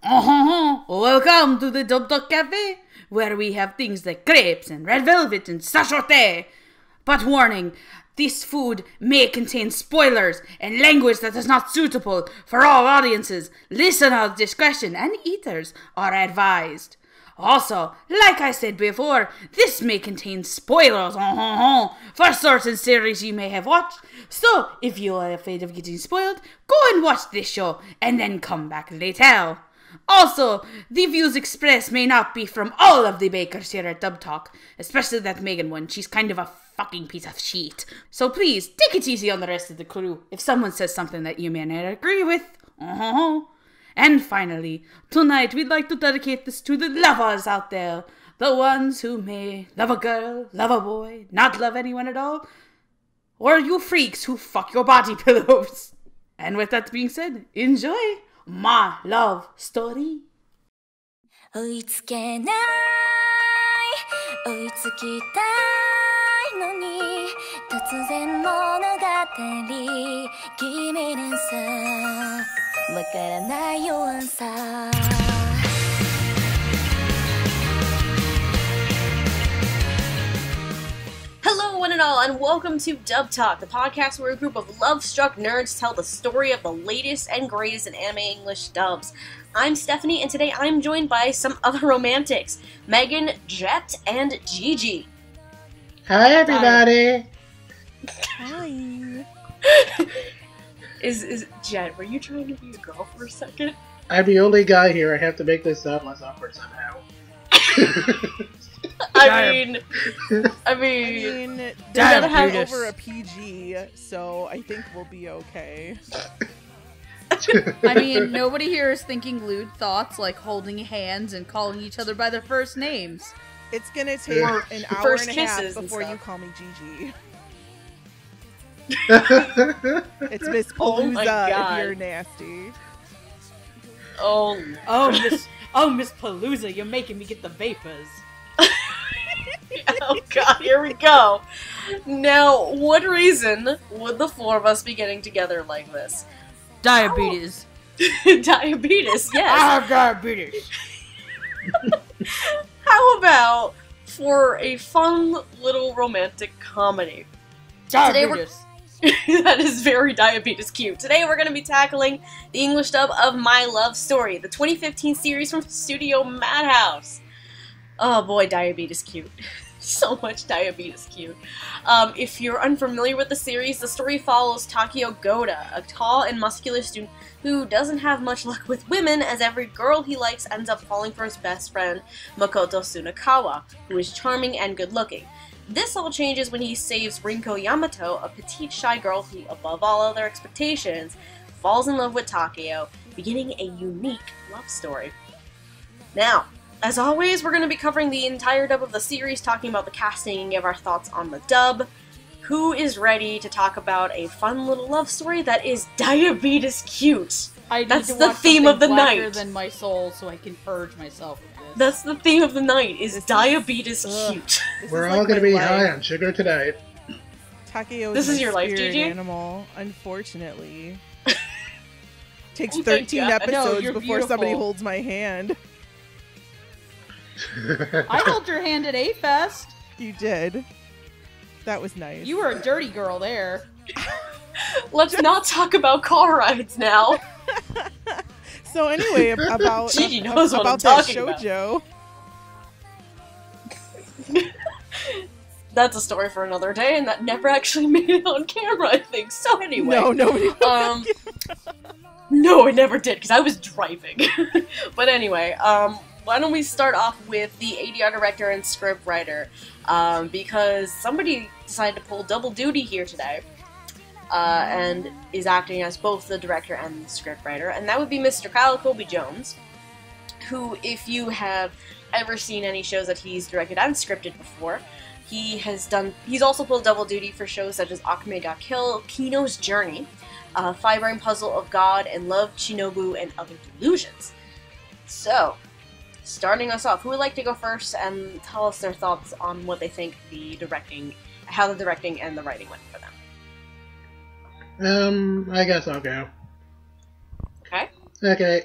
Welcome to the Dub Talk Cafe, where we have things like crepes and red velvet and sachote. But warning, this food may contain spoilers and language that is not suitable for all audiences. Listener discretion and eaters are advised. Also, like I said before, this may contain spoilers for certain series you may have watched. So, if you are afraid of getting spoiled, go and watch this show and then come back later. Also, the views expressed may not be from all of the bakers here at Dub Talk, especially that Megan one. She's kind of a fucking piece of shit. So please, take it easy on the rest of the crew if someone says something that you may not agree with. And finally, tonight we'd like to dedicate this to the lovers out there. The ones who may love a girl, love a boy, not love anyone at all. Or you freaks who fuck your body pillows. And with that being said, enjoy my love story. 追いつけない追いつきたいのに突然物語君にさわからない弱さ Hello, one and all, and welcome to Dub Talk, the podcast where a group of love-struck nerds tell the story of the latest and greatest in anime English dubs. I'm Stephanie, and today I'm joined by some other romantics, Megan, Jet, and Gigi. Hi, everybody! Hi. Is Jet, were you trying to be a girl for a second? I'm the only guy here. I have to make this sound less awkward somehow. I mean, they gotta have over a PG, so I think we'll be okay. I mean, nobody here is thinking lewd thoughts like holding hands and calling each other by their first names. It's gonna take an hour and a half before you call me Gigi. It's Miss Palooza if you're nasty. Miss Palooza, you're making me get the vapors. Oh god, here we go. Now, what reason would the four of us be getting together like this? Diabetes. Diabetes, yes. I have diabetes. How about for a fun little romantic comedy? Diabetes. That is very diabetes cute. Today we're going to be tackling the English dub of My Love Story, the 2015 series from Studio Madhouse. Oh boy, diabetes cute. So much diabetes cute. If you're unfamiliar with the series, the story follows Takeo Goda, a tall and muscular student who doesn't have much luck with women, as every girl he likes ends up falling for his best friend, Makoto Suna, who is charming and good-looking. This all changes when he saves Rinko Yamato, a petite, shy girl who, above all other expectations, falls in love with Takeo, beginning a unique love story. Now, as always, we're going to be covering the entire dub of the series, talking about the casting and give our thoughts on the dub. Who is ready to talk about a fun little love story that is diabetes cute? That's the theme of the night. Than my soul, so I can purge myself of this. That's the theme of the night. Is diabetes cute? We're all going to be high on sugar tonight. Takeo This is your life, spirit Gigi? animal, unfortunately. Takes 13 episodes before somebody holds my hand. I held your hand at A-Fest. You did. That was nice. You were a dirty girl there. Let's not talk about car rides now. So anyway, about Gigi knows what I'm that talking shoujo. That's a story for another day, and that never actually made it on camera, I think. So anyway. No, nobody. No, it never did, because I was driving. But anyway, why don't we start off with the ADR director and script writer, because somebody decided to pull double duty here today, and is acting as both the director and the script writer, and that would be Mr. Kyle Colby Jones, who, if you have ever seen any shows that he's directed and scripted before, he's also pulled double duty for shows such as Akame ga Kill, Kino's Journey, Five-Ring Puzzle of God and Love, Shinobu, and Other Delusions. So, starting us off, who would like to go first and tell us their thoughts on what they think how the directing and the writing went for them? I guess I'll go. Okay. Okay,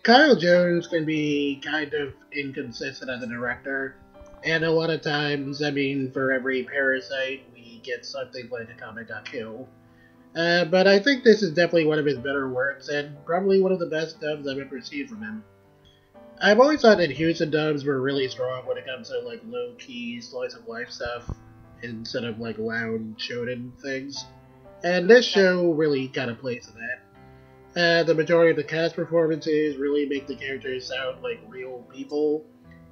Kyle Jones can be kind of inconsistent as a director, and a lot of times, I mean, for every Parasite, we get something like a comic got killed. But I think this is definitely one of his better works, and probably one of the best dubs I've ever seen from him. I've always thought that Houston dubs were really strong when it comes to, like, low-key, slice-of-life stuff, instead of, like, loud, shonen things. And this show really kind of plays to that. The majority of the cast performances really make the characters sound like real people,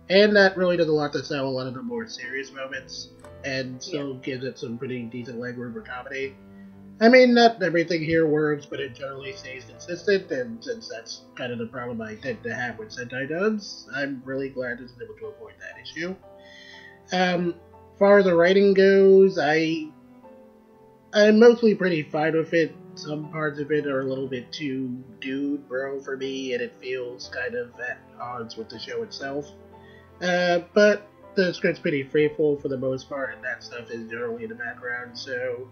and that really does a lot to sell a lot of the more serious moments, and still gives it some pretty decent legroom for comedy. I mean, not everything here works, but it generally stays consistent, and since that's kind of the problem I tend to have with Sentai dubs, I'm really glad this is able to avoid that issue. Far as the writing goes, I'm mostly pretty fine with it. Some parts of it are a little bit too dude bro for me, and it feels kind of at odds with the show itself. But the script's pretty faithful for the most part, and that stuff is generally in the background, so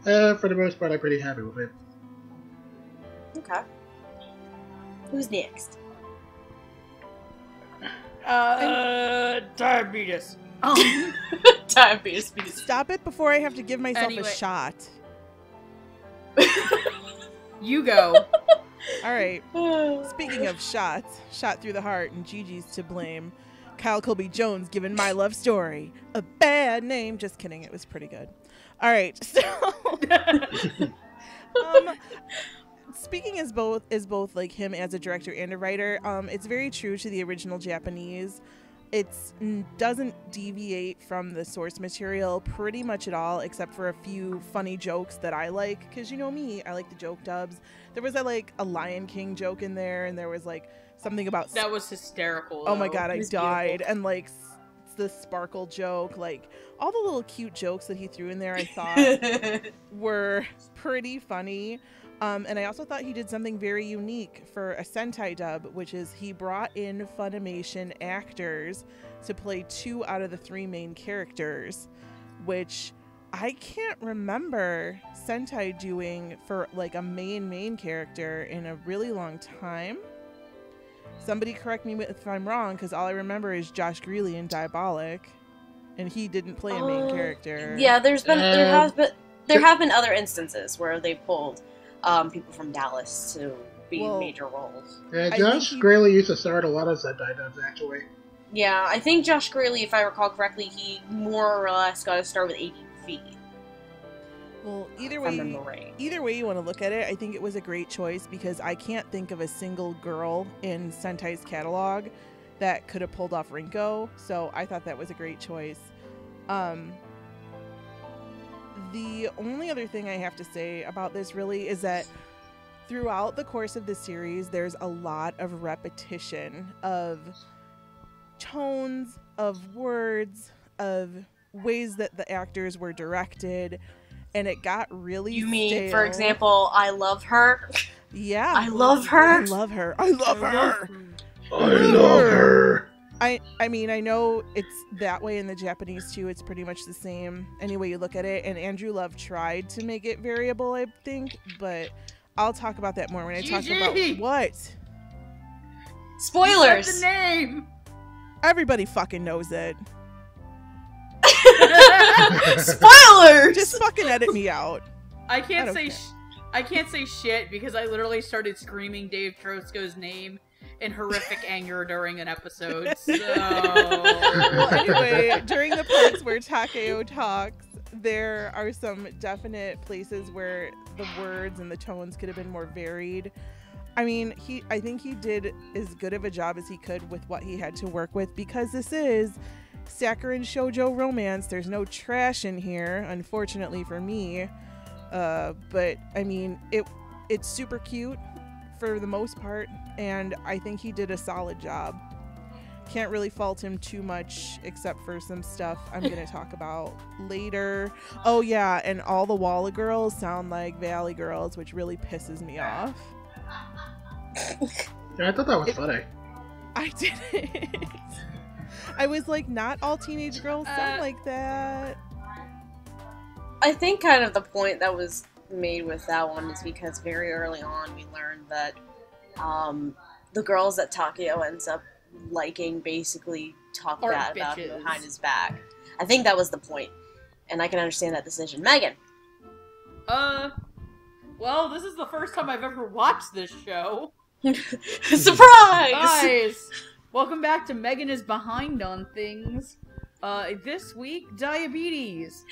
for the most part, I'm pretty happy with it. Okay. Who's next? Diabeetus. Diabetes. Stop it before I have to give myself a shot. You go. Alright. Speaking of shots, shot through the heart, and Gigi's to blame. Kyle Colby Jones giving My Love Story a bad name. Just kidding, it was pretty good. Alright, so speaking as both like him as a director and a writer, it's very true to the original Japanese. It doesn't deviate from the source material pretty much at all, except for a few funny jokes that I like, because you know me, I like the joke dubs. There was a Lion King joke in there, and there was like something about that was hysterical. Oh my god, I died. Beautiful. And like the sparkle joke, like all the little cute jokes that he threw in there, I thought were pretty funny. And I also thought he did something very unique for a Sentai dub, which is he brought in Funimation actors to play 2 out of the 3 main characters, which I can't remember Sentai doing for like a main character in a really long time. Somebody correct me if I'm wrong, because all I remember is Josh Greeley in Diabolic, and he didn't play a main character. Yeah, there have been other instances where they pulled people from Dallas to be major roles. Yeah, Josh Greeley used to start a lot of Sentai dubs, actually. Yeah, I think Josh Greeley, if I recall correctly, he more or less got to start with ADV. Well, either way you want to look at it, I think it was a great choice, because I can't think of a single girl in Sentai's catalog that could have pulled off Rinko, so I thought that was a great choice. The only other thing I have to say about this really is that throughout the course of the series, there's a lot of repetition of tones, of words, of ways that the actors were directed, and it got really You mean, stale. For example, I love her? Yeah. I love her? I love her. I love her. I love her. I mean, I know it's that way in the Japanese too. It's pretty much the same any way you look at it. And Andrew Love tried to make it variable, I think. But I'll talk about that more when I talk about what. Spoilers! What's the name? Everybody fucking knows it. Spoilers! Just fucking edit me out. I can't say shit because I literally started screaming Dave Trosko's name in horrific anger during an episode. So well, anyway, during the parts where Takeo talks, there are some definite places where the words and the tones could have been more varied. I mean, I think he did as good of a job as he could with what he had to work with, because this is Sakuran Shoujo romance. There's no trash in here, unfortunately for me. But I mean, it's super cute for the most part, and I think he did a solid job. Can't really fault him too much, except for some stuff I'm gonna talk about later. Oh yeah, and all the Walla girls sound like Valley girls, which really pisses me off. Yeah, I thought that was funny. I didn't. I was like, not all teenage girls sound like that. I think kind of the point that was made with that one is because very early on we learned that the girls that Takeo ends up liking basically talk Or bad about him bitches. behind his back. I think that was the point, and I can understand that decision. Megan. Well, this is the first time I've ever watched this show. Surprise! Guys, welcome back to Megan is Behind on Things. This week, diabetes.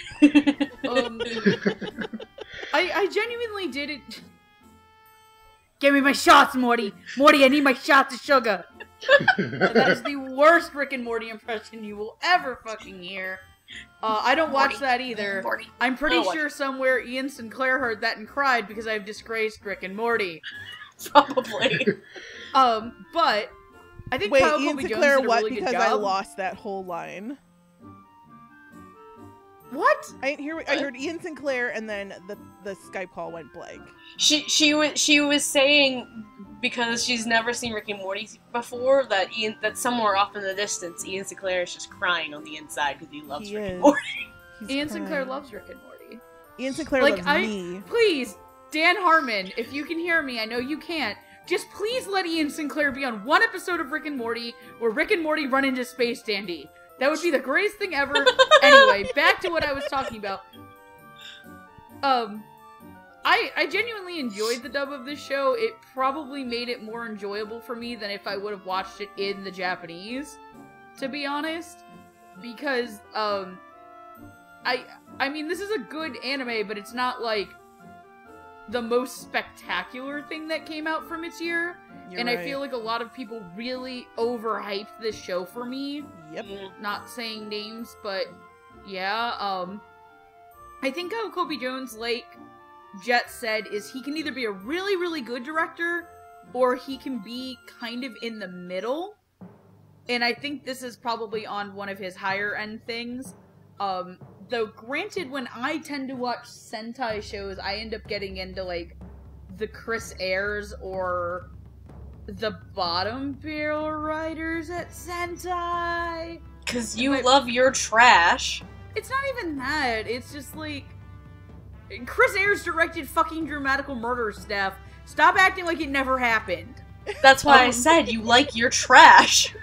I genuinely did it. Give me my shots, Morty. Morty, I need my shots of sugar. That is the worst Rick and Morty impression you will ever fucking hear. I don't watch that either. Morty. I'm pretty sure somewhere Ian Sinclair heard that and cried because I've disgraced Rick and Morty. Probably. But I think Wait, Kyle Ian Colby Sinclair, Jones did a what? really good Because I job. lost that whole line. What? I heard Ian Sinclair, and then the Skype call went blank. She was saying, because she's never seen Rick and Morty before, that somewhere off in the distance, Ian Sinclair is just crying on the inside because he loves Rick and Morty. Ian Sinclair loves Rick and Morty. Ian Sinclair Like, loves me. Please, Dan Harmon, if you can hear me, I know you can't. Just please let Ian Sinclair be on one episode of Rick and Morty where Rick and Morty run into Space Dandy. That would be the greatest thing ever. Anyway, back to what I was talking about. I genuinely enjoyed the dub of this show. It probably made it more enjoyable for me than if I would have watched it in the Japanese, to be honest. Because, I mean, this is a good anime, but it's not, like, the most spectacular thing that came out from its year. You're I right. feel like a lot of people really overhyped this show for me. Yep. Not saying names, but yeah, I think how Kobe Jones, like Jet said, is he can either be a really, really good director, or he can be kind of in the middle. And I think this is probably on one of his higher end things. Though granted, when I tend to watch Sentai shows, I end up getting into, like, the Chris Ayres or the bottom barrel writers at Sentai. Because you love your trash. It's not even that. It's just like Chris Ayres directed fucking Dramatical Murder, Steph. Stop acting like it never happened. That's why I said you like your trash.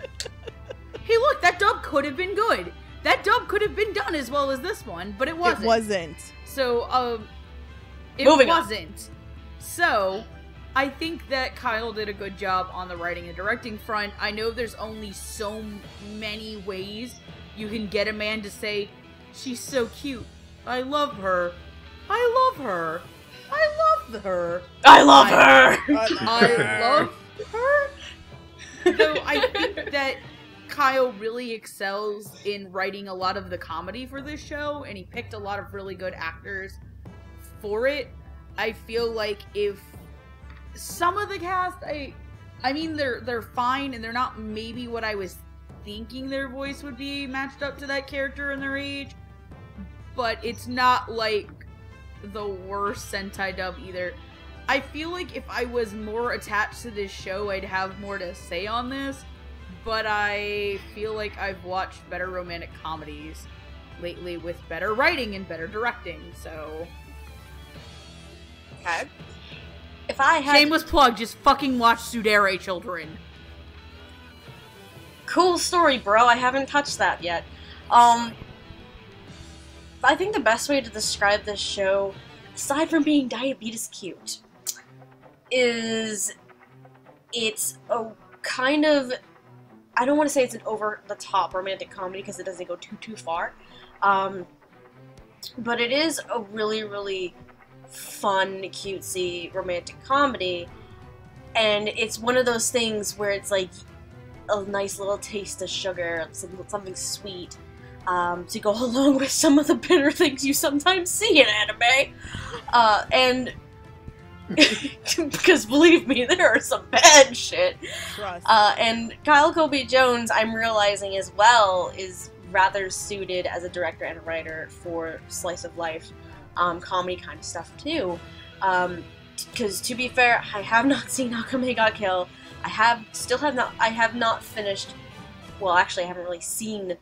Hey, look, that dub could have been good. That dub could have been done as well as this one, but it wasn't. It wasn't. So, it Moving on. wasn't. So, I think that Kyle did a good job on the writing and directing front. I know there's only so many ways you can get a man to say, she's so cute. I love her. I love her. I love her. I love her! I love her. Though I think that Kyle really excels in writing a lot of the comedy for this show, and he picked a lot of really good actors for it. I feel like if some of the cast, I mean, they're fine, and they're not maybe what I was thinking their voice would be matched up to that character and their age, but it's not like the worst Sentai dub either. I feel like if I was more attached to this show, I'd have more to say on this, but I feel like I've watched better romantic comedies lately with better writing and better directing, so... Okay. If I had... Shameless plug, just fucking watch Tsundere, children. Cool story, bro. I haven't touched that yet. I think the best way to describe this show, aside from being diabetes cute, is it's a kind of... I don't want to say it's an over-the-top romantic comedy because it doesn't go too far. But it is a really, really fun, cutesy romantic comedy. And it's one of those things where it's like a nice little taste of sugar, something sweet, to go along with some of the bitter things you sometimes see in anime. And because believe me, there are some bad shit. Trust. And Kyle Kobe Jones, I'm realizing as well, is rather suited as a director and a writer for slice of life, comedy kind of stuff too. Because to be fair, I have not seen Akame ga Kill. I have not finished. Well, actually, I haven't really seen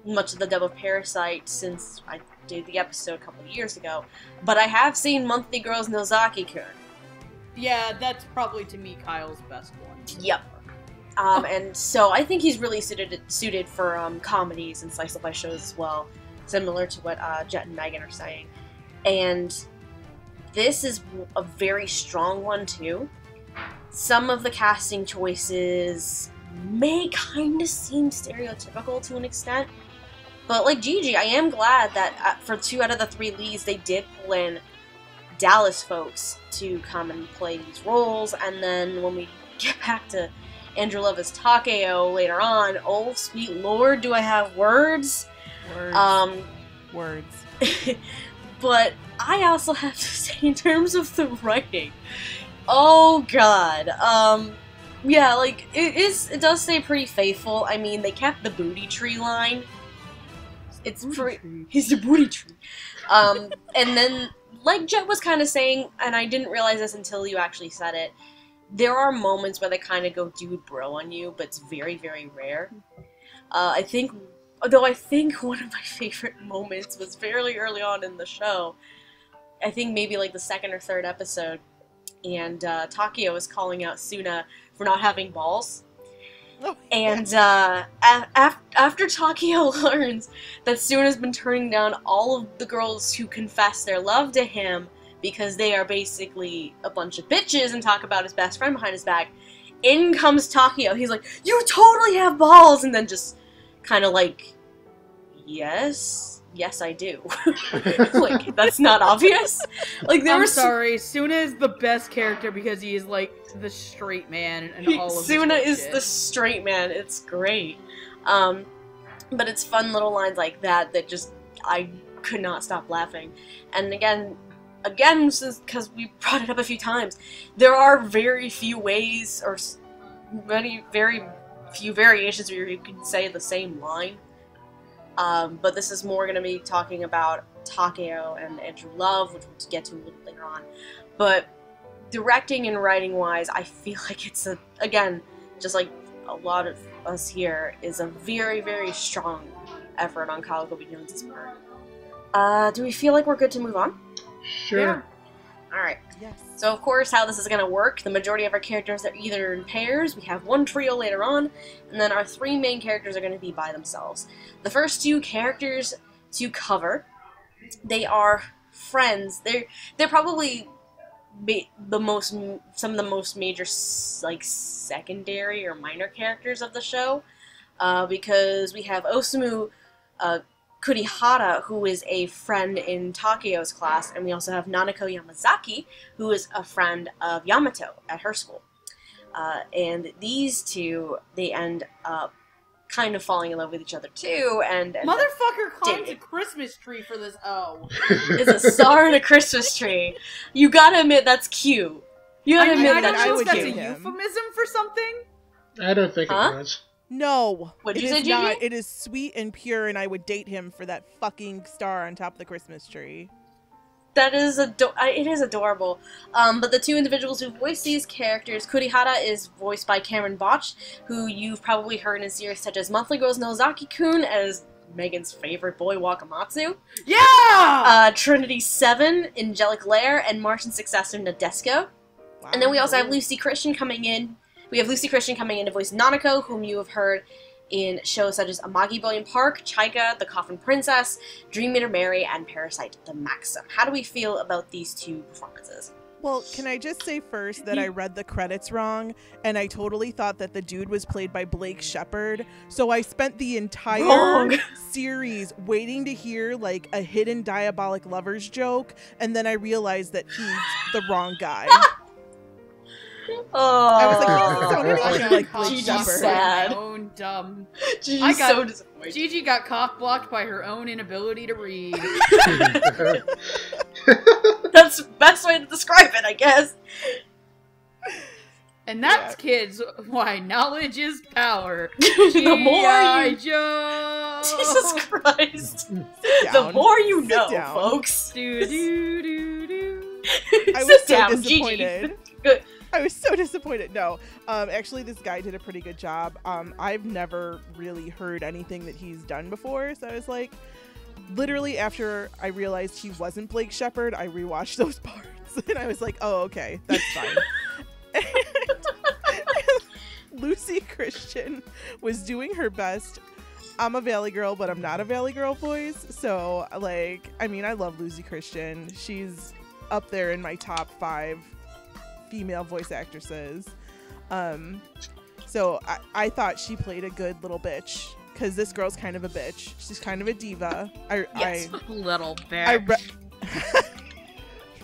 much of the dub of Parasite since I did the episode a couple of years ago. But I have seen Monthly Girls Nozaki-kun. Yeah, that's probably, to me, Kyle's best one. Yep. And so I think he's really suited for comedies and slice of life shows as well, similar to what Jet and Megan are saying. And this is a very strong one too. Some of the casting choices may kind of seem stereotypical to an extent, but like Gigi, I am glad that for 2 out of the 3 leads they did pull in Dallas folks to come and play these roles. And then when we get back to Andrew Love as Takeo later on, oh sweet lord, do I have words? Words. But I also have to say, in terms of the writing, oh god, yeah, like, it does stay pretty faithful. I mean, they kept the booty tree line. It's pretty, he's the booty tree. And then, like Jet was kind of saying, and I didn't realize this until you actually said it, there are moments where they kind of go dude bro on you, but it's very, very rare. I think one of my favorite moments was fairly early on in the show. I think maybe like the 2nd or 3rd episode, and Takeo is calling out Suna for not having balls. Oh, and after Takeo learns that Suna's been turning down all of the girls who confess their love to him because they are basically a bunch of bitches and talk about his best friend behind his back, in comes Takeo. He's like, "You totally have balls!" And then just kind of like, yes, I do. Like, that's not obvious. Like, I'm sorry, Suna is the best character because he is like the straight man and all of Suna is the straight man. It's great. But it's fun little lines like that just, I could not stop laughing. And again, because we brought it up a few times, there are very few ways, or very few variations where you can say the same line. But this is more going to be talking about Takeo and Andrew Love, which we'll get to a little later on. But directing and writing-wise, I feel like it's, again, just like a lot of us here, is a very, very strong effort on Kyle Gobi Jones' part. Do we feel like we're good to move on? Sure. Yeah. Alright. Yes. So, of course, how this is going to work, the majority of our characters are either in pairs, we have one trio later on, and then our 3 main characters are going to be by themselves. The first 2 characters to cover, they are friends. They're probably some of the most major, like, secondary or minor characters of the show, because we have Osamu Kurihara, who is a friend in Takeo's class, and we also have Nanako Yamazaki, who is a friend of Yamato at her school. And these 2, they end up kind of falling in love with each other too, and motherfucker climbs a Christmas tree for this. Oh, it's a star in a Christmas tree. You gotta admit that's cute. You gotta admit that's I don't know if that's date a him. euphemism for something. I don't think it was. No, What'd you it say, is Gigi? not. It is sweet and pure, and I would date him for that fucking star on top of the Christmas tree. That is it is adorable. But the 2 individuals who voice these characters, Kurihara is voiced by Cameron Botch, who you've probably heard in series such as Monthly Girls Nozaki-kun as Megan's favorite boy, Wakamatsu. Yeah! Trinity 7, Angelic Lair, and Martian successor, Nadesco. Wow. And then we also have Lucy Christian coming in. We have Lucy Christian coming in to voice Nanako, whom you have heard in shows such as Amagi Billion Park, Chaika, The Coffin Princess, Dream Eater Mary, and Parasite the Maxim. How do we feel about these 2 performances? Well, can I just say first that I read the credits wrong, and I totally thought that the dude was played by Blake Shepard, so I spent the entire series waiting to hear, like, a hidden diabolic lovers joke, and then I realized that he's the wrong guy. Oh, I was like, he doesn't sound anything like Blake Gigi's Shepard. sad. My own dumb. Gigi's so disappointed. Gigi got cock blocked by her own inability to read. That's the best way to describe it, I guess. And that's, kids, why knowledge is power. The more you... Joe! Jesus Christ. Sit The down. more you Sit know, down. folks. I was Sit so down, disappointed. Gigi. Good. I was so disappointed. No, actually, this guy did a pretty good job. I've never really heard anything that he's done before, so I was like, literally after I realized he wasn't Blake Shepard, I rewatched those parts, and I was like, oh, okay, that's fine. Lucy Christian was doing her best. I'm a Valley girl, but I'm not a Valley girl voice. So, like, I mean, I love Lucy Christian. She's up there in my top 5 female voice actresses. So I thought she played a good little bitch, because this girl's kind of a bitch. She's kind of a diva. Little bitch.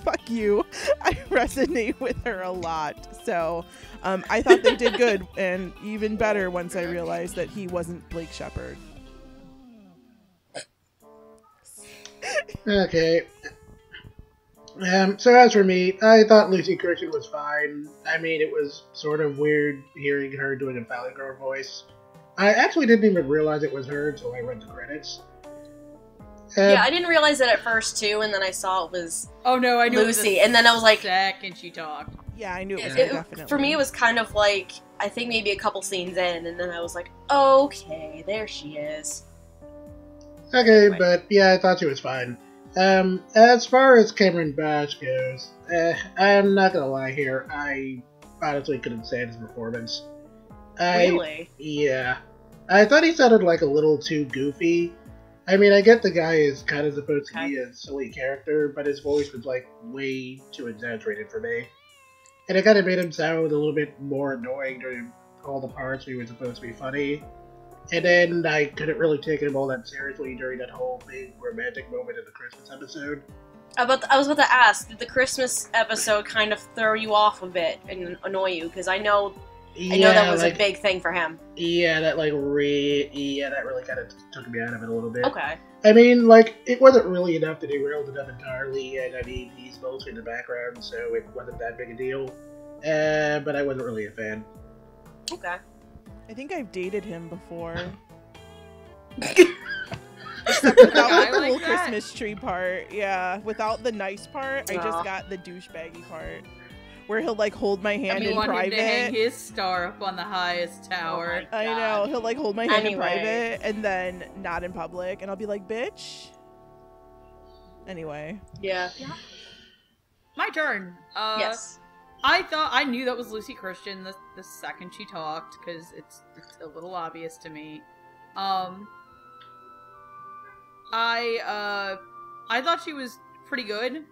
Fuck you. I resonate with her a lot. So I thought they did good, and even better once I realized that he wasn't Blake Shepherd. Okay. So as for me, I thought Lucy Christian was fine. I mean, it was sort of weird hearing her doing a Valley Girl voice. I actually didn't even realize it was her until I read the credits. Yeah, I didn't realize it at first too, and then I saw it was I knew Lucy, and then I was like, second she talked. Yeah, I knew it was her, definitely. For me, it was kind of like, I think maybe a couple scenes in, and then I was like, okay, there she is. Okay, but yeah, I thought she was fine. As far as Cameron Bash goes, I'm not gonna lie here, I honestly couldn't stand his performance. Really? Yeah. I thought he sounded like a little too goofy. I mean, I get the guy is kind of supposed to be a silly character, but his voice was, like, way too exaggerated for me. And it kind of made him sound a little bit more annoying during all the parts where he was supposed to be funny. And then I couldn't really take him all that seriously during that whole big romantic moment in the Christmas episode. I was about to ask, did the Christmas episode kind of throw you off a bit and annoy you? Because I know that was a big thing for him. Yeah, that really kind of took me out of it a little bit. Okay. I mean, like, it wasn't really enough to derail the dub entirely, and I mean, he's mostly in the background, so it wasn't that big a deal. But I wasn't really a fan. Okay. I think I've dated him before. Except without the whole Christmas tree part. Yeah, without the nice part, I just got the douchebaggy part. Where he'll, like, hold my hand in private. Him to hang his star up on the highest tower. I know. He'll, like, hold my hand in private and then not in public. And I'll be like, bitch. Anyway. Yeah. My turn. Yes. I knew that was Lucy Christian the second she talked, because it's a little obvious to me. I thought she was pretty good.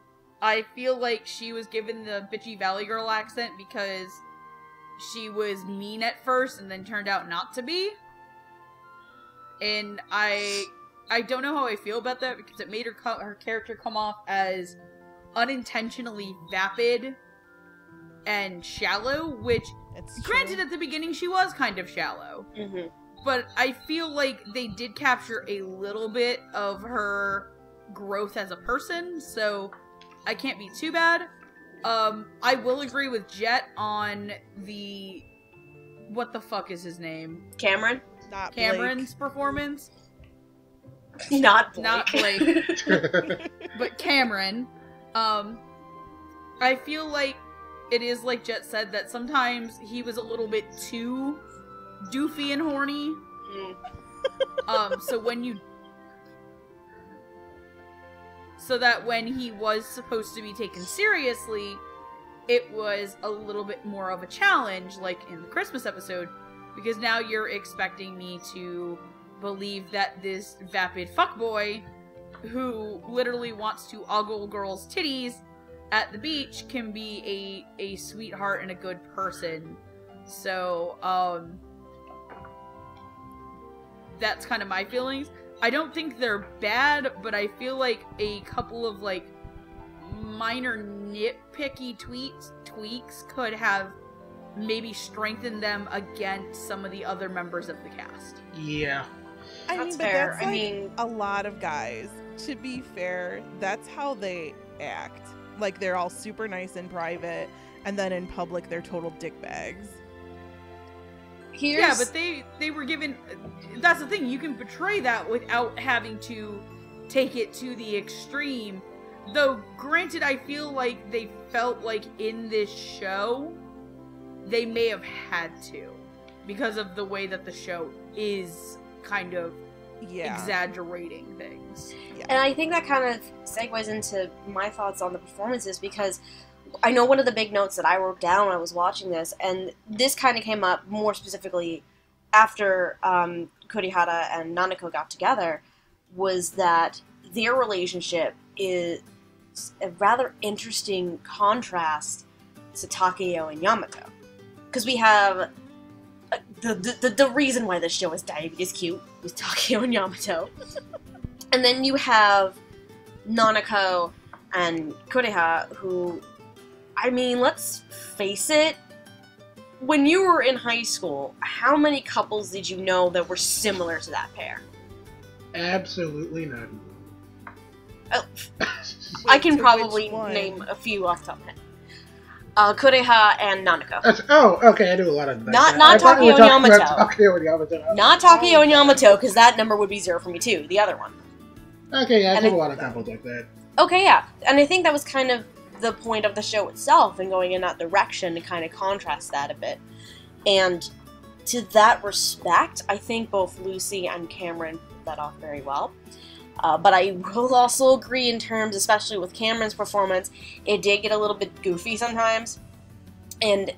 I feel like she was given the bitchy Valley Girl accent because she was mean at first and then turned out not to be. And I don't know how I feel about that, because it made her character come off as unintentionally vapid and shallow, which, granted, at the beginning she was kind of shallow. Mm-hmm. But I feel like they did capture a little bit of her growth as a person, so I can't be too bad. I will agree with Jet on the... What the fuck is his name? Cameron? Not Cameron's performance? Not Blake. Not Blake. But Cameron. I feel like it is like Jet said, that sometimes he was a little bit too doofy and horny. So that when he was supposed to be taken seriously, it was a little bit more of a challenge, like in the Christmas episode, because now you're expecting me to believe that this vapid fuckboy, who literally wants to ogle girls' titties at the beach, can be a sweetheart and a good person. So, that's kind of my feelings. I don't think they're bad, but I feel like a couple of, like, minor nitpicky tweaks could have maybe strengthened them against some of the other members of the cast. Yeah. I mean, That's but fair. that's like a lot of guys. To be fair, that's how they act. Like, they're all super nice in private, and then in public they're total dickbags. Yeah, but they were given... That's the thing, you can portray that without having to take it to the extreme. Though, granted, I feel like they felt like in this show, they may have had to. Because of the way that the show is kind of exaggerating things. Yeah. And I think that kind of segues into my thoughts on the performances, because I know one of the big notes that I wrote down when I was watching this, and this kind of came up more specifically after Kurihara and Nanako got together, was that their relationship is a rather interesting contrast to Takeo and Yamato. Because we have the reason why this show is diabetes cute is Takeo and Yamato. And then you have Nanako and Kurihara, who, I mean, let's face it, when you were in high school, how many couples did you know that were similar to that pair? Absolutely none. Oh, I can probably name a few off the top of my head. Kurihara and Nanako. Okay, I do a lot of that. Not Takeo and Yamato. Takeo and Yamato. Not Takeo and Yamato, because that number would be 0 for me too, the other one. Okay, yeah, I do a lot of couples like that. Okay, yeah. And I think that was kind of the point of the show itself, and going in that direction to kind of contrast that a bit. And to that respect, I think both Lucy and Cameron pulled that off very well. But I will also agree in terms, especially with Cameron's performance, it did get a little bit goofy sometimes. And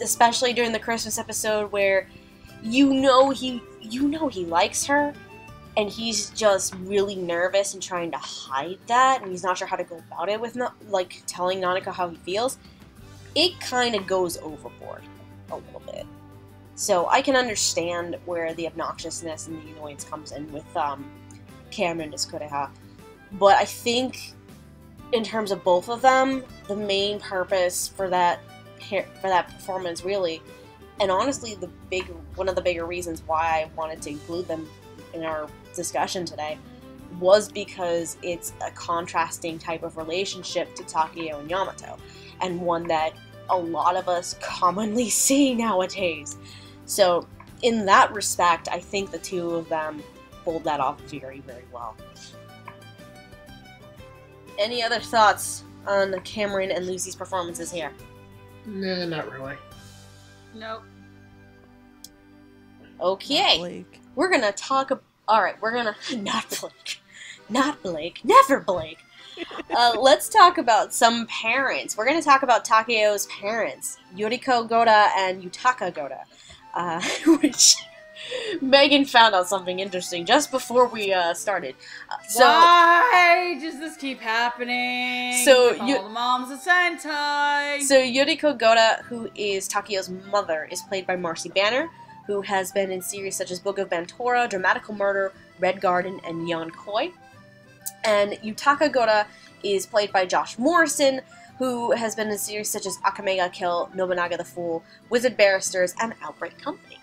especially during the Christmas episode where you know he likes her, and he's just really nervous and trying to hide that, and he's not sure how to go about it with, telling Nanako how he feels. It kind of goes overboard a little bit. So I can understand where the obnoxiousness and the annoyance comes in with Cameron as Kurihara. But I think, in terms of both of them, the main purpose for that performance, really, and honestly, one of the bigger reasons why I wanted to include them in our discussion today, was because it's a contrasting type of relationship to Takeo and Yamato, and one that a lot of us commonly see nowadays. So, in that respect, I think the two of them pulled that off very, very well. Any other thoughts on Cameron and Lucy's performances here? Nah, not really. Nope. Okay. We're gonna talk about... Alright, we're gonna... Not Blake. Never Blake. Let's talk about some parents. We're gonna talk about Takeo's parents, Rinko Goda and Yutaka Goda. Which... Megan found out something interesting just before we started. Why does this keep happening? So all the moms a Sentai. So Rinko Goda, who is Takeo's mother, is played by Marcy Banner, who has been in series such as Book of Bantora, Dramatical Murder, Red Garden, and Yonkoi. And Yutaka Goda is played by Josh Morrison, who has been in series such as Akame ga Kill, Nobunaga the Fool, Wizard Barristers, and Outbreak Company.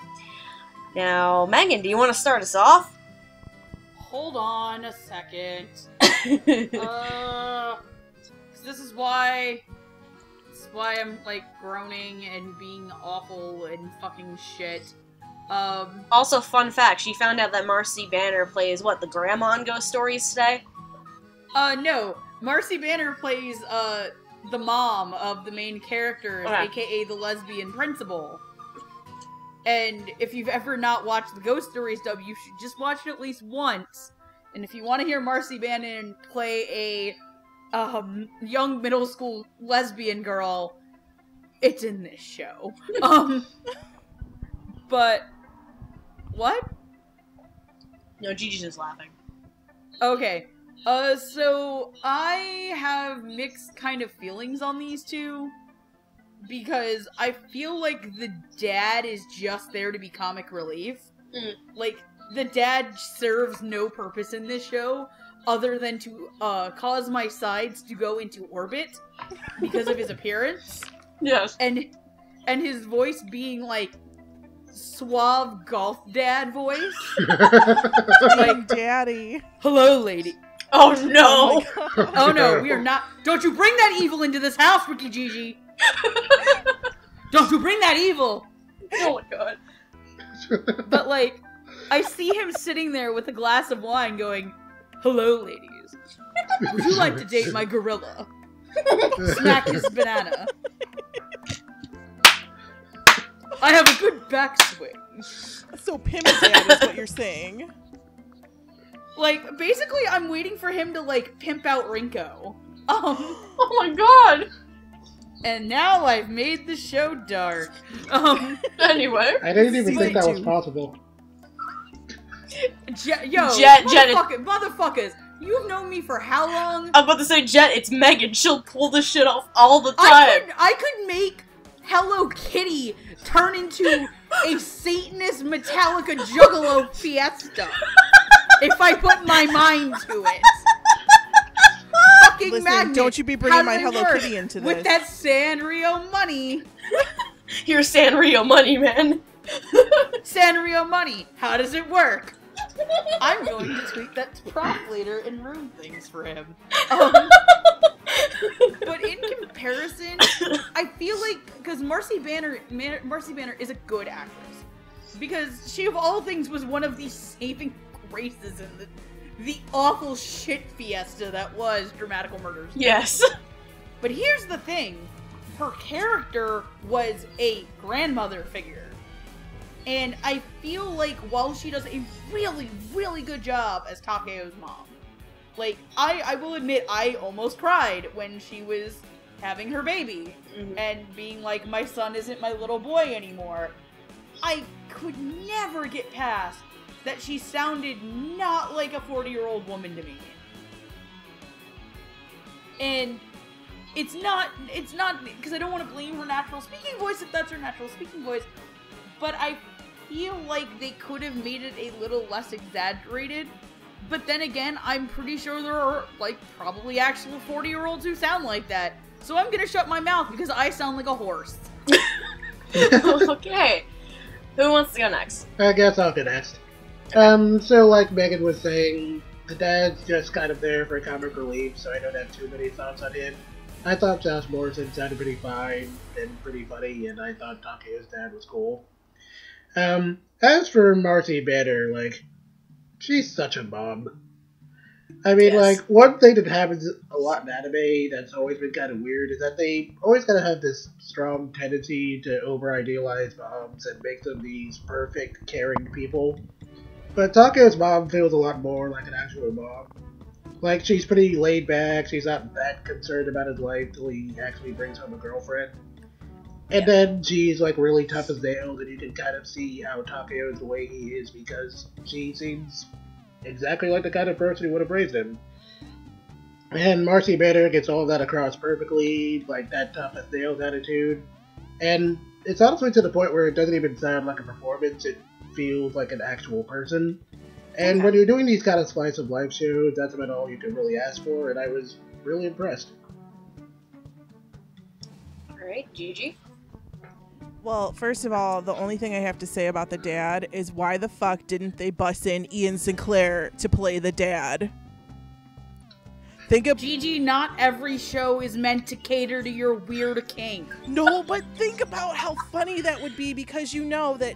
Now, Megan, do you want to start us off? Hold on a second. This is why I'm, groaning and being awful and fucking shit. Also, fun fact, she found out that Marcy Banner plays, the grandma in Ghost Stories today? No. Marcy Banner plays, the mom of the main characters, aka the lesbian principal. And if you've ever not watched the Ghost Stories dub, you should just watch it at least once. And if you want to hear Marcy Bannon play a young middle school lesbian girl, it's in this show. But what? No, Gigi's just laughing. Okay. So I have mixed kind of feelings on these two. Because I feel like the dad is just there to be comic relief. The dad serves no purpose in this show other than to cause my sides to go into orbit because of his appearance. Yes. And his voice being suave golf dad voice. Daddy. Hello, lady. Oh no! Oh no, we are not. Don't you bring that evil into this house, Ricky Gigi! Don't you bring that evil! Oh my god. But I see him sitting there with a glass of wine going, hello ladies, would you like to date my gorilla? Smack his banana. I have a good backswing. So pimp dad is what you're saying. Basically I'm waiting for him to pimp out Rinko. Oh my god! And now I've made the show dark. Anyway. I didn't even Season think that was 2. possible. Jet, motherfuckers, you've known me for how long? I'm about to say, Jet, it's Megan. She'll pull this shit off all the time. I could make Hello Kitty turn into a Satanist Metallica Juggalo fiesta if I put my mind to it. Fucking Listen, magnet. don't you be bringing my How does it Hello work? Kitty into this. With that Sanrio money. Here's Sanrio money, man. Sanrio money. How does it work? I'm going to tweet that to Prop later and ruin things for him. But in comparison, I feel like, because Marcy Banner is a good actress. Because she, of all things, was one of the saving graces in the awful shit fiesta that was Dramatical Murders. Yes. But here's the thing. Her character was a grandmother figure. And I feel like while she does a really, really good job as Takeo's mom, like, I will admit I almost cried when she was having her baby and being like, my son isn't my little boy anymore. I could never get past that she sounded not like a 40-year-old woman to me. And it's not, because I don't want to blame her natural speaking voice if that's her natural speaking voice, but I feel like they could have made it a little less exaggerated. But then again, I'm pretty sure there are, like, probably actual 40-year-olds who sound like that. So I'm gonna shut my mouth because I sound like a horse. Okay. Who wants to go next? I guess I'll go next. So like Megan was saying, the dad's just kind of there for comic relief, so I don't have too many thoughts on him. I thought Josh Morrison sounded pretty fine and pretty funny, and I thought Takeo's dad was cool. As for Marcy Banner, like, she's such a mom. I mean, Yes. like, one thing that happens a lot in anime that's always been kind of weird is that they always kind of have this strong tendency to over-idealize moms and make them these perfect, caring people. But Takeo's mom feels a lot more like an actual mom. Like, she's pretty laid back, she's not that concerned about his life till he actually brings home a girlfriend. And then she's, like, really tough as nails, and you can kind of see how Takeo is the way he is because she seems exactly like the kind of person who would have raised him. And Marcy Banner gets all of that across perfectly, like that tough as nails attitude. And it's honestly to the point where it doesn't even sound like a performance, it feels like an actual person. And when you're doing these kind of slice of life shows, that's about all you can really ask for, and I was really impressed. Alright, Gigi. Well, first of all, the only thing I have to say about the dad is why the fuck didn't they bust in Ian Sinclair to play the dad? Think of Gigi, not every show is meant to cater to your weird kink. No, but think about how funny that would be because you know that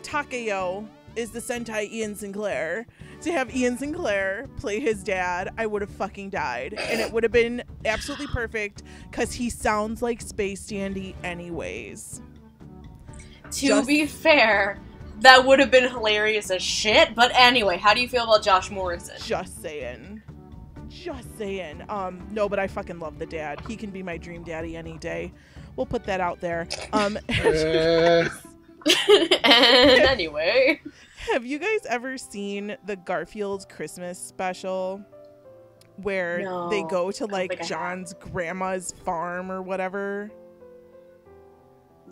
Takeo is the Sentai Ian Sinclair. To have Ian Sinclair play his dad, I would have fucking died. And it would have been absolutely perfect because he sounds like Space Dandy anyways. To be fair, that would have been hilarious as shit, but anyway, how do you feel about Josh Morrison? Just saying. No, but I fucking love the dad. He can be my dream daddy any day. We'll put that out there. And anyway. Have you guys ever seen the Garfield Christmas special? Where No, they go to I don't like think I have. John's grandma's farm or whatever?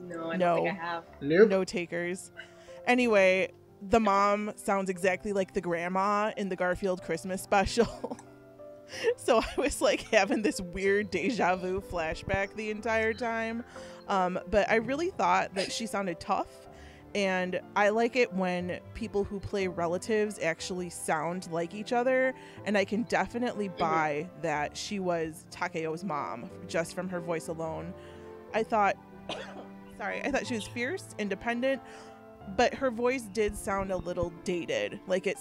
No, I don't No. think I have. Nope. No takers. Anyway, the mom sounds exactly like the grandma in the Garfield Christmas special. So I was like having this weird deja vu flashback the entire time. But I really thought that she sounded tough. And I like it when people who play relatives actually sound like each other. And I can definitely buy that she was Takeo's mom just from her voice alone. I thought she was fierce, independent, but her voice did sound a little dated. Like it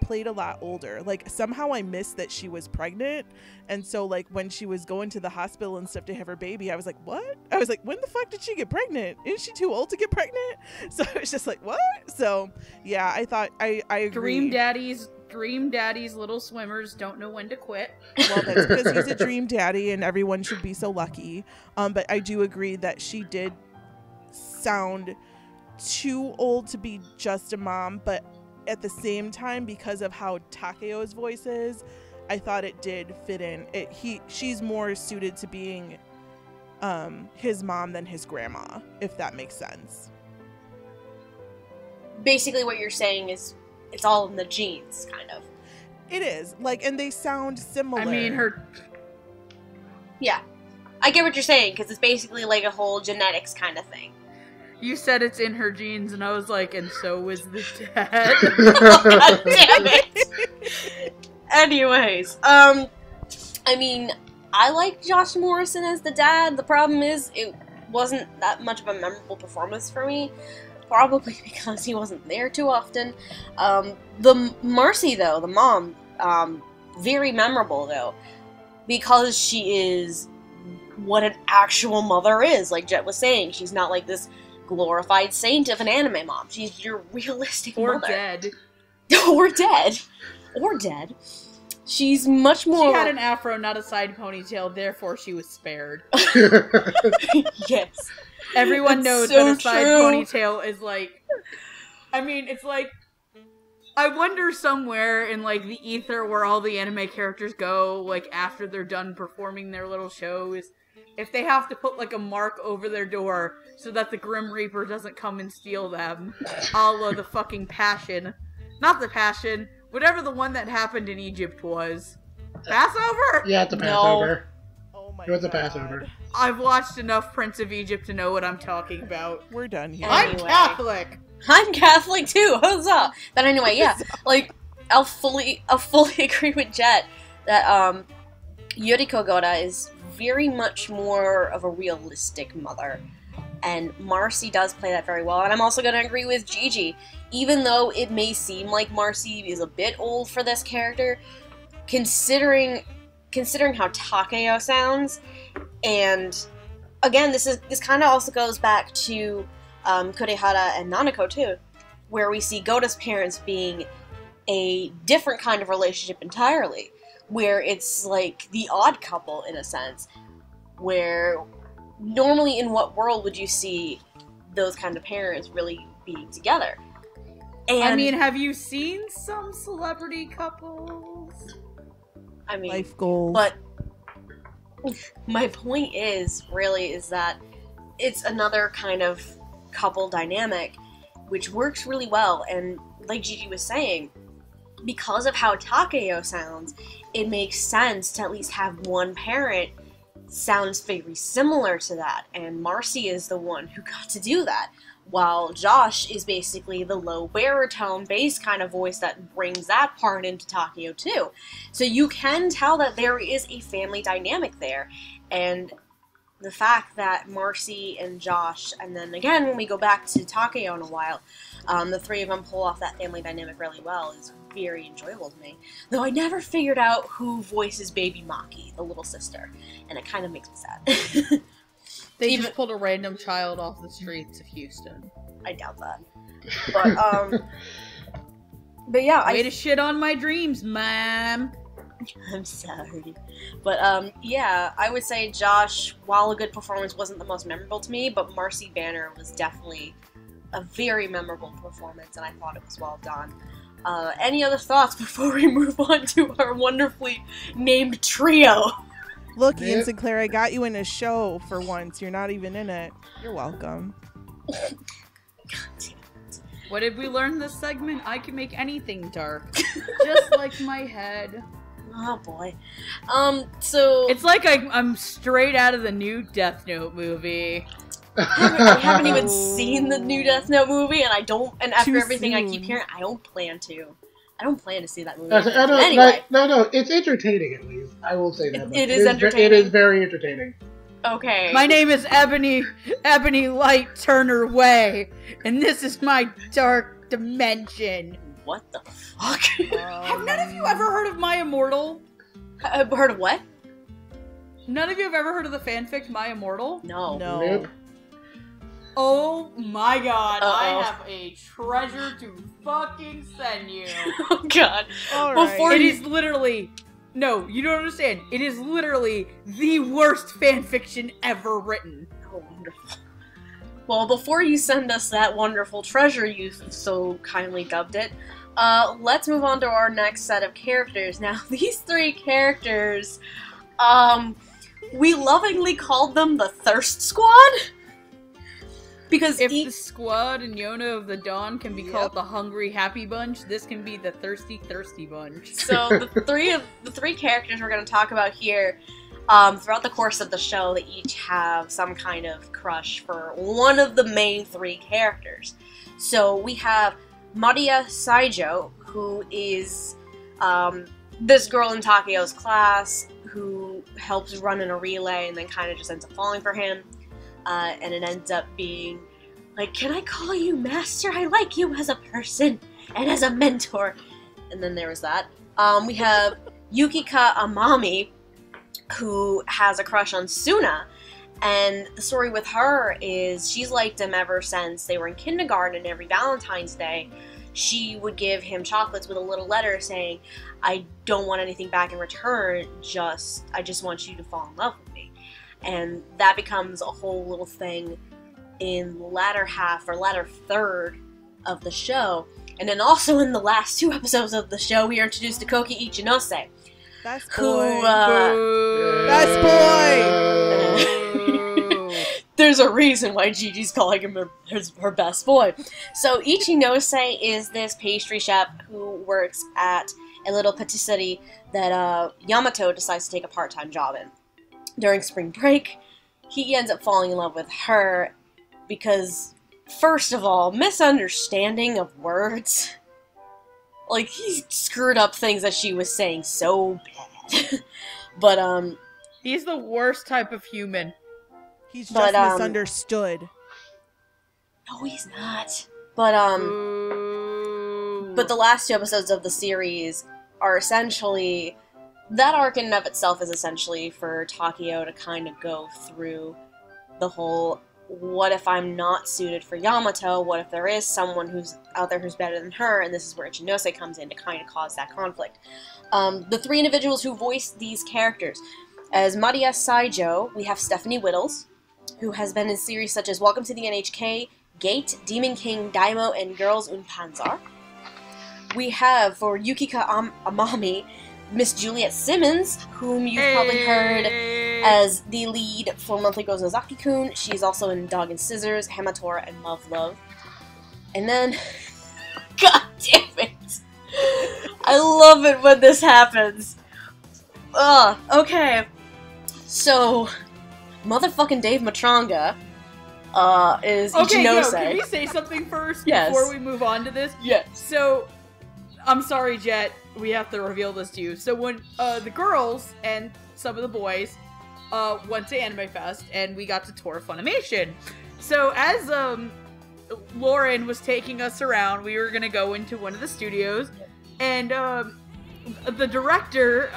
played a lot older. Like somehow I missed that she was pregnant. And so like when she was going to the hospital and stuff to have her baby, I was like, what? I was like, when the fuck did she get pregnant? Is she too old to get pregnant? So I was just like, what? So yeah, I thought I agree. Dream daddies Dream Daddy's little swimmers don't know when to quit. Well, that's because he's a dream daddy and everyone should be so lucky. But I do agree that she did sound too old to be just a mom, but at the same time, because of how Takeo's voice is, I thought it did fit in. She's more suited to being his mom than his grandma, if that makes sense. Basically what you're saying is it's all in the genes, kind of. It is. Like, and they sound similar. I mean, her... Yeah. I get what you're saying, because it's basically like a whole genetics kind of thing. You said it's in her genes, and I was like, and so was the dad. God damn it! Anyways, I mean, I like Josh Morrison as the dad. The problem is, it wasn't that much of a memorable performance for me. Probably because he wasn't there too often. The Marcy, though, the mom, very memorable, though. Because she is what an actual mother is, like Jet was saying. She's not like this glorified saint of an anime mom. She's your realistic or mother. Dead. Or dead. Or dead. She's much more... She had an afro, not a side ponytail, therefore she was spared. Yes. Everyone That's knows so that a side true. ponytail is like... I mean, it's like... I wonder somewhere in, like, the ether where all the anime characters go, like, after they're done performing their little shows, if they have to put, like, a mark over their door so that the Grim Reaper doesn't come and steal them. A la the fucking Passion. Not the Passion. Whatever the one that happened in Egypt was. Passover? Yeah, it's a Passover. Oh my It was a God. Passover. I've watched enough Prince of Egypt to know what I'm talking about. We're done here. Anyway. I'm Catholic! I'm Catholic too, huzzah! But anyway, yeah, like, I'll fully agree with Jet that, Yuriko Goda is very much more of a realistic mother. And Marcy does play that very well, and I'm also gonna agree with Gigi. Even though it may seem like Marcy is a bit old for this character, considering how Takeo sounds, and again, this kind of also goes back to Kurihara and Nanako too, where we see Goda's parents being a different kind of relationship entirely, where it's like the odd couple in a sense, where normally in what world would you see those kind of parents really being together? And I mean, have you seen some celebrity couples? I mean, Life goals. but my point is that it's another kind of couple dynamic which works really well, and like Gigi was saying, because of how Takeo sounds, it makes sense to at least have one parent sounds very similar to that, and Marcy is the one who got to do that, while Josh is basically the low baritone bass kind of voice that brings that part into Takeo too. So you can tell that there is a family dynamic there, and the fact that Marcy and Josh, and then again when we go back to Takeo in a while, the three of them pull off that family dynamic really well is very enjoyable to me. Though I never figured out who voices Baby Maki, the little sister, and it kind of makes me sad. They just pulled a random child off the streets of Houston. I doubt that. But yeah, Way to shit on my dreams, ma'am. I'm sorry. But yeah, I would say Josh, while a good performance, wasn't the most memorable to me, but Marcy Banner was definitely a very memorable performance, and I thought it was well done. Any other thoughts before we move on to our wonderfully named trio? Look, Ian Sinclair, I got you in a show for once. You're not even in it. You're welcome. What did we learn this segment? I can make anything dark. Just like my head. Oh boy. So It's like I'm straight out of the new Death Note movie. I haven't even seen the new Death Note movie, and after Too everything I soon. keep hearing, I don't plan to. I don't plan to see that movie. Anyway. No, it's entertaining at least. I will say that. It is entertaining. It is very entertaining. Okay. My name is Ebony Light Turner Way, and this is my dark dimension. What the fuck? Have none of you ever heard of My Immortal? I've heard of what? None of you have ever heard of the fanfic My Immortal? No. No. Nope. Oh my god, Uh-oh. I have a treasure to fucking send you. Oh god. Alright. Before It you... is literally... No, you don't understand. It is literally the worst fanfiction ever written. Oh, wonderful. Well, before you send us that wonderful treasure you so kindly dubbed it, let's move on to our next set of characters. Now, these three characters, we lovingly called them the Thirst Squad. Because If the squad and Yona of the Dawn can be called the Hungry Happy Bunch, this can be the Thirsty Thirsty Bunch. So the three characters we're going to talk about here, throughout the course of the show, they each have some kind of crush for one of the main three characters. So we have Maria Saijo, who is this girl in Takeo's class who helps run in a relay and then kind of just ends up falling for him. And it ends up being like, can I call you master? I like you as a person and as a mentor. And then there was that. We have Yukika Amami, who has a crush on Suna. And the story with her is she's liked him ever since they were in kindergarten, and every Valentine's Day she would give him chocolates with a little letter saying, I don't want anything back in return, I just want you to fall in love with me. And that becomes a whole little thing in the latter half or latter third of the show. And then also in the last two episodes of the show, we are introduced to Koki Ichinose. Best Who, boy. Best boy. There's a reason why Gigi's calling him her best boy. So Ichinose is this pastry chef who works at a little patisserie that Yamato decides to take a part-time job in. During spring break, he ends up falling in love with her because, first of all, misunderstanding of words. Like, he screwed up things that she was saying so bad. But, He's the worst type of human. He's just misunderstood. No, he's not. But the last two episodes of the series are essentially... That arc in and of itself is essentially for Takeo to kind of go through the whole, what if I'm not suited for Yamato? What if there is someone who's out there who's better than her? And this is where Ichinose comes in to kind of cause that conflict. The three individuals who voice these characters. As Maria Saijo, we have Stephanie Whittles, who has been in series such as Welcome to the NHK, Gate, Demon King, Daimo, and Girls und Panzer. We have, for Yukika Amami, Miss Juliet Simmons, whom you've probably heard as the lead for Monthly Goes Nozaki-kun. She's also in Dog and Scissors, Hamatora, and Love Love. And then... God damn it! I love it when this happens. Okay. So, motherfucking Dave Matranga is Ichinose. Okay, can we say something first Yes. before we move on to this? Yes. So, I'm sorry, Jet, we have to reveal this to you. So when the girls and some of the boys went to Anime Fest, and we got to tour Funimation. So as Lauren was taking us around, we were gonna go into one of the studios, and the director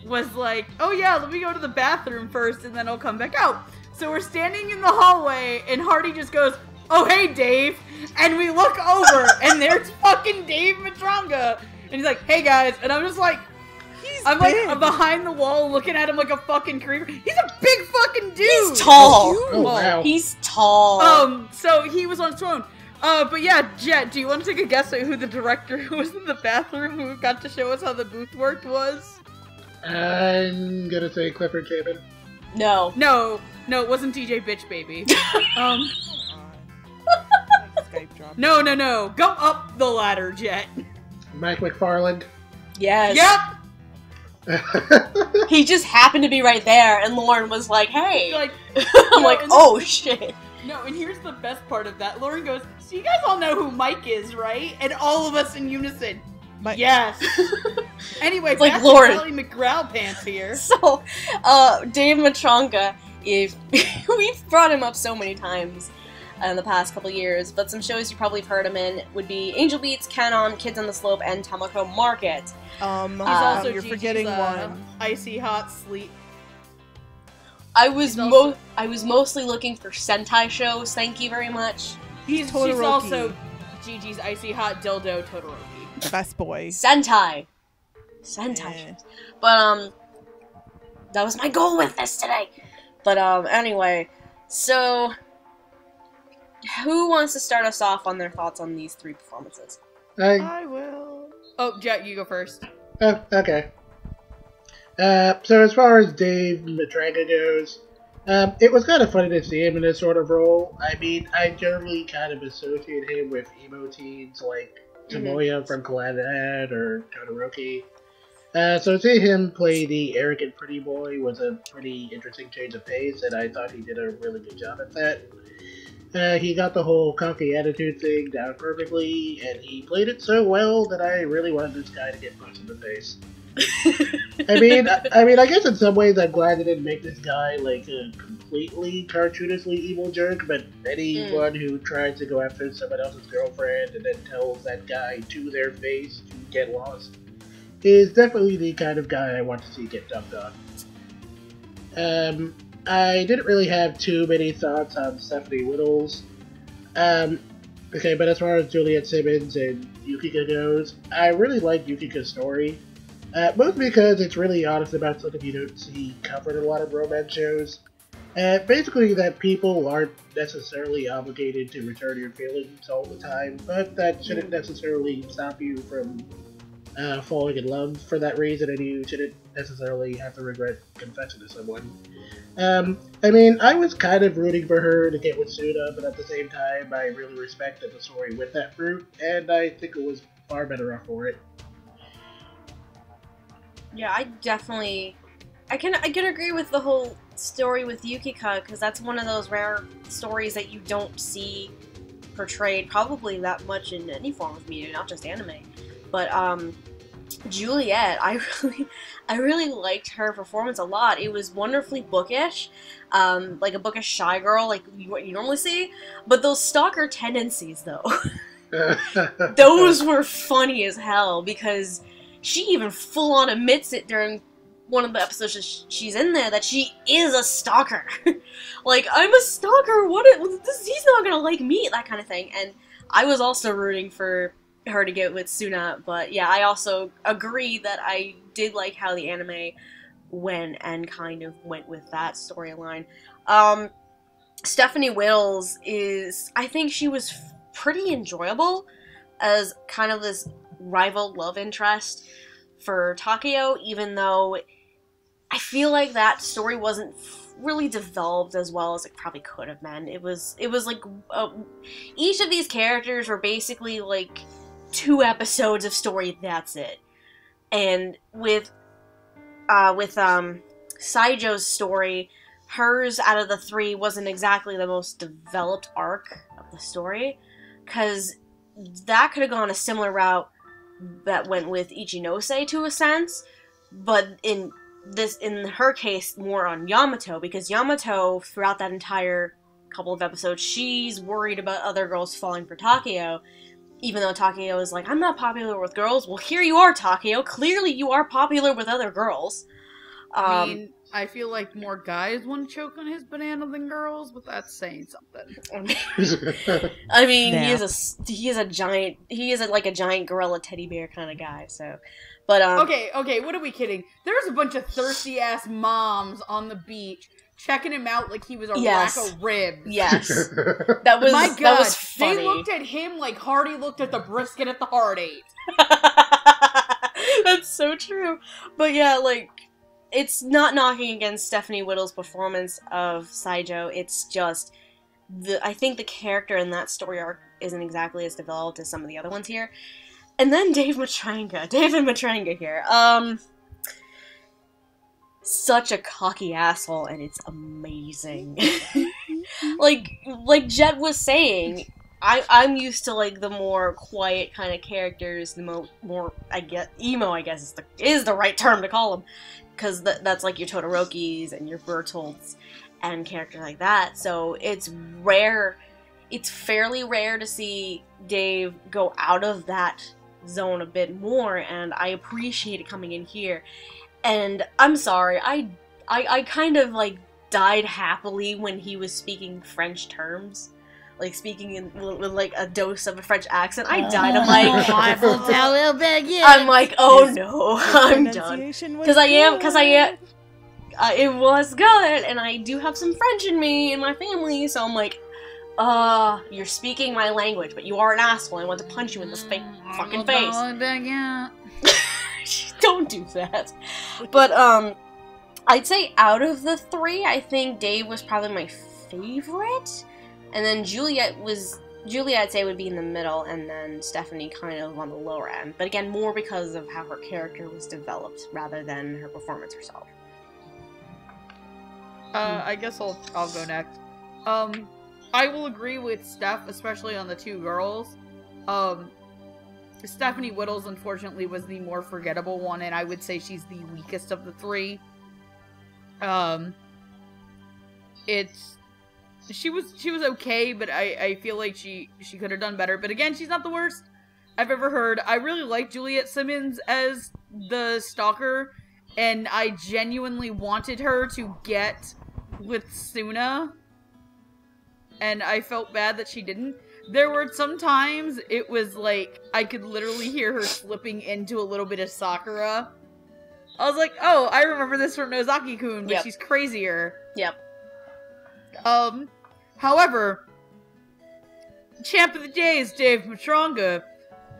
was like, oh yeah, let me go to the bathroom first, and then I'll come back out. So we're standing in the hallway, and Hardy just goes, oh hey Dave, and we look over, and there's fucking Dave Matranga, and he's like, hey guys, and I'm just like, I'm behind the wall looking at him like a fucking creeper. He's a big fucking dude! He's tall! Oh, wow. He's tall! So he was on his phone. But yeah, Jet, do you want to take a guess at who the director who was in the bathroom who got to show us how the booth worked was? I'm gonna say Clifford Chapin. No. No, it wasn't DJ Bitch Baby. Skype drop. No. Go up the ladder, Jet. Mike McFarland. Yes. Yep! He just happened to be right there, and Lauren was like, hey. Like, I'm like, oh shit. no, and here's the best part of that. Lauren goes, so you guys all know who Mike is, right? And all of us in unison, yes. Anyway, Like back Lauren. to Sally McGraw pants here. So, Dave Matranga, we've brought him up so many times in the past couple years, but some shows you probably have heard him in would be Angel Beats, Canon, Kids on the Slope, and Tamako Market. He's also you're Gigi's, forgetting one. Icy Hot Sleep. I was mostly looking for Sentai shows, thank you very much. She's also Gigi's icy hot dildo Todoroki. Best boy. Sentai shows. But, that was my goal with this today. But, anyway, so, who wants to start us off on their thoughts on these 3 performances? I will. Oh, Jet, you go first. Oh, okay. So as far as Dave Matranga goes, it was kind of funny to see him in this sort of role. I mean, I generally kind of associate him with emo teens like Tomoya from Clannad or Todoroki. So seeing him play the arrogant pretty boy was a pretty interesting change of pace, and I thought he did a really good job at that. He got the whole cocky attitude thing down perfectly, and he played it so well that I really wanted this guy to get punched in the face. I mean, I guess in some ways I'm glad they didn't make this guy like a completely cartoonishly evil jerk, but anyone who tried to go after someone else's girlfriend and then tells that guy to their face to get lost is definitely the kind of guy I want to see get dumped on. I didn't really have too many thoughts on Stephanie Whittles. Okay, but as far as Juliet Simmons and Yukika goes, I really like Yukika's story. Mostly because it's really honest about something you don't see covered in a lot of romance shows. Basically that people aren't necessarily obligated to return your feelings all the time, but that shouldn't necessarily stop you from falling in love for that reason, and you shouldn't necessarily have to regret confessing to someone. I mean, I was kind of rooting for her to get with Suna, but at the same time, I really respected the story with that route, and I think it was far better off for it. Yeah, I can agree with the whole story with Yukika, because that's one of those rare stories that you don't see portrayed probably that much in any form of media, not just anime. But Juliet, I really liked her performance a lot. It was wonderfully bookish, like a bookish shy girl, like what you normally see. But those stalker tendencies, though, those were funny as hell, because she even full-on admits it during one of the episodes she's in there, that she is a stalker. Like, I'm a stalker, he's not gonna like me, that kind of thing. And I was also rooting for her to get with Suna, but yeah, I also agree that I did like how the anime went and kind of went with that storyline. Stephanie Whittles I think she was pretty enjoyable as kind of this rival love interest for Takeo, even though I feel like that story wasn't really developed as well as it probably could have been. It was like each of these characters were basically like 2 episodes of story, that's it. And with Saijo's story, hers out of the 3 wasn't exactly the most developed arc of the story, because that could have gone a similar route that went with Ichinose to a sense, but in her case more on Yamato, because Yamato throughout that entire couple of episodes, she's worried about other girls falling for Takeo, even though Takeo is like, I'm not popular with girls. Well, here you are, Takeo. Clearly you are popular with other girls. I mean, I feel like more guys want to choke on his banana than girls, but that's saying something. I mean, Yeah. he is like a giant gorilla teddy bear kind of guy, so. But, Okay, what are we kidding? There's a bunch of thirsty-ass moms on the beach checking him out like he was a rack of ribs. Yes. That was, My God, that was funny. They looked at him like Hardy looked at the brisket at the Heart 8. That's so true. But yeah, like, it's not knocking against Stephanie Whittle's performance of Saijo. It's just, I think the character in that story arc isn't exactly as developed as some of the other ones here. And then David Matranga here. Such a cocky asshole, and it's amazing. like Jet was saying, I'm used to like the more quiet kind of characters, the more I guess emo, I guess is the right term to call them, because that's like your Todorokis and your Bertolds and characters like that. So it's fairly rare to see Dave go out of that zone a bit more, and I appreciate it coming in here. And I'm sorry, I kind of like died happily when he was speaking French terms. Like, speaking with, like, a dose of a French accent. I died. I'm like... I'm like, oh no, I'm done. Because I am... it was good, and I do have some French in me, in my family, so I'm like... you're speaking my language, but you are an asshole. I want to punch you in the fucking face. Don't do that. But, I'd say out of the three, I think Dave was probably my favorite. And then Juliet, I'd say, would be in the middle, and then Stephanie kind of on the lower end. But again, more because of how her character was developed, rather than her performance herself. I guess I'll go next. I will agree with Steph, especially on the two girls. Stephanie Whittles, unfortunately, was the more forgettable one, and I would say she's the weakest of the three. She was okay, but I feel like she could have done better. But again, she's not the worst I've ever heard. I really like Juliet Simmons as the stalker, and I genuinely wanted her to get with Suna, and I felt bad that she didn't. There were some times it was like I could literally hear her slipping into a little bit of Sakura. I was like, oh, I remember this from Nozaki-kun, but she's crazier. Yep. However, champ of the day is Dave Matronga,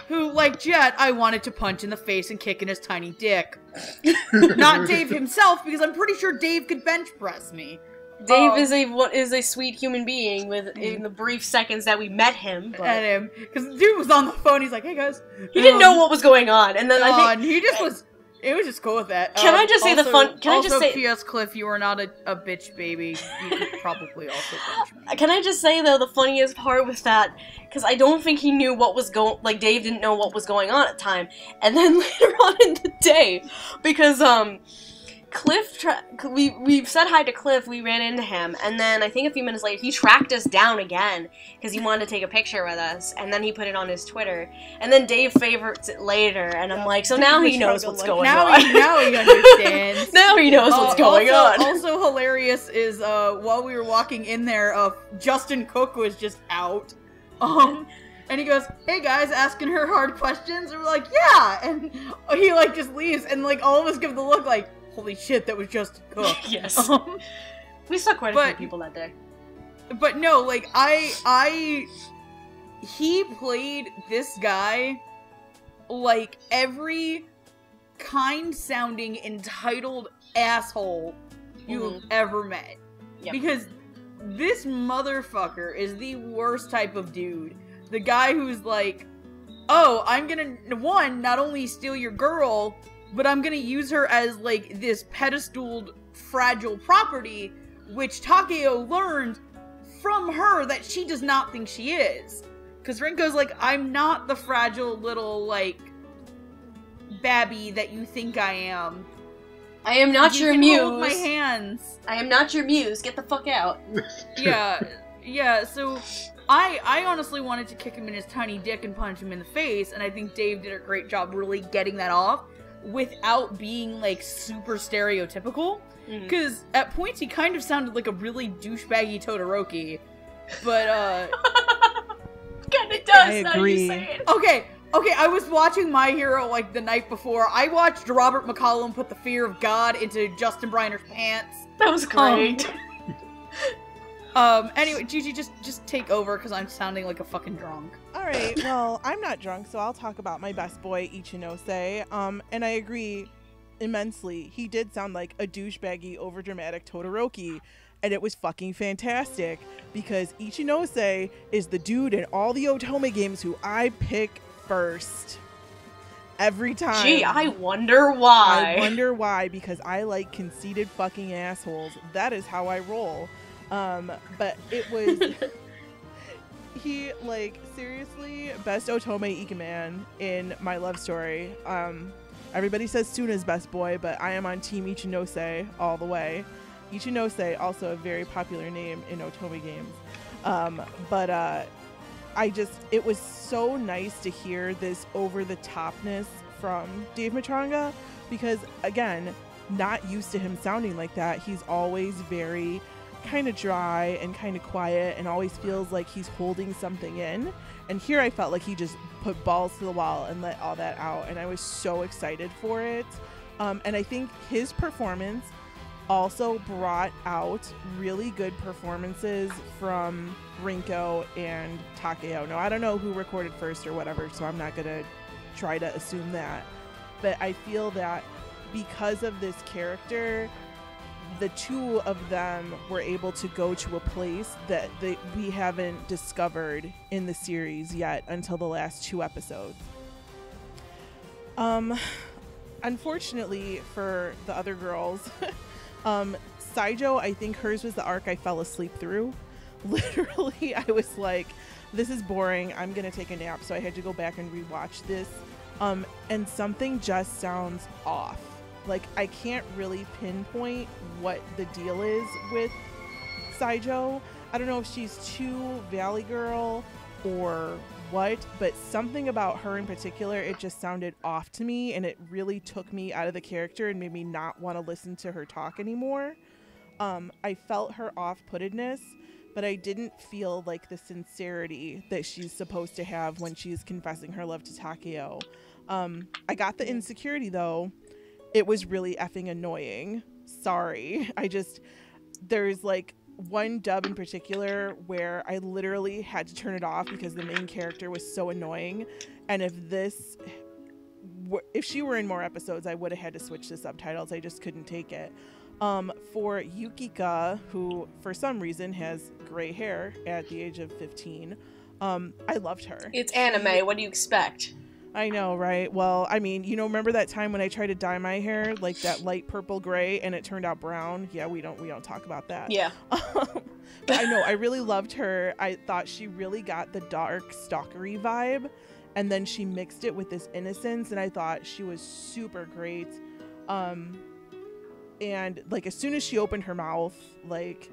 who, like Jet, I wanted to punch in the face and kick in his tiny dick. Not Dave himself, because I'm pretty sure Dave could bench press me. Dave is a sweet human being in the brief seconds that we met him. Because the dude was on the phone, he's like, hey guys. He didn't know what was going on, and then I think... he just was... It was just cool with that. Can I just say P.S. Cliff, you are not a bitch baby. You could probably also punch me. Can I just say, though, the funniest part with that, because I don't think he knew what was Dave didn't know what was going on at the time, and then later on in the day, because, Cliff, we said hi to Cliff, we ran into him, and then I think a few minutes later, he tracked us down again, because he wanted to take a picture with us, and then he put it on his Twitter, and then Dave favorites it later, and I'm like, so now he knows what's going on. Now he understands. Now he knows what's going on. Also hilarious is, while we were walking in there, Justin Cook was just out, and he goes, hey guys, asking her hard questions, and we're like, yeah, and he, like, just leaves, and, like, all of us give the look like, holy shit, that was just Cook. Yes. We saw quite a few people that day. But no, like, he played this guy like every kind-sounding, entitled asshole you've ever met. Yep. Because this motherfucker is the worst type of dude. The guy who's like, oh, I'm gonna, one, not only steal your girl, but I'm gonna use her as, like, this pedestaled, fragile property, which Takeo learned from her that she does not think she is. Because Rinko's like, I'm not the fragile little, like, babby that you think I am. I am not your muse. Hold my hands. I am not your muse. Get the fuck out. Yeah, so I honestly wanted to kick him in his tiny dick and punch him in the face, and I think Dave did a great job really getting that off without being, like, super stereotypical. Because at points he kind of sounded like a really douchebaggy Todoroki. But, Kinda does, I now agree. you say it. Okay, I was watching My Hero, like, the night before. I watched Robert McCollum put the fear of God into Justin Briner's pants. That was great. Anyway, Gigi, just take over, because I'm sounding like a fucking drunk. Alright, well, I'm not drunk, so I'll talk about my best boy, Ichinose. And I agree immensely. He did sound like a douchebaggy, overdramatic Todoroki, and it was fucking fantastic, because Ichinose is the dude in all the Otome games who I pick first. Every time. Gee, I wonder why. I wonder why, because I like conceited fucking assholes. That is how I roll. But it was... He, like, seriously, best Otome Ikeman in my love story. Everybody says Suna's best boy, but I am on Team Ichinose all the way. Ichinose, also a very popular name in Otome games. It was so nice to hear this over-the-topness from Dave Matronga, because, again, not used to him sounding like that. He's always very kind of dry and kind of quiet and always feels like he's holding something in. And here I felt like he just put balls to the wall and let all that out. And I was so excited for it. And I think his performance also brought out really good performances from Rinko and Takeo. Now, I don't know who recorded first or whatever, so I'm not going to try to assume that. But I feel that because of this character, the two of them were able to go to a place that we haven't discovered in the series yet until the last 2 episodes. Unfortunately for the other girls, Saijo, I think hers was the arc I fell asleep through. Literally, I was like, this is boring. I'm going to take a nap. So I had to go back and rewatch this. And something just sounds off. Like, I can't really pinpoint what the deal is with Saijo. I don't know if she's too Valley Girl or what, but something about her in particular, it just sounded off to me, and it really took me out of the character and made me not want to listen to her talk anymore. I felt her off-puttedness, but I didn't feel like the sincerity that she's supposed to have when she's confessing her love to Takeo. I got the insecurity, though. It was really effing annoying. Sorry. There's like one dub in particular where I literally had to turn it off because the main character was so annoying. And if she were in more episodes, I would have had to switch to subtitles. I just couldn't take it. For Yukika, who for some reason has gray hair at the age of 15, I loved her. It's anime. What do you expect? I know, right? Well, I mean, remember that time when I tried to dye my hair like that light purple gray and it turned out brown? Yeah, we don't talk about that. Yeah. But I know, I really loved her. I thought she really got the dark stalkery vibe, and then she mixed it with this innocence, and I thought she was super great. And like as soon as she opened her mouth, like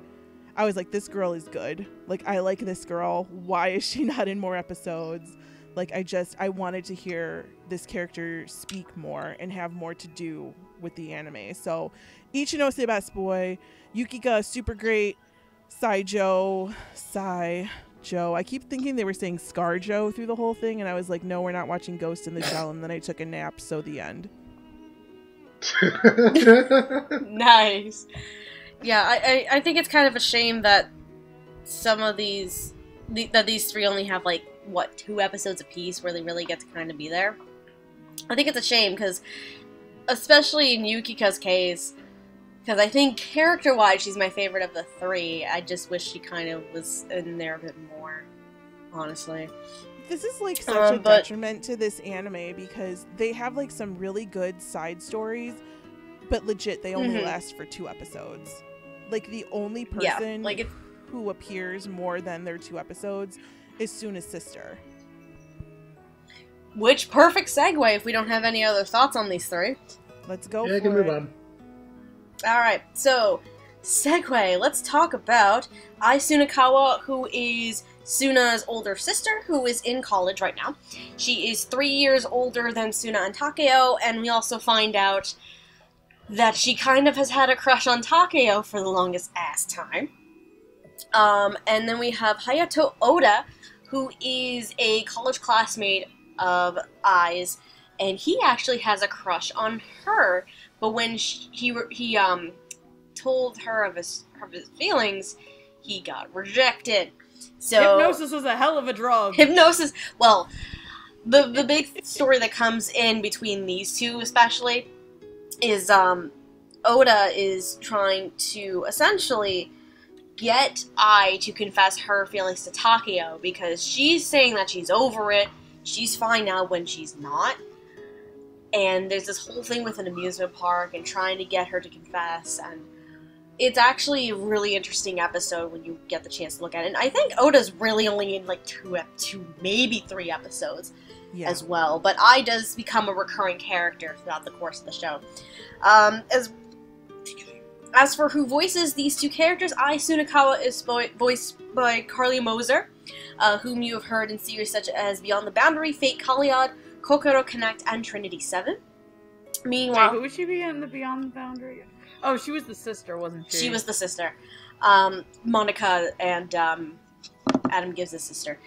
I was like, this girl is good. Like, I like this girl. Why is she not in more episodes? Like, I wanted to hear this character speak more and have more to do with the anime. So, Ichinose Best Boy, Yukika, super great. Saijo. I keep thinking they were saying Scarjo through the whole thing, and I was like, no, we're not watching Ghost in the Shell, and then I took a nap, so the end. Nice. Yeah, I think it's kind of a shame that some of these three only have, like, 2 episodes apiece where they really get to kind of be there. I think it's a shame because, especially in Yukika's case, because I think character-wise she's my favorite of the 3. I just wish she kind of was in there a bit more, honestly. This is like such a detriment to this anime because they have like some really good side stories, but legit they only last for 2 episodes. Like the only person who appears more than their 2 episodes is Suna's sister. Which, perfect segue if we don't have any other thoughts on these 3. Let's go for it. Move on. Alright, so, segue. Let's talk about Ai Sunakawa, who is Suna's older sister, who is in college right now. She is 3 years older than Suna and Takeo, and we also find out that she kind of has had a crush on Takeo for the longest ass time. And then we have Hayato Oda, who is a college classmate of Ai's, and he actually has a crush on her, but when he told her of his feelings, he got rejected. So hypnosis was a hell of a drug. Hypnosis, well, the big story that comes in between these two especially is Oda is trying to essentially get Ai to confess her feelings to Takeo because she's saying that she's over it, she's fine now when she's not. And there's this whole thing with an amusement park and trying to get her to confess, and it's actually a really interesting episode when you get the chance to look at it. And I think Oda's really only in like 2, maybe 3 episodes as well, but Ai does become a recurring character throughout the course of the show. As for who voices these 2 characters, Ai Sunakawa is voiced by Carly Moser, whom you have heard in series such as Beyond the Boundary, Fate Kaliad, Kokoro Connect, and Trinity 7. Meanwhile, who would she be in the Beyond the Boundary? Oh, she was the sister, wasn't she? she was the sister. Monica and Adam Gibbs' sister.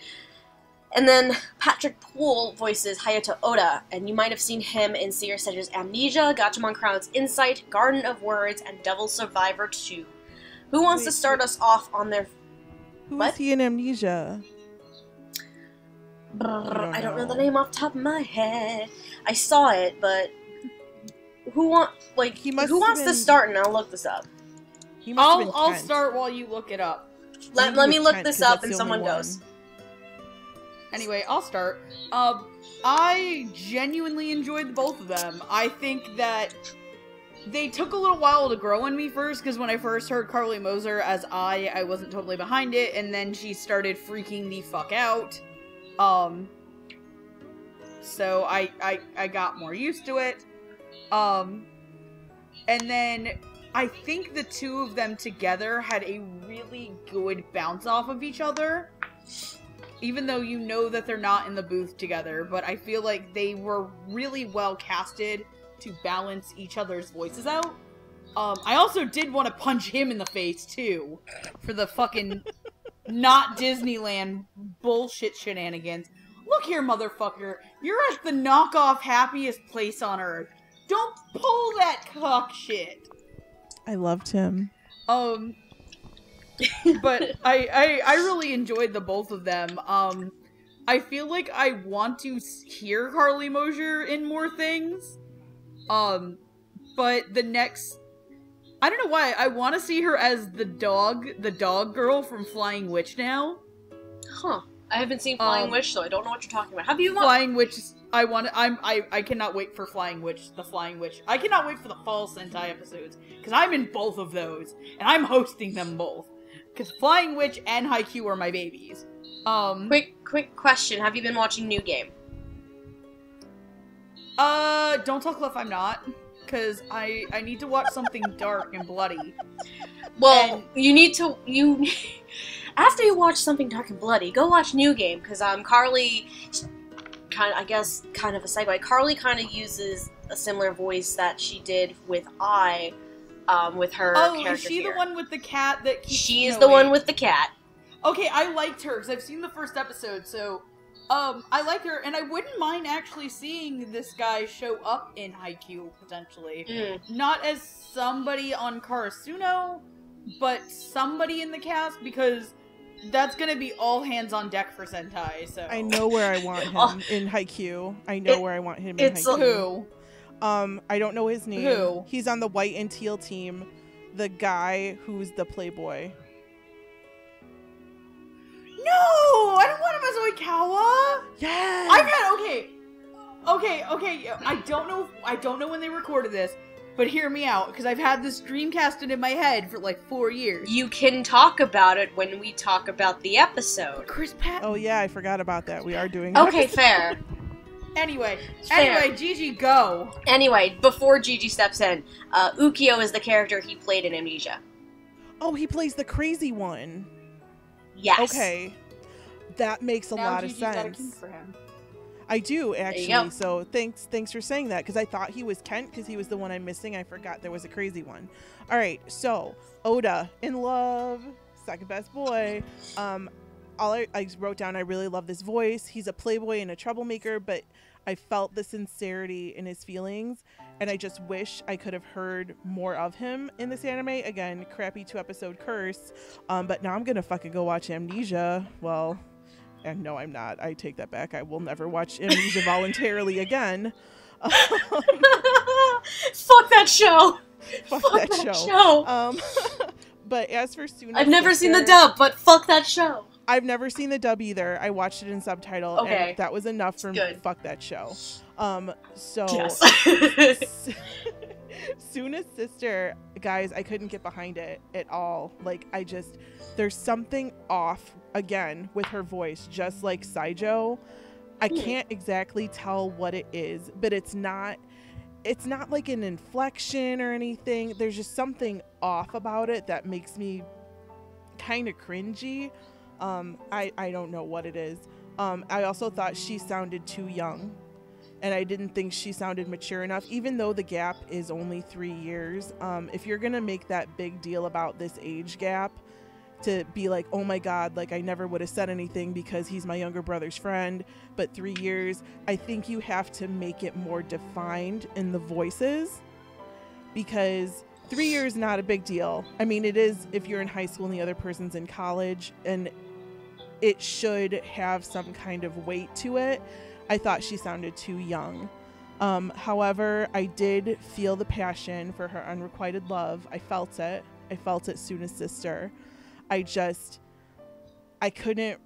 And then Patrick Poole voices Hayato Oda, and you might have seen him in Sears Sedge's Amnesia, Gatchaman Crown's Insight, Garden of Words, and Devil Survivor 2. Who wants to start us off on their... Who is he in Amnesia? I don't know the name off the top of my head. I saw it, but who wants to start, and I'll look this up. I'll start while you look it up. Let me look this up, and someone goes. Anyway, I'll start. I genuinely enjoyed both of them. I think that they took a little while to grow on me first, because when I first heard Carly Moser as I wasn't totally behind it, and then she started freaking the fuck out. So I got more used to it. And then I think the two of them together had a really good bounce off of each other. Even though you know that they're not in the booth together, but I feel like they were really well casted to balance each other's voices out. I also did want to punch him in the face, too, for the fucking not Disneyland bullshit shenanigans. Look here, motherfucker. You're at the knockoff happiest place on earth. Don't pull that cock shit. I loved him. But I really enjoyed the both of them. I feel like I want to hear Carly Moser in more things. But the next... I don't know why, I want to see her as the dog girl from Flying Witch now. Huh. I haven't seen Flying Witch, so I don't know what you're talking about. Have you Flying Witch, I cannot wait for Flying Witch, the Flying Witch. I cannot wait for the Fall Sentai episodes, because I'm in both of those, and I'm hosting them both. Because Flying Witch and Haikyuu are my babies. Quick question. Have you been watching New Game? Don't Talk Love I'm not. Because I need to watch something dark and bloody. Well, after you watch something dark and bloody, go watch New Game, because Carly, kind of a segue, Carly kind of uses a similar voice that she did with with her character. Oh, is she the one with the cat that keeps She is the one with the cat. Okay, I liked her, because I've seen the first episode, so, I like her, and I wouldn't mind actually seeing this guy show up in Haikyuu, potentially. Not as somebody on Karasuno, but somebody in the cast, because that's gonna be all hands on deck for Sentai, so... I know where I want him in Haikyuu. I know where I want him in Haikyuu. Who? I don't know his name. Who? He's on the white and teal team. The guy who's the playboy. No! I don't want him as Oikawa! Yeah! Okay. I don't know when they recorded this, but hear me out, because I've had this dream casted in my head for like 4 years. You can talk about it when we talk about the episode. Chris Pratt. Oh yeah, I forgot about that. We are doing that. Okay, fair. Anyway, Fair. Gigi, go! Anyway, before Gigi steps in, Ukyo is the character he played in Amnesia. Oh, he plays the crazy one. Yes. Okay. That makes a lot of Gigi's got a sense. kink for him. I do, actually. There you go. So thanks for saying that, because I thought he was Kent, because he was the one I'm missing. I forgot there was a crazy one. All right, so Oda, in love, second best boy. I wrote down, I really love this voice. He's a playboy and a troublemaker, but I felt the sincerity in his feelings, and I just wish I could have heard more of him in this anime. Again, crappy 2-episode curse, but now I'm gonna fucking go watch Amnesia. Well, and no, I'm not. I take that back. I will never watch Amnesia voluntarily again. Fuck that show! Fuck that show. But as for Suna, I've never seen the dub, but fuck that show. I've never seen the dub either. I watched it in subtitle, Okay. and that was enough for me. Good. Fuck that show. So Yes. Suna's sister, guys, I couldn't get behind it at all. Like, there's something off again with her voice, just like Saijo. I can't exactly tell what it is, but it's not like an inflection or anything. There's just something off about it that makes me kind of cringy. I don't know what it is. I also thought she sounded too young and I didn't think she sounded mature enough, even though the gap is only 3 years. If you're gonna make that big deal about this age gap, to be like, oh my god, like I never would have said anything because he's my younger brother's friend, but 3 years, I think you have to make it more defined in the voices, because 3 years not a big deal. I mean, it is if you're in high school and the other person's in college, and it should have some kind of weight to it. I thought she sounded too young. However, I did feel the passion for her unrequited love. I felt it. I felt it, Suna's sister. I couldn't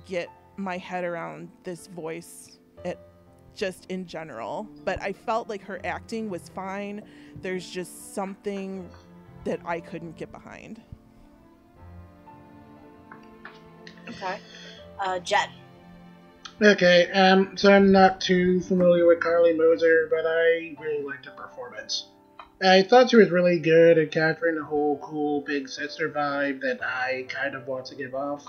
get my head around this voice just in general, but I felt like her acting was fine. There's just something that I couldn't get behind. Okay. Jet. Okay, so I'm not too familiar with Carly Moser, but I really liked her performance. I thought she was really good at capturing the whole cool big sister vibe that I kind of want to give off.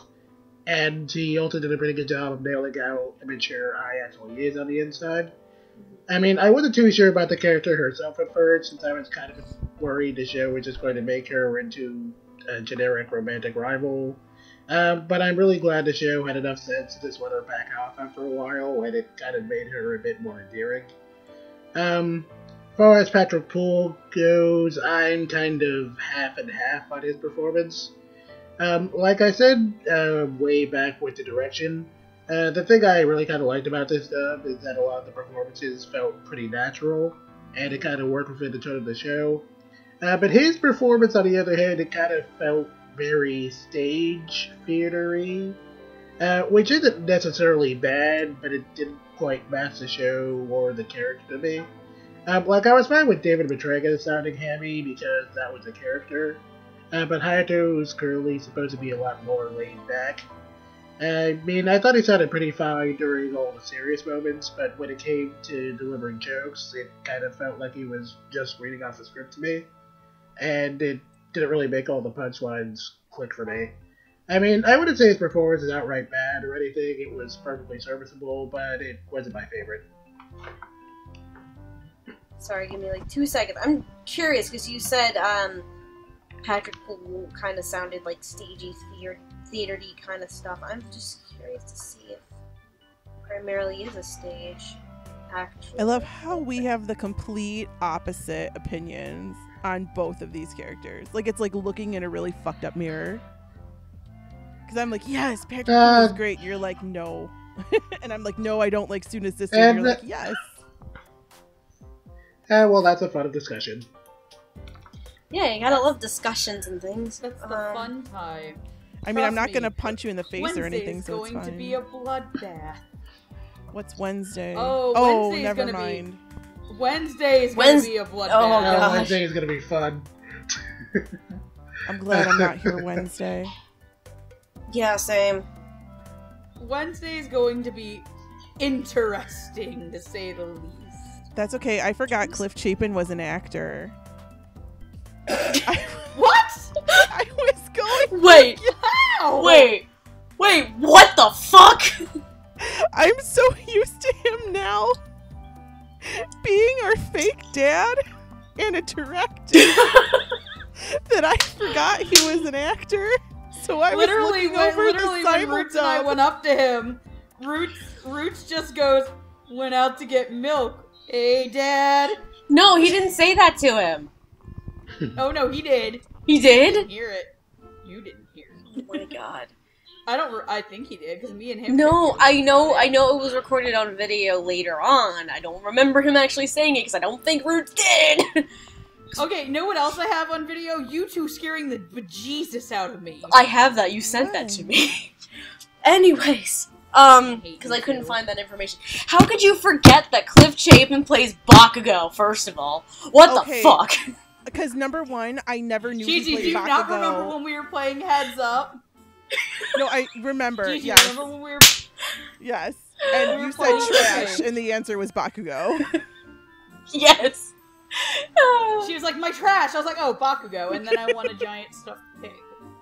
And she also did a pretty good job of nailing out how mature I actually is on the inside. I mean, I wasn't too sure about the character herself at first, since I was kind of worried the show was just going to make her into a generic romantic rival. But I'm really glad the show had enough sense to just let her back off after a while, and it kind of made her a bit more endearing. As far as Patrick Poole goes, I'm kind of half and half on his performance. Like I said way back with the direction, the thing I really kind of liked about this stuff is that a lot of the performances felt pretty natural, and it kind of worked within the tone of the show. But his performance, on the other hand, it kind of felt very stage theater-y, which isn't necessarily bad, but it didn't quite match the show or the character to me. Like, I was fine with David Matrega sounding hammy because that was the character, but Hayato is clearly supposed to be a lot more laid back. I mean, I thought he sounded pretty fine during all the serious moments, but when it came to delivering jokes, it kind of felt like he was just reading off the script to me, and it didn't really make all the punchlines click for me. I mean, I wouldn't say his performance is outright bad or anything. It was perfectly serviceable, but it wasn't my favorite. Sorry, give me like 2 seconds. I'm curious because you said Patrick Poole kind of sounded like stagey, theater-y kind of stuff. I'm just curious to see if primarily is a stage actor. I love how we have the complete opposite opinions on both of these characters. Like, it's like looking in a really fucked up mirror. Because I'm like, yes, Patrick Poole is great. You're like, no. And I'm like, no, I don't like Suna's sister. And you're like, yes. Well, that's a fun discussion. Yeah, you gotta love discussions and things. That's the fun time. I mean, I'm not gonna punch you in the face or anything, so it's fine. Wednesday's going to be a bloodbath. What's Wednesday? Oh, never mind. Wednesday is going to be a bloodbath. Oh, gosh. Wednesday is going to be fun. I'm glad I'm not here Wednesday. Yeah, same. Wednesday is going to be interesting, to say the least. That's okay. I forgot Cliff Chapin was an actor. What? I was going. Wait. How? Wait, what the fuck? I'm so used to him now being our fake dad and a director that I forgot he was an actor. So I was looking over the when Roots and I went up to him, Roots just goes, went out to get milk. Hey, Dad. No, he didn't say that to him. Oh, no, he did. He did? You didn't hear it. You didn't hear it. Oh my god. I think he did, because me and him... No, I know it was recorded on video later on. I don't remember him actually saying it, because I don't think Roots did. Okay, know what else I have on video? You two scaring the bejesus out of me. I have that. You sent that to me. Anyways, because I couldn't find that information. How could you forget that Cliff Chapin plays Bakugo, first of all? What the fuck? Because number one, I never knew Gigi, he played do you Bakugo. not remember when we were playing Heads Up? No, I remember. Gigi, yes. remember when we were... Yes. And you said trash, and the answer was Bakugo. Yes. She was like, my trash. I was like, oh, Bakugo. And then I won a giant stuffed pig.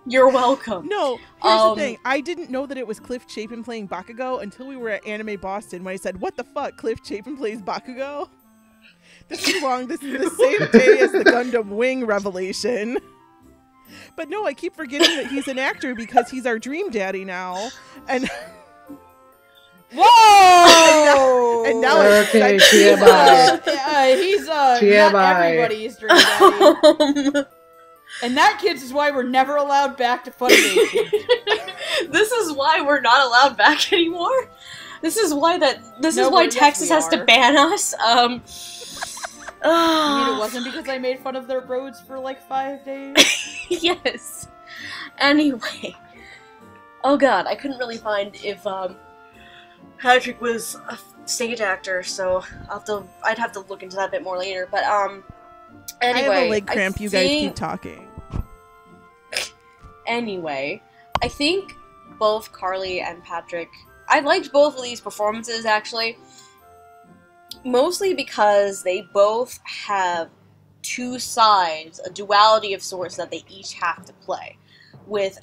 You're welcome. No, here's the thing. I didn't know that it was Cliff Chapin playing Bakugo until we were at Anime Boston when I said, what the fuck, Cliff Chapin plays Bakugo? This is the same day as the Gundam Wing revelation. But no, I keep forgetting that he's an actor because he's our dream daddy now. And whoa! and now Okay, it's he's not everybody's dream daddy. And that, kids, is why we're never allowed back to Funimation. This is why we're not allowed back anymore. This is why Texas has to ban us. I mean, it wasn't because I made fun of their roads for like 5 days? Yes. Anyway. Oh god, I couldn't really find if Patrick was a stage actor, so I'd have to look into that a bit more later. But anyway, I have a leg cramp. You guys keep talking. Anyway, I think both Carly and Patrick, I liked both of these performances, actually. Mostly because they both have two sides, a duality of sorts that they each have to play. With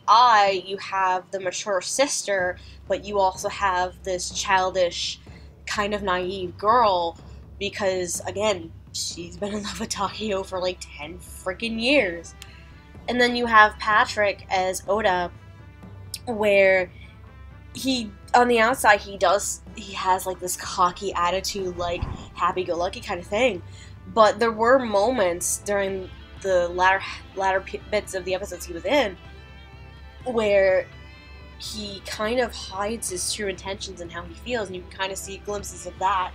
you have the mature sister, but you also have this childish, kind of naive girl, because, again, she's been in love with Takeo for like 10 freaking years. And then you have Patrick as Oda, where on the outside, he has like this cocky attitude, like happy-go-lucky kind of thing. But there were moments during the latter bits of the episodes he was in where he kind of hides his true intentions and how he feels, and you can kind of see glimpses of that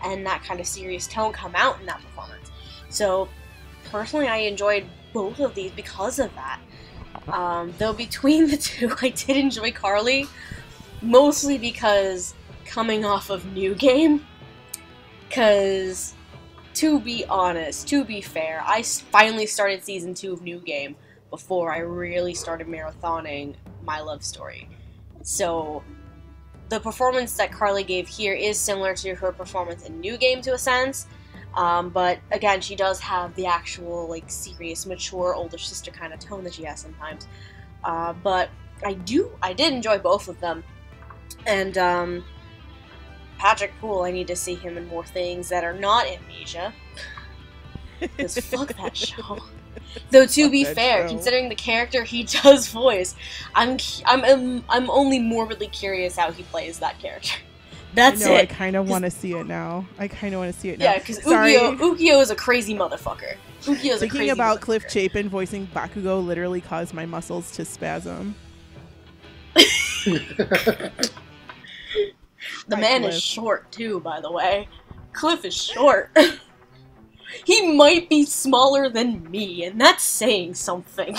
and that kind of serious tone come out in that performance. So, personally, I enjoyed both of these because of that. Though between the two, I did enjoy Carly, mostly because coming off of New Game, because to be honest, to be fair, I finally started Season 2 of New Game before I really started marathoning My Love Story. So, the performance that Carly gave here is similar to her performance in New Game to a sense, but again, she does have the actual, like, serious, mature, older sister kind of tone that she has sometimes. But I did enjoy both of them. And, Patrick, cool, I need to see him in more things that are not Amnesia. Because fuck that show. Though to be fair, considering the character he does voice, I'm only morbidly curious how he plays that character. That's it. I kind of want to see it now. Yeah, because Ukyo is a crazy motherfucker. Thinking about Cliff Chapin voicing Bakugo literally caused my muscles to spasm. The man is short, too, by the way. Cliff is short. He might be smaller than me, and that's saying something.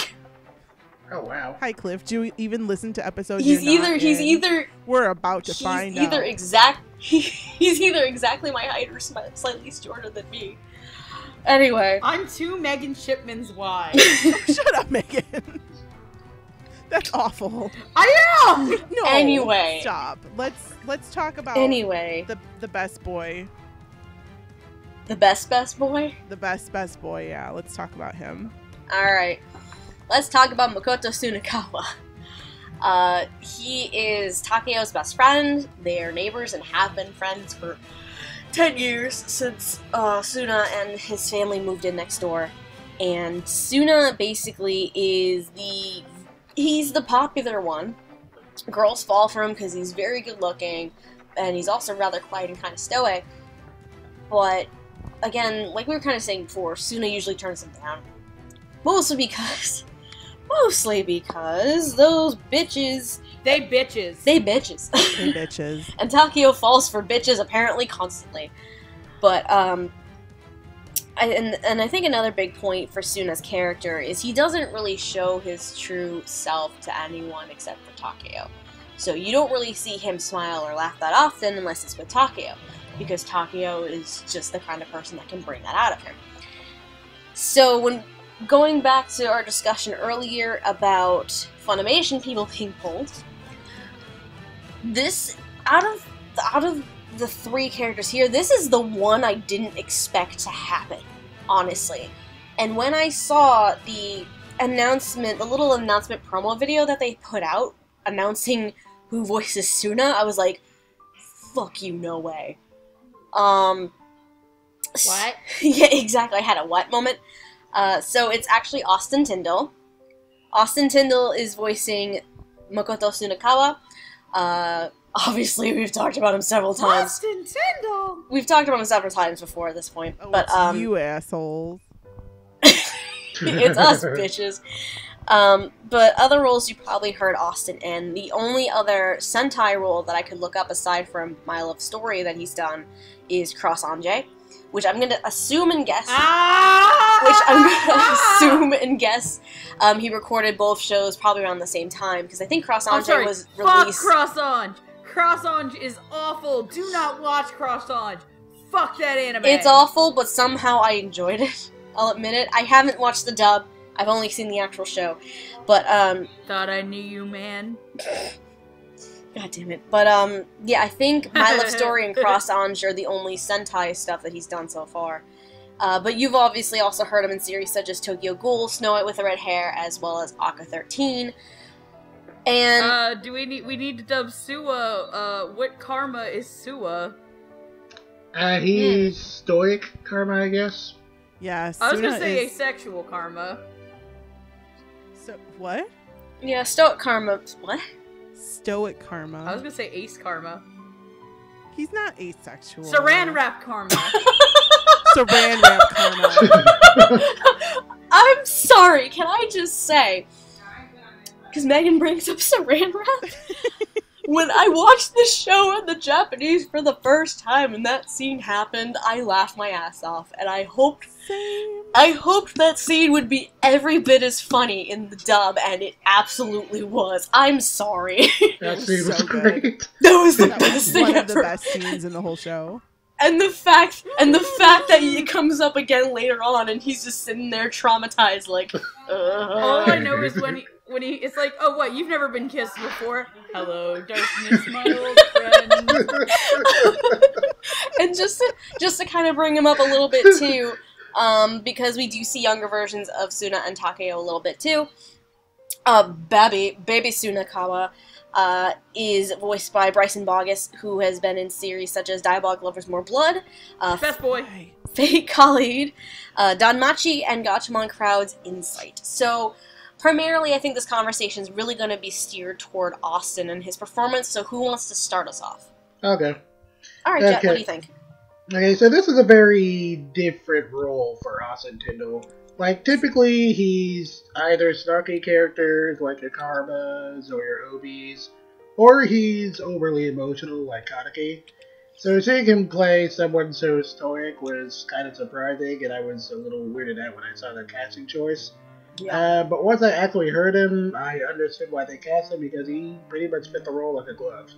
Oh, wow. Hi, Cliff. Do you even listen to episodes We're about to find out. He's either exactly my height or slightly shorter than me. Anyway. I'm 2 Megan Shipmans wide. Shut up, Megan. That's awful. I am! No. Anyway. Stop. Let's talk about the best boy. The best boy? The best boy, yeah. Let's talk about him. Alright. Let's talk about Makoto Sunakawa. He is Takeo's best friend. They are neighbors and have been friends for 10 years since Suna and his family moved in next door. And Suna basically he's the popular one. Girls fall for him because he's very good looking, and he's also rather quiet and kind of stoic. But, again, like we were kind of saying before, Suna usually turns him down. Mostly because those bitches... They bitches. They bitches. And Takeo falls for bitches apparently constantly. But, I think another big point for Suna's character is he doesn't really show his true self to anyone except for Takeo. So you don't really see him smile or laugh that often unless it's with Takeo, because Takeo is just the kind of person that can bring that out of him. So when going back to our discussion earlier about Funimation people being pulled, this, out of the 3 characters here, this is the one I didn't expect to happen, honestly. And when I saw the announcement, the little announcement promo video that they put out announcing who voices Suna, I was like, fuck you, no way. What? Yeah, exactly. I had a what moment. So it's actually Austin Tyndall. Austin Tyndall is voicing Makoto Sunakawa. Obviously, we've talked about him several times. Austin Tyndall! We've talked about him several times before at this point. Oh, but it's you assholes. it's us, bitches. But other roles you probably heard Austin in. The only other Sentai role that I could look up aside from My Love Story that he's done is Cross Ange, which I'm gonna assume and guess. He recorded both shows probably around the same time because I think Cross Ange was released. Fuck Cross Ange. Cross Ange is awful. Do not watch Cross Ange. Fuck that anime. It's awful, but somehow I enjoyed it. I'll admit it. I haven't watched the dub. I've only seen the actual show. But, Thought I knew you, man. God damn it. But, yeah, I think My Love Story and Cross Ange are the only Sentai stuff that he's done so far. But you've obviously also heard him in series such as Tokyo Ghoul, Snow White with the Red Hair, as well as Aka 13. And... we need to dub Sua, what karma is Sua? He's stoic karma, I guess. Yeah, I was gonna Suna say is... asexual karma. So, what? Yeah, Stoic Karma. What? Stoic karma. I was gonna say ace karma. He's not asexual. Saran wrap karma. Saran wrap karma. I'm sorry, can I just say, because Megan brings up Saran wrap, when I watched the show in the Japanese for the first time and that scene happened, I laughed my ass off, and I hoped that scene would be every bit as funny in the dub, and it absolutely was. I'm sorry. That scene was so great. good. That was the That best was thing one ever. of the best scenes in the whole show. And the fact that it comes up again later on, and he's just sitting there traumatized, like, All I know is when he, it's like, oh, what, you've never been kissed before? Hello, darkness, my old friend. And just to kind of bring him up a little bit too, because we do see younger versions of Suna and Takeo a little bit too. Baby Sunakawa is voiced by Bryson Bogus, who has been in series such as Diabolic Lovers More Blood, Best boy. Fate Khalid, Danmachi, and Gatchaman Crowd's Insight. So, primarily, I think this conversation is really going to be steered toward Austin and his performance, so who wants to start us off? Okay. Alright, Jet, what do you think? Okay, so this is a very different role for Austin Tyndall. Like, typically, he's either snarky characters like your Karmas or your Obis, or he's overly emotional like Kaneki. So seeing him play someone so stoic was kind of surprising, and I was a little weirded out when I saw that casting choice. Yeah. But once I actually heard him, I understood why they cast him, because he pretty much fit the role like a glove.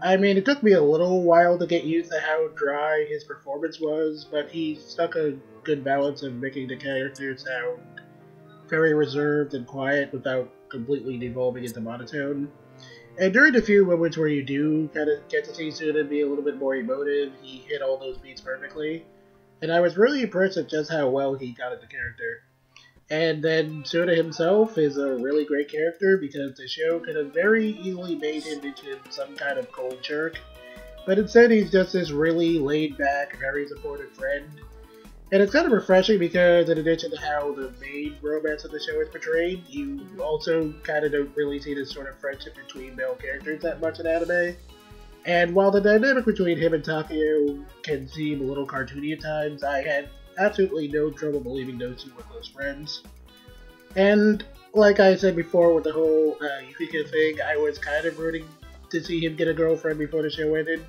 I mean, it took me a little while to get used to how dry his performance was, but he struck a good balance of making the character sound very reserved and quiet without completely devolving into monotone. And during the few moments where you do kind of get to see Suna be a little bit more emotive, he hit all those beats perfectly. And I was really impressed at just how well he got into character. And then Suna himself is a really great character, because the show could have very easily made him into some kind of cold jerk. But instead he's just this really laid-back, very supportive friend. And it's kind of refreshing because in addition to how the main romance of the show is portrayed, you also kind of don't really see this sort of friendship between male characters that much in anime. And while the dynamic between him and Takeo can seem a little cartoony at times, I had absolutely no trouble believing those two were close friends. And like I said before with the whole Yukiko thing, I was kind of rooting to see him get a girlfriend before the show ended.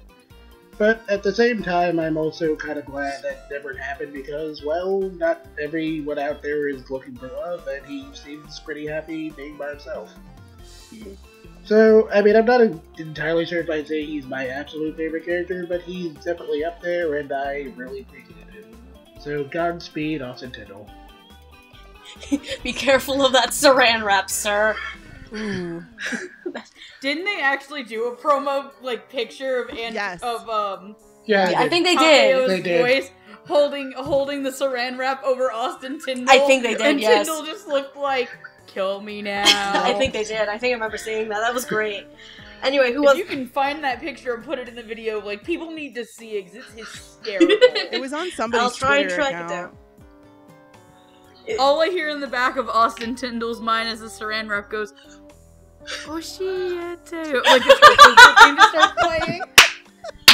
But at the same time, I'm also kind of glad that never happened, because, well, not everyone out there is looking for love, and he seems pretty happy being by himself. So, I mean, I'm not entirely sure if I'd say he's my absolute favorite character, but he's definitely up there, and I really appreciate him. So, Godspeed, Austin Tyndall. Be careful of that saran wrap, sir. Ooh. Didn't they actually do a promo, like, picture of Yes. Yeah, I think they Takeo's did. They did. voice? holding the saran wrap over Austin Tyndall. I think they did, and yes. Tyndall just looked like, kill me now. I think they did. I think I remember seeing that. That was great. Anyway, who If was... you can find that picture and put it in the video, like, people need to see it 'cause it's hysterical. It was on somebody's I'll try and Twitter track account. it down. All I hear in the back of Austin Tyndall's mind as the saran wrap goes, Oshiete. Like the Christmas thing just starts playing.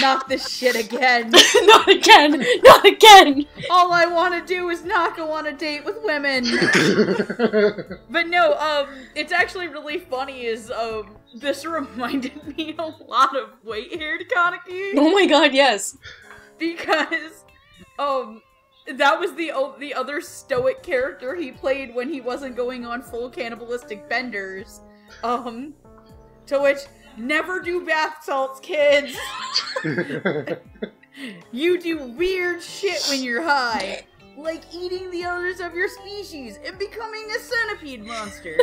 Not this shit again. Not again! Not again! All I want to do is not go on a date with women. But no, it's actually really funny is, this reminded me a lot of white-haired Kaneki. Oh my god, yes. Because, that was the other stoic character he played when he wasn't going on full cannibalistic benders. To which, never do bath salts, kids! You do weird shit when you're high. Like eating the others of your species and becoming a centipede monster.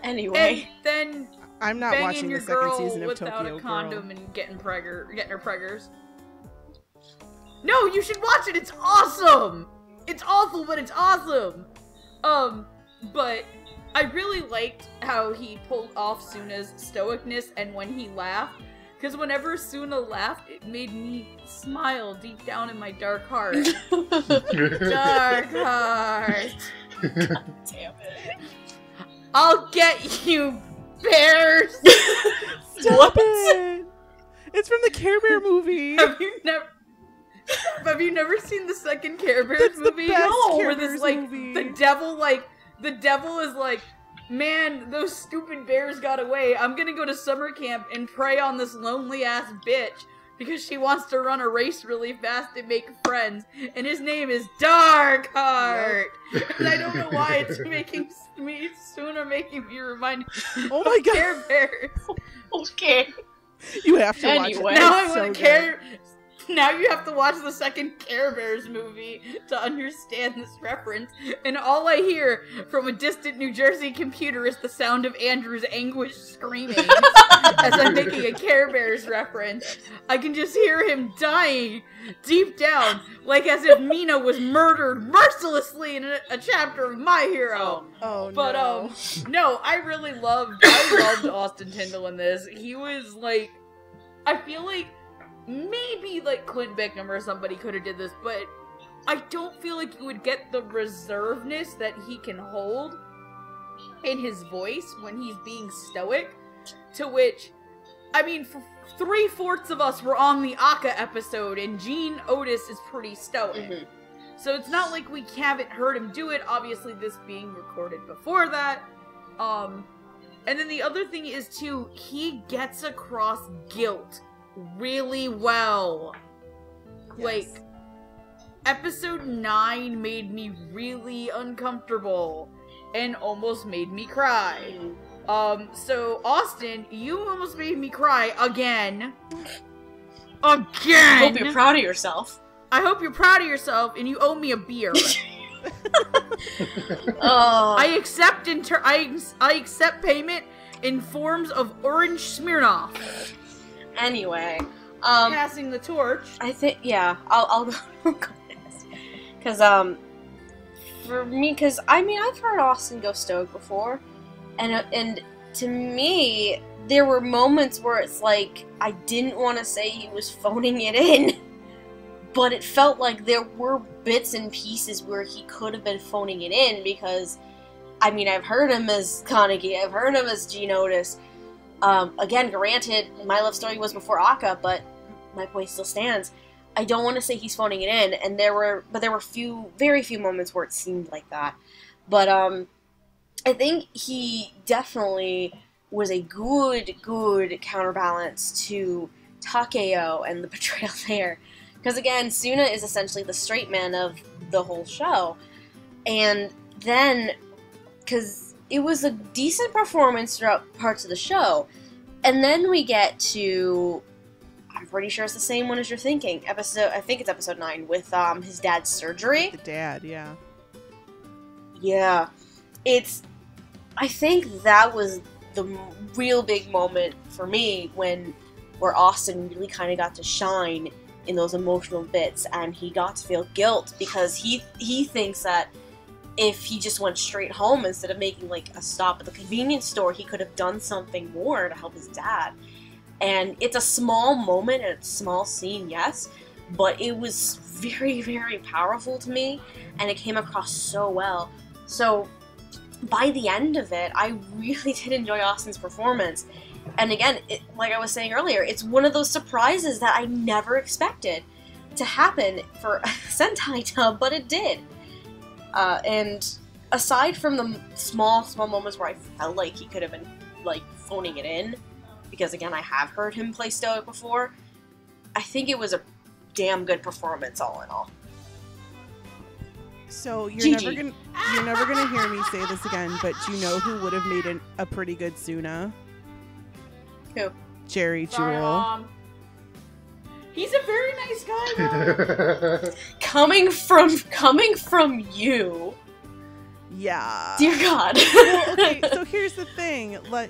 Anyway. And then I'm not banging watching your the second girl season of without Tokyo a condom Girl. and getting her preggers. No, you should watch it. It's awesome. It's awful, but it's awesome. But I really liked how he pulled off Suna's stoicness and when he laughed. Because whenever Suna laughed, it made me smile deep down in my dark heart. Dark heart. God damn it. I'll get you, bears. Stop it! It's from the Care Bear movie. Have you never seen the second Care Bears It's the movie? best Care where this Bears like movie. the devil is like, man, those stupid bears got away. I'm gonna go to summer camp and prey on this lonely ass bitch because she wants to run a race really fast and make friends. And his name is Darkheart. And I don't know why it's making me remind Oh my god! Care Bears. Okay. You have to watch Anyway. it. Now I It's want so to care. Now you have to watch the second Care Bears movie to understand this reference. And all I hear from a distant New Jersey computer is the sound of Andrew's anguished screaming as I'm making a Care Bears reference. I can just hear him dying deep down, like as if Mina was murdered mercilessly in a chapter of My Hero. Oh But no. no, I loved Austin Tyndall in this. He was like, I feel like maybe like Clint Beckham or somebody could have did this, but I don't feel like you would get the reservedness that he can hold in his voice when he's being stoic. To which, I mean, 3/4 of us were on the Aka episode, and Gene Otis is pretty stoic. Mhm. So it's not like we haven't heard him do it, obviously this being recorded before that. And then the other thing is, too, he gets across guilt really well. Yes. Like, episode 9 made me really uncomfortable and almost made me cry. So Austin, you almost made me cry again. Again! Hope you're proud of yourself. I hope you're proud of yourself and you owe me a beer. Oh. I accept payment in forms of orange Smirnoff. Anyway, Passing the torch. I think, yeah, I'll go next. Because, for me, because, I mean, I've heard Austin go stoic before, and to me, there were moments where it's like, I didn't want to say he was phoning it in, but it felt like there were bits and pieces where he could have been phoning it in, because, I mean, I've heard him as Kaneki, I've heard him as Gene Otis. Again, granted, My Love Story was before Aka, but my point still stands. I don't want to say he's phoning it in, and there were very few moments where it seemed like that. But, I think he definitely was a good counterbalance to Takeo and the portrayal there. Because again, Suna is essentially the straight man of the whole show. And then, because it was a decent performance throughout parts of the show. And then we get to, I'm pretty sure it's the same one as you're thinking, I think it's episode 9, with his dad's surgery. The dad, yeah. Yeah. I think that was the real big moment for me where Austin really kind of got to shine in those emotional bits, and he got to feel guilt because he thinks that if he just went straight home instead of making like a stop at the convenience store, he could have done something more to help his dad. And it's a small moment and it's a small scene, yes, but it was very, very powerful to me, and it came across so well. So by the end of it, I really did enjoy Austin's performance. And again, like I was saying earlier, it's one of those surprises that I never expected to happen for a Sentai dub, but it did. And aside from the small moments where I felt like he could have been like phoning it in, because again, I have heard him play stoic before, I think it was a damn good performance all in all. So Gigi. you're never gonna hear me say this again, but do you know who would have made a pretty good Suna? Who? Jerry Sorry, Jewell. Mom. He's a very nice guy, Mom. Coming from you. Yeah. Dear God. Well, okay, so here's the thing. Like,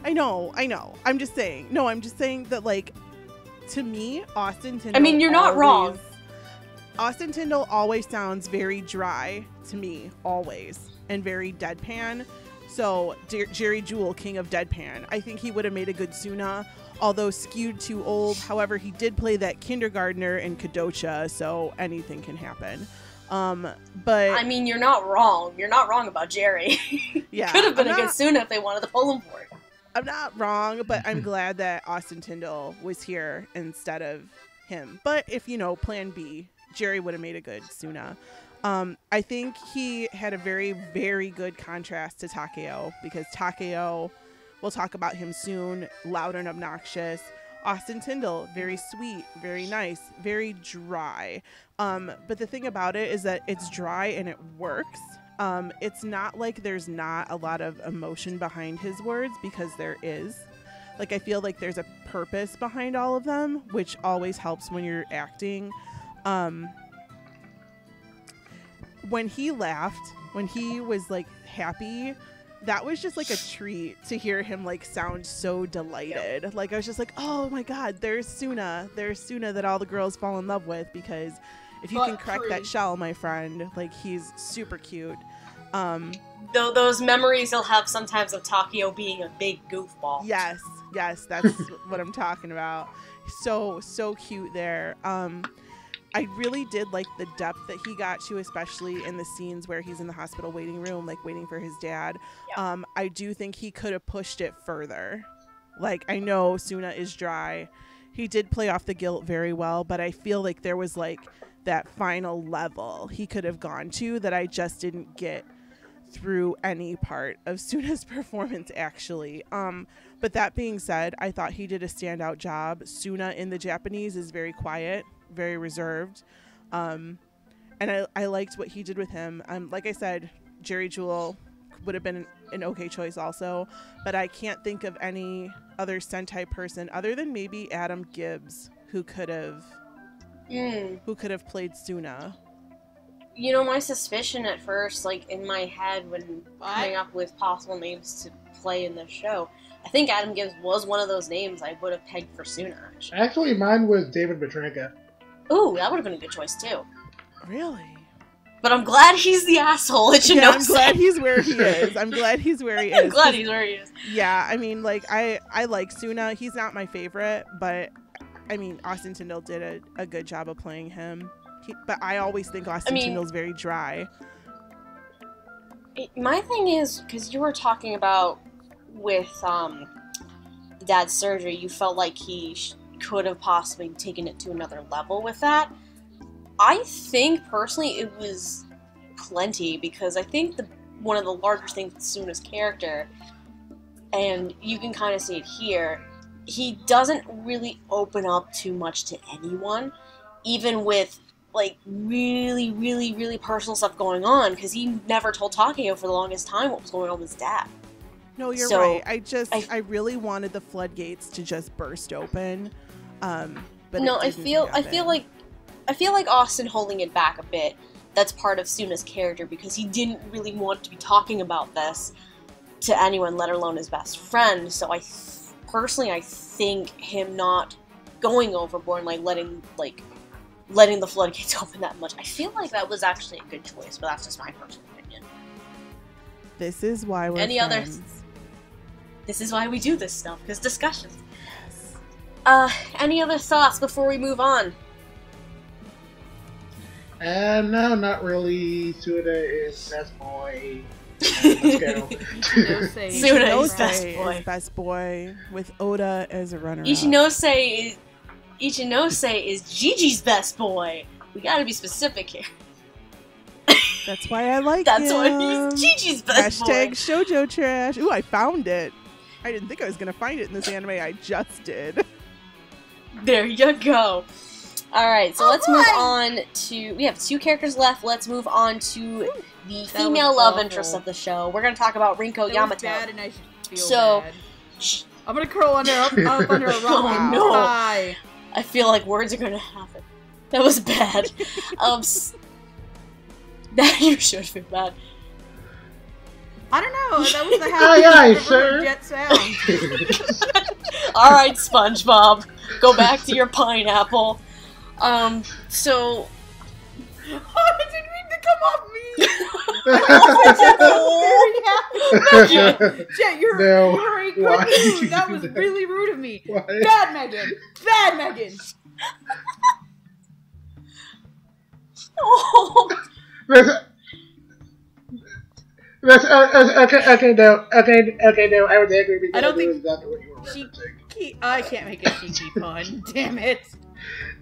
I know. I'm just saying that, like, to me, Austin Tyndall. I mean, you're not wrong. Austin Tyndall always sounds very dry to me, always, and very deadpan. So Jerry Jewell, king of deadpan, I think he would have made a good Suna, although skewed too old. However, he did play that kindergartner in Kadocha, so anything can happen. But I mean, you're not wrong. You're not wrong about Jerry. Yeah, Could have been a good Suna if they wanted to pull him for it. I'm not wrong, but I'm glad that Austin Tyndall was here instead of him. But if, plan B, Jerry would have made a good Suna. I think he had a very, very good contrast to Takeo, because Takeo, we'll talk about him soon, loud and obnoxious. Austin Tyndall, very sweet, very nice, very dry. But the thing about it is that it's dry and it works. It's not like there's not a lot of emotion behind his words, because there is. Like, I feel like there's a purpose behind all of them, which always helps when you're acting. When he laughed, when he was like happy, that was just like a treat to hear him like sound so delighted. Yep. Like, I was just like, oh my God, there's Suna that all the girls fall in love with, because if you can crack that shell, my friend, like, he's super cute. Though those memories he'll have sometimes of Takeo being a big goofball. Yes, that's what I'm talking about. So cute there. I really did like the depth that he got to, especially in the scenes where he's in the hospital waiting room, like waiting for his dad. Yep. I do think he could have pushed it further. Like, I know Suna is dry. He did play off the guilt very well, but I feel like there was like that final level he could have gone to that I just didn't get through any part of Suna's performance, actually. But that being said, I thought he did a standout job. Suna in the Japanese is very quiet, very reserved, and I liked what he did with him. Like I said, Jerry Jewell would have been an okay choice also, but I can't think of any other Sentai person other than maybe Adam Gibbs who could have played Suna. My suspicion at first, like in my head when coming up with possible names to play in this show, I think Adam Gibbs was one of those names I would have pegged for Suna. Actually, mine was David Matranga. Ooh, that would have been a good choice too. Really? But I'm glad he's the asshole. It should I'm glad he's where he is. I'm glad he's where he is. Yeah, I mean, like, I like Suna. He's not my favorite, but I mean, Austin Tyndall did a good job of playing him. But I always think Austin Tyndall's very dry. My thing is, because you were talking about with the dad's surgery, you felt like he could have possibly taken it to another level with that. I think personally it was plenty, because I think one of the larger things with Suna's character, and you can kind of see it here, he doesn't really open up too much to anyone, even with like really, really, really personal stuff going on, because he never told Takeo for the longest time what was going on with his dad. No, you're right. I really wanted the floodgates to just burst open. But no, I feel like Austin holding it back a bit. That's part of Suna's character, because he didn't really want to be talking about this to anyone, let alone his best friend. So I think him not going overboard, and, letting the floodgates open that much. I feel like that was actually a good choice, but that's just my personal opinion. This is why we're friends. This is why we do this stuff, because discussions. Yes. Any other thoughts before we move on? No, not really. Suna is best boy. Let's go. Suna is best boy with Oda as a runner-up. Ichinose is Gigi's best boy. We gotta be specific here. That's why I like That's him. why he's Gigi's best boy. Hashtag shoujo trash. Ooh, I found it. I didn't think I was gonna find it in this anime. I just did. There you go. Alright, so let's move on to... We have 2 characters left. Let's move on to the female love interest of the show. We're going to talk about Rinko Yamato. Bad and I should feel bad. I'm going to curl up under a rock. Oh, no. Bye. I feel like words are going to happen. That was bad. That you should feel bad. I don't know. That was the happiest I've ever heard Jet sound. Alright, SpongeBob. Go back to your pineapple. So... Oh, it didn't mean to come off me! Jet, you're a good mood. That was really rude of me. Why? Bad Megan! Bad Megan! Oh. Okay, no, I was angry because I don't think exactly what you were referencing. I can't make a cheeky pun. Damn it.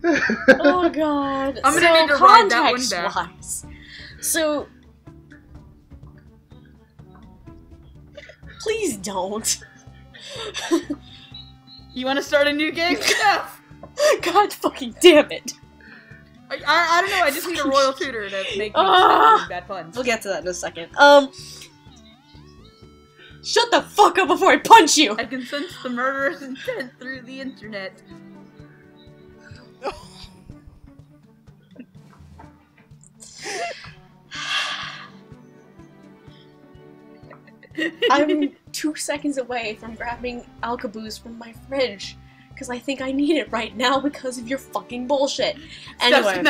Oh god. I'm gonna need to write that one down. Context-wise. So... Please don't. You wanna start a new game, Steph? God fucking damn it. I don't know, I just need a royal tutor to make me stop bad puns. We'll get to that in a second. Shut the fuck up before I punch you! I can sense the murderer's intent through the internet. I'm 2 seconds away from grabbing Alka-Boost from my fridge. Because I think I need it right now because of your fucking bullshit. Anyway,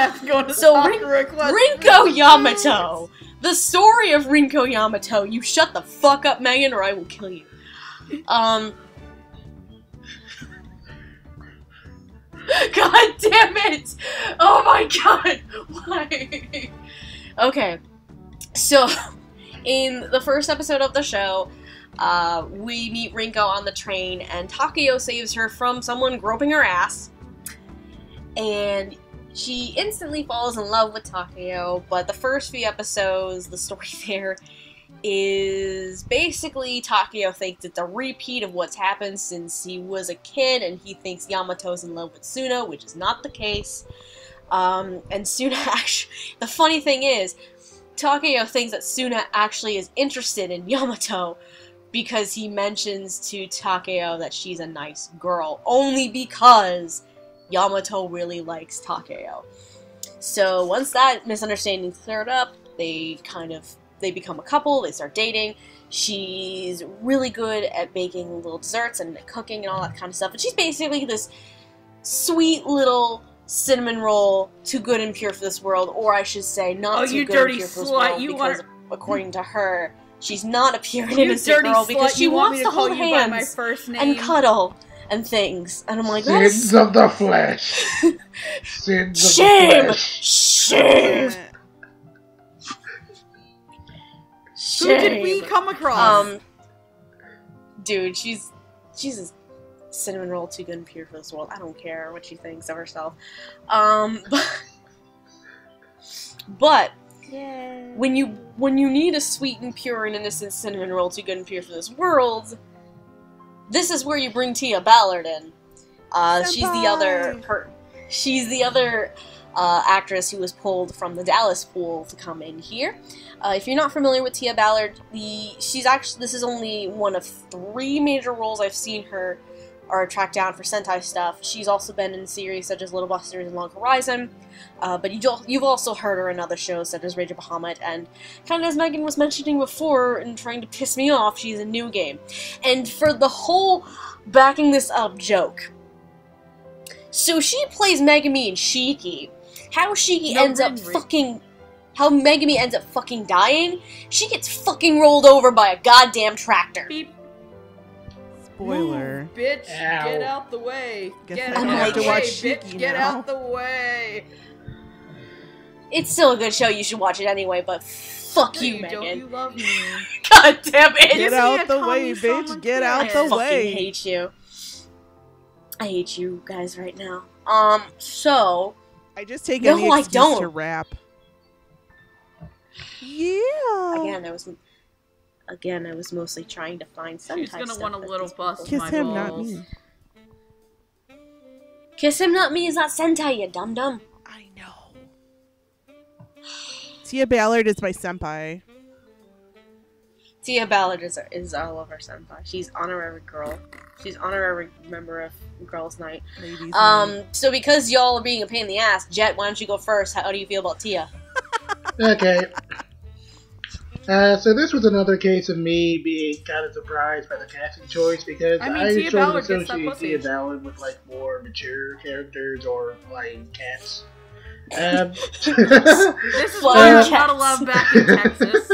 so Rinko Yamato! The story of Rinko Yamato. You shut the fuck up, Megan, or I will kill you. God damn it! Oh my god! Why? Okay, so in the first episode of the show, we meet Rinko on the train, and Takeo saves her from someone groping her ass, and she instantly falls in love with Takeo, but the first few episodes, the story there is basically Takeo thinks it's a repeat of what's happened since he was a kid, and he thinks Yamato's in love with Suna, which is not the case. And Suna actually, the funny thing is, Takeo thinks that Suna actually is interested in Yamato because he mentions to Takeo that she's a nice girl, only because Yamato really likes Takeo. So once that misunderstanding's cleared up, they become a couple, they start dating. She's really good at baking little desserts and cooking and all that kind of stuff, and she's basically this sweet little cinnamon roll, too good and pure for this world, or I should say, not too good and pure for this world, because according to her, she's not a pure and innocent girl because she wants to hold hands and cuddle and things. And I'm like, sins of the flesh. Sins of the flesh. Shame! Who did we come across? Dude, she's a cinnamon roll too good and pure for this world. I don't care what she thinks of herself. But when you need a sweet and pure and innocent cinnamon roll too good and pure for this world, this is where you bring Tia Ballard in. She's the other actress who was pulled from the Dallas pool to come in here. If you're not familiar with Tia Ballard, this is only one of 3 major roles I've seen her or tracked down for Sentai stuff. She's also been in series such as Little Busters and Long Horizon, but you've also heard her in other shows such as Rage of Bahamut, and kind of as Megan was mentioning before and trying to piss me off, she's in New Game. And for the whole backing this up joke, So she plays Megami and Shiki. How Shiki ends up fucking... How Megami ends up fucking dying? She gets fucking rolled over by a goddamn tractor. Beep. Spoiler. Move, bitch, Ow. get out the way. Guess Get I don't out have the to way, watch bitch, Shiki get now. out the way. It's still a good show, you should watch it anyway, but fuck No, you, you Megan. don't, you love me. God damn it! Get out the way, bitch. Get out the I way. fucking hate you. I hate you guys right now. So... I just take No, any I excuse don't. to rap. Yeah. Again, I was mostly trying to find some She's type gonna stuff want a that little these bust people- Kiss my him, balls. not me. Kiss him, not me, is not Sentai, you dum-dum. I know. Tia Ballard is my senpai. Tia Ballard is all of our senpai. She's honorary girl. She's honorary member of Girls' Night. Ladies night. So because y'all are being a pain in the ass, Jet, why don't you go first? How do you feel about Tia? Okay. So this was another case of me being kind of surprised by the casting choice because I mean, I Tia sort of Ballard gets that associate pussy. Tia Ballard with like more mature characters or playing cats. This is why I'm not allowed back in Texas.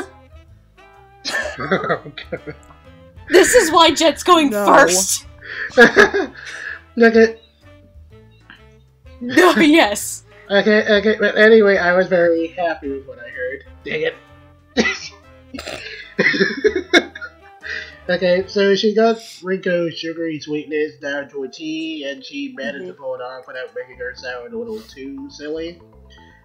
Okay. This is why Jet's going No. first. Okay. No, yes. Okay, but anyway, I was very happy with what I heard. Dang it. Okay, so she got Rinko's sugary sweetness down to a T, and she managed to pull it off without making her sound a little too silly.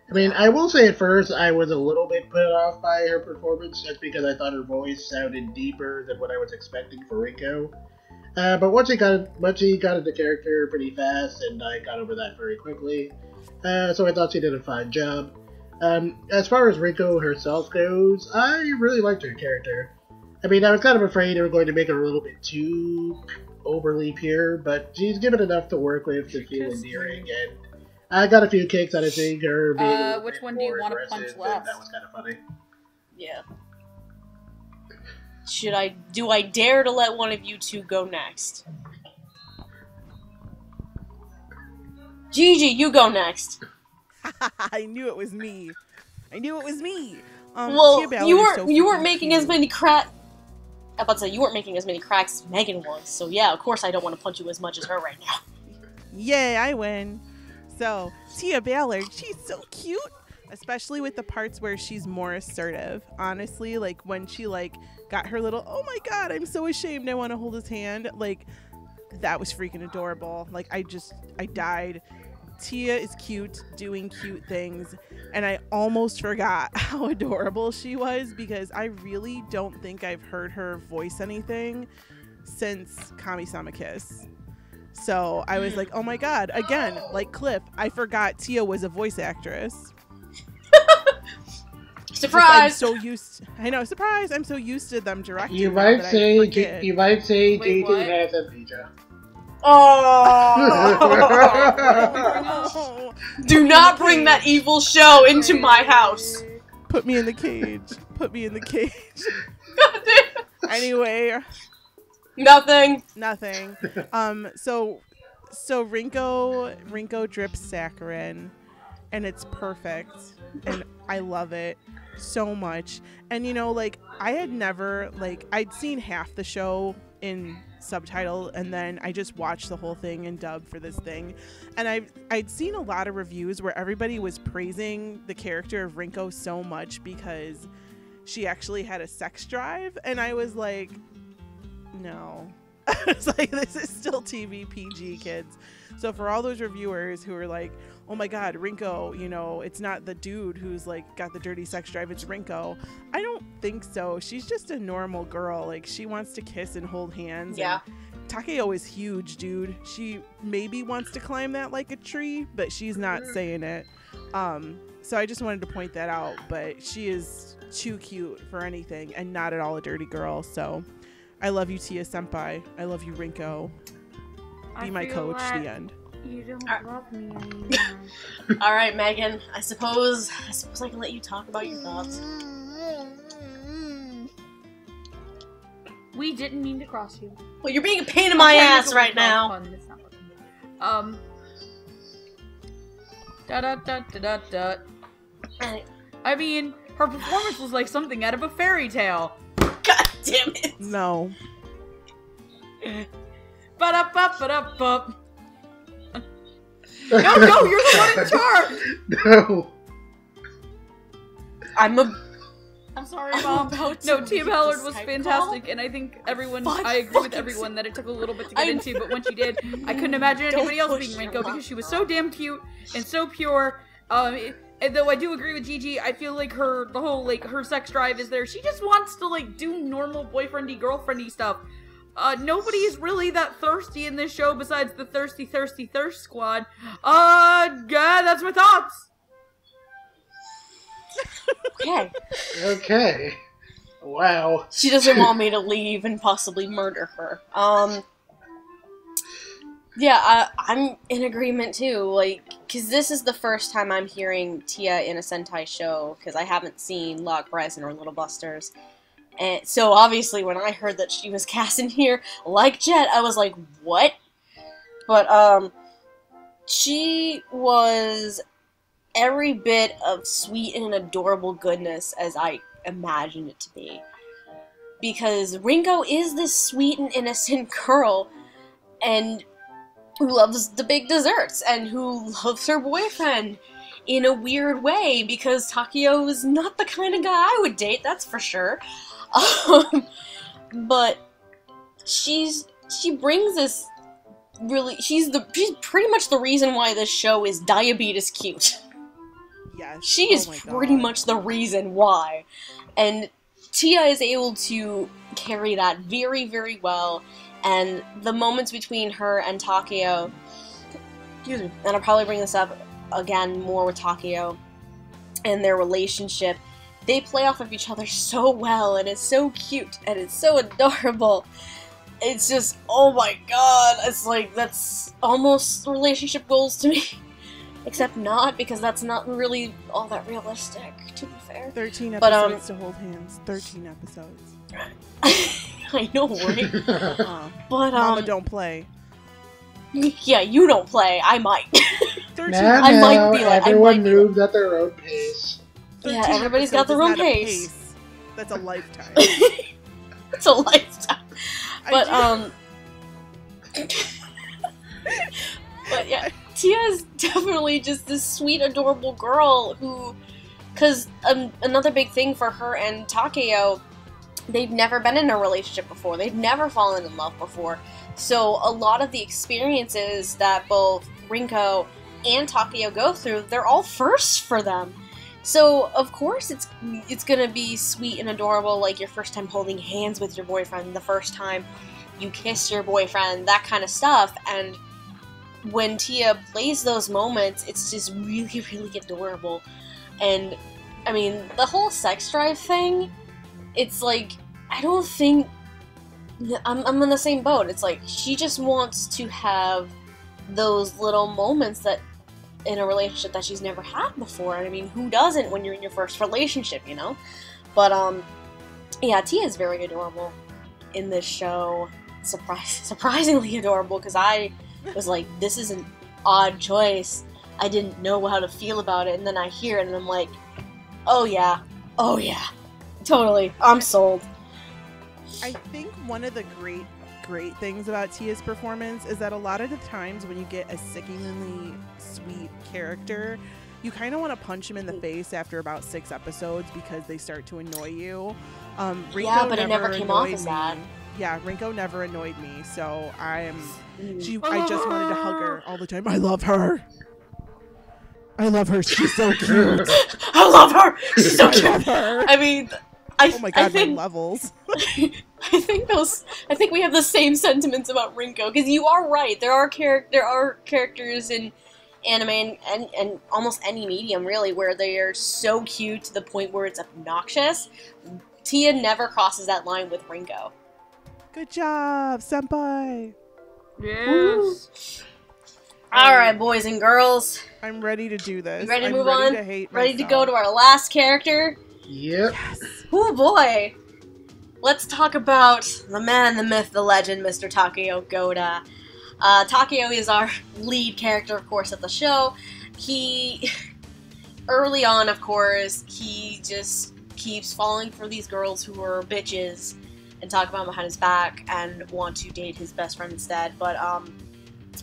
I mean, I will say at first I was a little bit put off by her performance, just because I thought her voice sounded deeper than what I was expecting for Rinko. But once she got into character pretty fast, and I got over that very quickly. So I thought she did a fine job. As far as Rinko herself goes, I really liked her character. I mean, I was kind of afraid they were going to make her a little bit too overly pure, but she's given enough to work with to feel endearing, and I got a few kicks out of seeing her being a little which bit one do you more want to aggressive, punch and that last? was kind of funny. Yeah. Do I dare to let one of you two go next? Gigi, you go next. I knew it was me. I knew it was me. Well, Tia Ballard you is weren't so you weren't freaking making cute. as many cracks. I'm about to say you weren't making as many cracks as Megan was. So yeah, of course I don't want to punch you as much as her right now. Yay, I win. So, Tia Ballard, she's so cute. Especially with the parts where she's more assertive. Honestly, like when she got her little, oh my god, I'm so ashamed, I want to hold his hand. Like, that was freaking adorable. Like, I died. Tia is cute, doing cute things. And I almost forgot how adorable she was because I really don't think I've heard her voice anything since Kami-sama Kiss. So I was like, oh my god, again, like Cliff, I forgot Tia was a voice actress. Surprise! I know, surprise! I'm so used to them directing. You now might that I say forget. Gigi what? has a pizza. Oh! Do not bring that evil show into my house. Put me in the cage. Put me in the cage. Anyway, Nothing. nothing. So Rinko drips saccharin, and it's perfect, and I love it so much. And I had never I'd seen half the show in subtitle, and then I just watched the whole thing in dub for this thing, and I'd seen a lot of reviews where everybody was praising the character of Rinko so much because she actually had a sex drive, and I was like, no. It's like, this is still TV PG, kids. So for all those reviewers who are like, oh my god, Rinko, it's not the dude who's got the dirty sex drive, it's Rinko. I don't think so. She's just a normal girl. She wants to kiss and hold hands. Yeah. And Takeo is huge, dude. She maybe wants to climb that like a tree, but she's not saying it. So I just wanted to point that out, but she is too cute for anything and not at all a dirty girl. So I love you, Tia Senpai. I love you, Rinko. Be my coach, the end. You don't love me anymore. All right, Megan. I suppose I can let you talk about your thoughts. We didn't mean to cross you. Well, you're being a pain in my ass right now. It's not fun. Da da da da da da. I mean, her performance was like something out of a fairy tale. God damn it. No. Ba-da-ba-ba-da-ba. No, you're the one in charge! No. I'm sorry, Mom. No, Tia Ballard was fantastic, and I think I agree with everyone that it took a little bit to get into, but when she did, I couldn't imagine anybody else being Rinko because she was so damn cute and so pure. And though I do agree with Gigi, I feel like her sex drive is there. She just wants to, like, do normal boyfriendy, girlfriendy stuff. Nobody is really that thirsty in this show besides the thirsty thirst squad. Yeah, that's my thoughts. Okay. Wow. She doesn't want me to leave and possibly murder her. Yeah, I'm in agreement too, like, because this is the first time I'm hearing Tia in a Sentai show, because I haven't seen Log Horizon or Little Busters. And so obviously when I heard that she was cast in here, like Jet, I was like, what? But, she was every bit of sweet and adorable goodness as I imagined it to be. Because Rinko is this sweet and innocent girl, and who loves the big desserts, and who loves her boyfriend in a weird way, because Takeo is not the kind of guy I would date, that's for sure. But she brings this really, she's pretty much the reason why this show is diabetes cute. Yes. She is pretty much the reason why. And Tia is able to carry that very, very well. And the moments between her and Takeo, excuse me, and I'll probably bring this up again more with Takeo and their relationship, they play off of each other so well, and it's so cute, and it's so adorable. It's just, oh my god, it's like, that's almost relationship goals to me. Except not, because that's not really all that realistic, to be fair. 13 episodes to hold hands. 13 episodes. I know, right? But, Mama don't play. Yeah, you don't play. I might. 13 I might be like, everyone moves at their own pace. Yeah, everybody's got their own pace. That's a lifetime. It's a lifetime. But, but yeah, Tia's definitely just this sweet, adorable girl who, because another big thing for her and Takeo, they've never been in a relationship before. They've never fallen in love before. So a lot of the experiences that both Rinko and Takeo go through, they're all firsts for them. So of course it's gonna be sweet and adorable, like your first time holding hands with your boyfriend, the first time you kiss your boyfriend, that kind of stuff. And when Tia plays those moments, it's just really, really adorable. And I mean, the whole sex drive thing, it's like, I don't think I'm in the same boat. It's like she just wants to have those little moments that in a relationship that she's never had before. And I mean, who doesn't when you're in your first relationship, you know? But yeah, Tia is very adorable in this show. Surprisingly adorable, because I was like, this is an odd choice. I didn't know how to feel about it, and then I hear it and I'm like, oh yeah, totally, I'm sold. I think one of the great things about Tia's performance is that a lot of the times when you get a sickeningly sweet character, you kind of want to punch him in the face after about 6 episodes because they start to annoy you. Rinko yeah, but it never came off as that. Yeah, Rinko never annoyed me, so I just wanted to hug her all the time. I love her. She's so cute. I love her. She's so cute. I mean, oh my god, I think, my levels. I think we have the same sentiments about Rinko, because you are right. There are characters in anime and almost any medium really where they are so cute to the point where it's obnoxious. Tia never crosses that line with Rinko. Good job, senpai. Yes. Alright, boys and girls. I'm ready to do this. You ready to I'm move ready on? To hate ready myself. to go to our last character? Yep. Yes. Oh boy. Let's talk about the man, the myth, the legend, Mr. Takeo Goda. Takeo is our lead character, of course, of the show, he, early on, of course, he just keeps falling for these girls who are bitches and talk about him behind his back and want to date his best friend instead. But,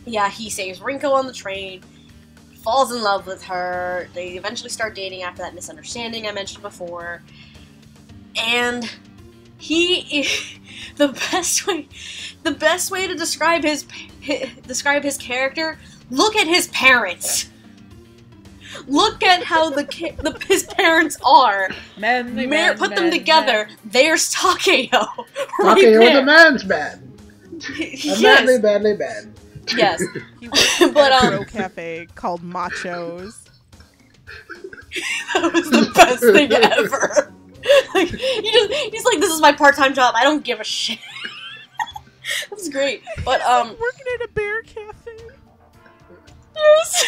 yeah, he saves Rinko on the train, falls in love with her, they eventually start dating after that misunderstanding I mentioned before, and he the best way to describe his character, look at his parents. Look at how his parents are. Put them together. There's Takeo. Takeo is a man's man. A manly, manly man. Yes. He works at a bro cafe called Machos. That was the best thing ever. Like, he's like, this is my part-time job. I don't give a shit. That's great. But working at a bear cafe. Yes.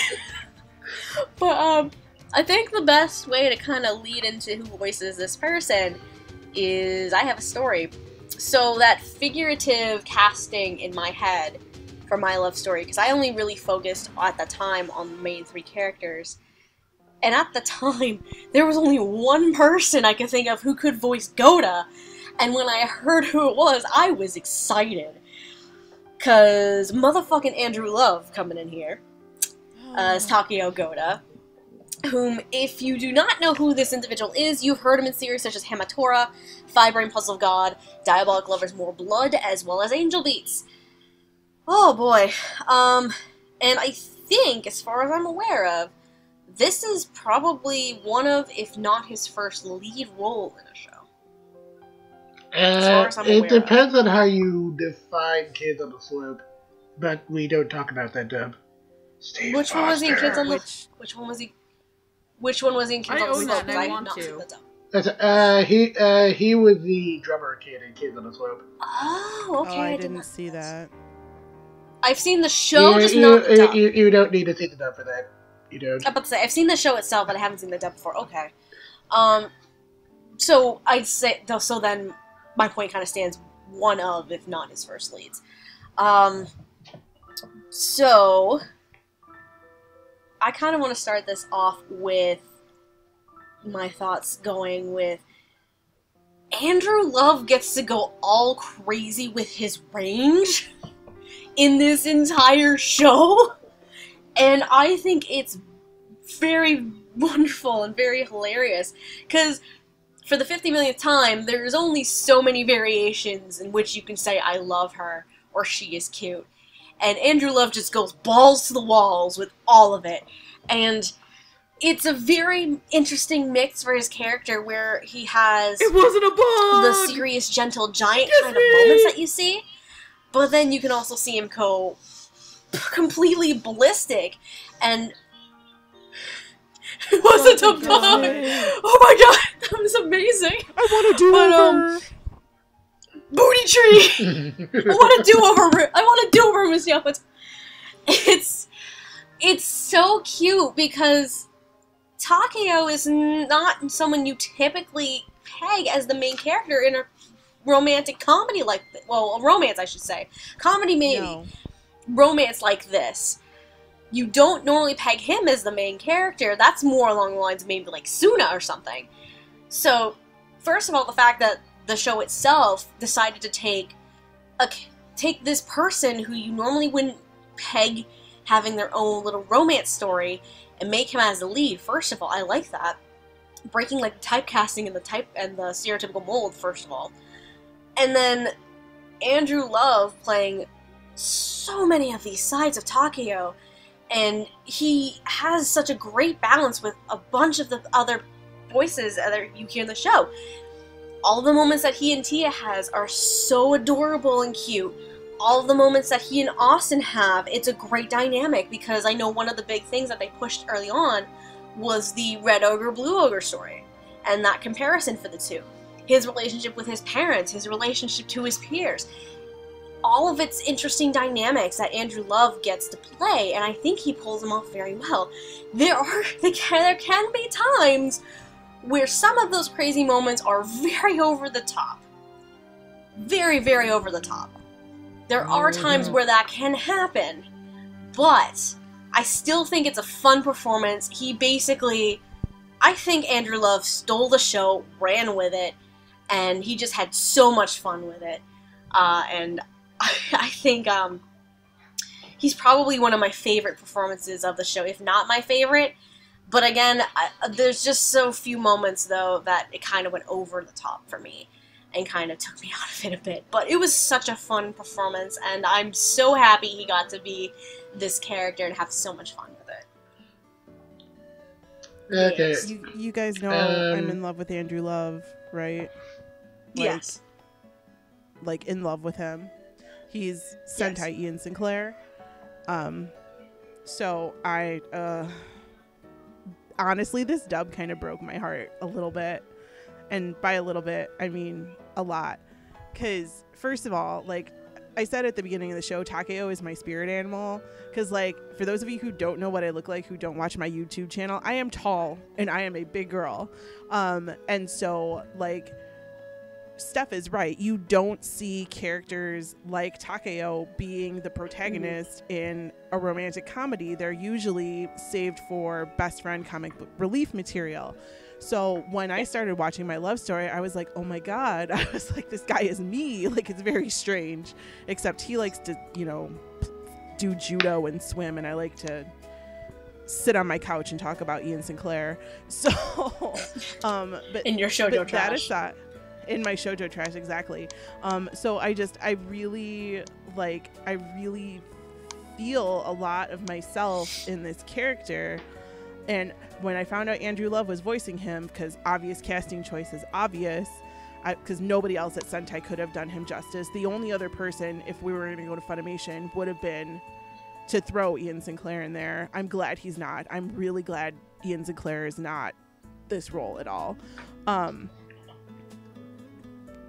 But I think the best way to kind of lead into who voices this person is I have a story. So that figurative casting in my head for My Love Story, because I only really focused at the time on the main three characters. And at the time, there was only one person I could think of who could voice Goda. And when I heard who it was, I was excited. Because motherfucking Andrew Love coming in here as Takeo Goda. Whom, if you do not know who this individual is, you've heard him in series such as Hamatora, Five-Brain Puzzle of God, Diabolic Lovers More Blood, as well as Angel Beats. Oh boy. And I think, as far as I'm aware of, this is probably one of, if not his first lead role in a show. It depends on how you define Kids on the Slope, but we don't talk about that dub. Steve Which one was he in Kids on the Which one was he in Kids on the Slope? I want to. He was the drummer kid in Kids on the Slope. Oh, okay. I didn't see that. I've seen the show, just not the dub. You don't need to see the dub for that. You don't. I'm about to say, I've seen the show itself, but I haven't seen the dub before. Okay. So I'd say, so then my point kind of stands one of, if not his first leads. So I kind of want to start this off with my thoughts going with Andrew Love gets to go all crazy with his range in this entire show. And I think it's very wonderful and very hilarious, because for the 50 millionth time, there's only so many variations in which you can say, I love her, or she is cute. And Andrew Love just goes balls to the walls with all of it. And it's a very interesting mix for his character, where he has It wasn't a bug! the serious, gentle, giant kind of moments that you see, but then you can also see him go completely ballistic, and it wasn't a bug. Oh my god, that was amazing. I want to do over. Booty tree. I want to do over Miss Yamato. It's so cute, because Takeo is not someone you typically peg as the main character in a romantic comedy like this. Well, a romance, I should say. Comedy maybe. No. Romance like this. You don't normally peg him as the main character. That's more along the lines of maybe like Suna or something. So, first of all, the fact that the show itself decided to take this person who you normally wouldn't peg having their own little romance story and make him as the lead. First of all, I like that. Breaking like typecasting and the stereotypical mold, first of all. And then Andrew Love playing so many of these sides of Takeo, and he has such a great balance with a bunch of the other voices that you hear in the show. All the moments that he and Tia has are so adorable and cute. All the moments that he and Austin have, it's a great dynamic, because I know one of the big things that they pushed early on was the Red Ogre, Blue Ogre story, and that comparison for the two. His relationship with his parents, his relationship to his peers. All of its interesting dynamics that Andrew Love gets to play, and I think he pulls them off very well. There can be times where some of those crazy moments are very over the top. Very, very over the top. There are times where that can happen, but I still think it's a fun performance. He basically, I think Andrew Love stole the show, ran with it, and he just had so much fun with it. And I think he's probably one of my favorite performances of the show, if not my favorite. But again, there's just so few moments, though, that it kind of went over the top for me and kind of took me out of it a bit. But it was such a fun performance, and I'm so happy he got to be this character and have so much fun with it. Okay. Yes. You guys know I'm in love with Andrew Love, right? Yes. Like in love with him. He's Sentai Ian Sinclair. So I honestly, this dub kind of broke my heart a little bit. And by a little bit, I mean a lot. Because, first of all, like I said at the beginning of the show, Takeo is my spirit animal. Because, like, for those of you who don't know what I look like, who don't watch my YouTube channel, I am tall and I am a big girl. And so, like, Steph is right. You don't see characters like Takeo being the protagonist in a romantic comedy. They're usually saved for best friend comic book relief material. So when I started watching My Love Story, I was like, oh my God. I was like, this guy is me. Like, it's very strange. Except he likes to, you know, do judo and swim, and I like to sit on my couch and talk about Ian Sinclair. So, but In your shoujo trash. That aside, in my shoujo trash, exactly. So I really feel a lot of myself in this character. And when I found out Andrew Love was voicing him, because obvious casting choice is obvious, because nobody else at Sentai could have done him justice. The only other person, if we were going to go to Funimation, would have been to throw Ian Sinclair in there. I'm glad he's not. I'm really glad Ian Sinclair is not this role at all.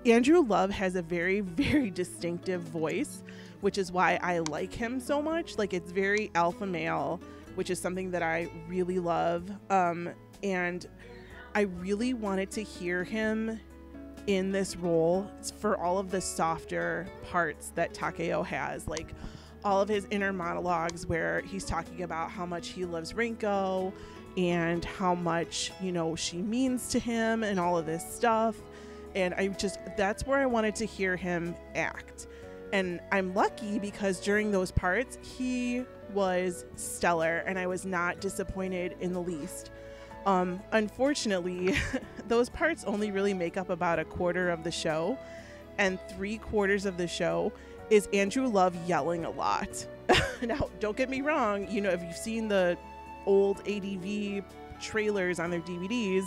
Andrew Love has a very, very distinctive voice, which is why I like him so much. Like, it's very alpha male, which is something that I really love. And I really wanted to hear him in this role for all of the softer parts that Takeo has, like all of his inner monologues where he's talking about how much he loves Rinko and how much, you know, she means to him and all of this stuff. And that's where I wanted to hear him act. And I'm lucky because during those parts, he was stellar and I was not disappointed in the least. Unfortunately, those parts only really make up about a quarter of the show, and 3/4 of the show is Andrew Love yelling a lot. Now, don't get me wrong, you know, if you've seen the old ADV trailers on their DVDs,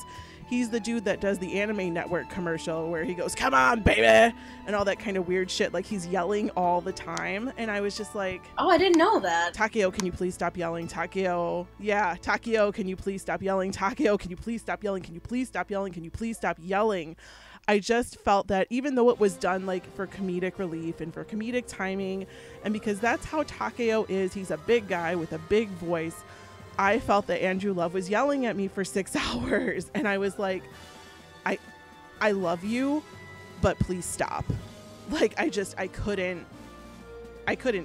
he's the dude that does the Anime Network commercial where he goes, "Come on, baby," and all that kind of weird shit. Like, he's yelling all the time. And I was just like, oh, I didn't know that. Takeo, can you please stop yelling? Takeo. Yeah, Takeo, can you please stop yelling? Takeo, can you please stop yelling? Can you please stop yelling? Can you please stop yelling? I just felt that even though it was done like for comedic relief and for comedic timing, and because that's how Takeo is, he's a big guy with a big voice, I felt that Andrew Love was yelling at me for 6 hours, and I was like, I love you, but please stop. Like, I couldn't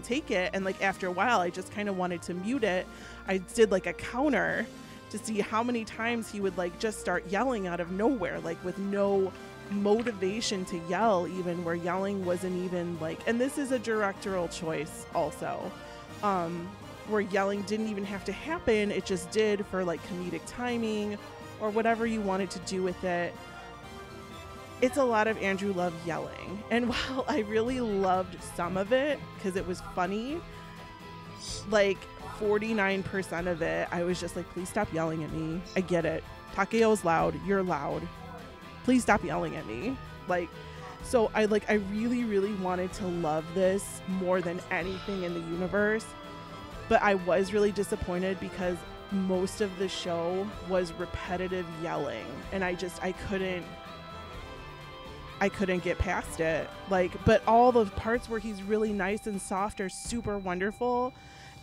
take it. And like, after a while, I just kind of wanted to mute it. I did like a counter to see how many times he would like just start yelling out of nowhere, like with no motivation to yell, even where yelling wasn't even like, and this is a directorial choice also, where yelling didn't even have to happen. It just did for like comedic timing or whatever you wanted to do with it. It's a lot of Andrew Love yelling. And while I really loved some of it because it was funny, like 49% of it, I was just like, please stop yelling at me. I get it. Takeo's loud. You're loud. Please stop yelling at me. Like, so I really, really wanted to love this more than anything in the universe. But I was really disappointed because most of the show was repetitive yelling, and I couldn't get past it. Like, but all the parts where he's really nice and soft are super wonderful.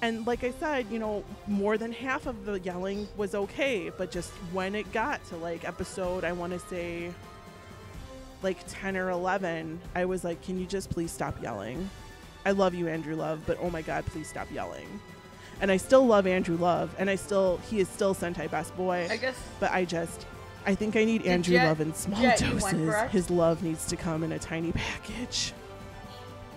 And like I said, you know, more than half of the yelling was okay, but just when it got to like episode, I want to say like 10 or 11, I was like, can you just please stop yelling? I love you, Andrew Love, but oh my God, please stop yelling. And I still love Andrew Love, and he is still Sentai best boy. I guess. But I think I need Andrew Love in small doses. His love needs to come in a tiny package.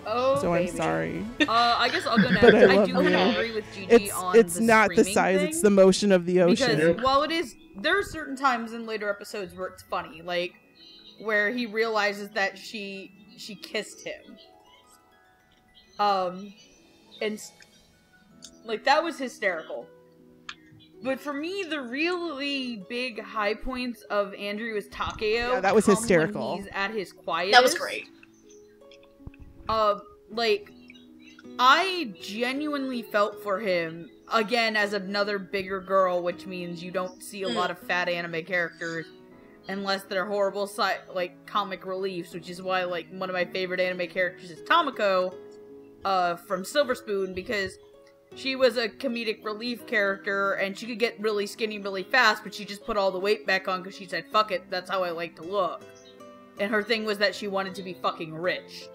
Oh, so baby. I'm sorry. I guess I'll go next. But I do kind of agree with Gigi on it's the not the screaming size, thing, it's the motion of the ocean. Because while it is, there are certain times in later episodes where it's funny, like where he realizes that she kissed him. And like that was hysterical. But for me, the really big high points of Andrew is Takeo. Yeah, that was hysterical. When he's at his quietest. That was great. Like, I genuinely felt for him, again, as another bigger girl, which means you don't see a lot of fat anime characters unless they're horrible, like, comic reliefs, which is why, like, one of my favorite anime characters is Tomoko, from Silver Spoon, because she was a comedic relief character, and she could get really skinny really fast, but she just put all the weight back on because she said, fuck it, that's how I like to look. And her thing was that she wanted to be fucking rich.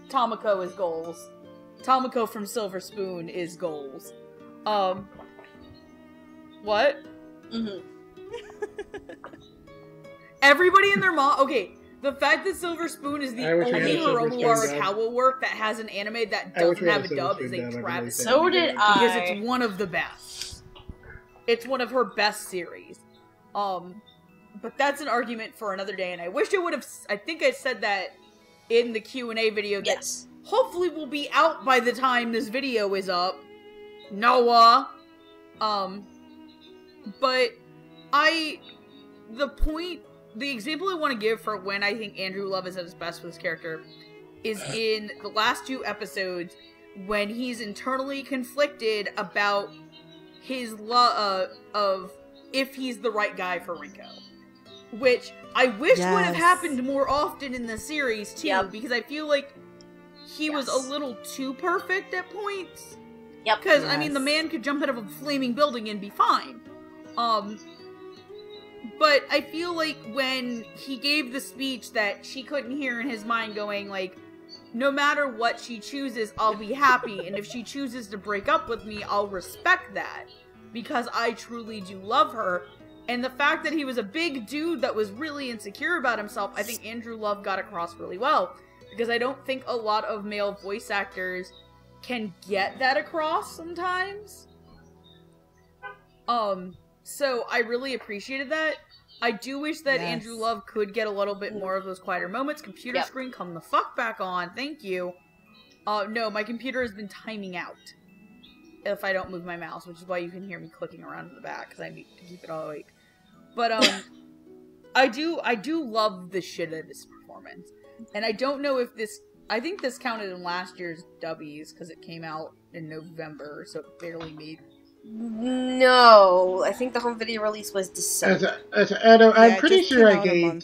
Tomoko is goals. Tomoko from Silver Spoon is goals. What? Mm-hmm. Everybody and their mom. Okay, the fact that Silver Spoon is the only Hiromu Arakawa work that has an anime that doesn't have a dub is a travesty. So did I. Because it's one of the best. It's one of her best series. But that's an argument for another day, and I wish I would have. I think I said that in the Q&A video. Yes. Hopefully will be out by the time this video is up. Noah. But the example I want to give for when I think Andrew Love is at his best with his character is in the last 2 episodes when he's internally conflicted about his love of if he's the right guy for Rinko. Which I wish would have happened more often in the series too, because I feel like he was a little too perfect at points. Yep. Because, I mean, the man could jump out of a flaming building and be fine. But I feel like when he gave the speech that she couldn't hear in his mind going, like, no matter what she chooses, I'll be happy, and if she chooses to break up with me, I'll respect that, because I truly do love her. And the fact that he was a big dude that was really insecure about himself, I think Andrew Love got across really well. Because I don't think a lot of male voice actors can get that across sometimes. So I really appreciated that. I do wish that Andrew Love could get a little bit more of those quieter moments. Computer screen, come the fuck back on. Thank you. No, my computer has been timing out if I don't move my mouse, which is why you can hear me clicking around in the back, because I need to keep it all awake. But, I do love the shit out of this performance. And I don't know if I think this counted in last year's dubbies, because it came out in November, so it barely made. No, I think the home video release was December. I'm pretty sure I gave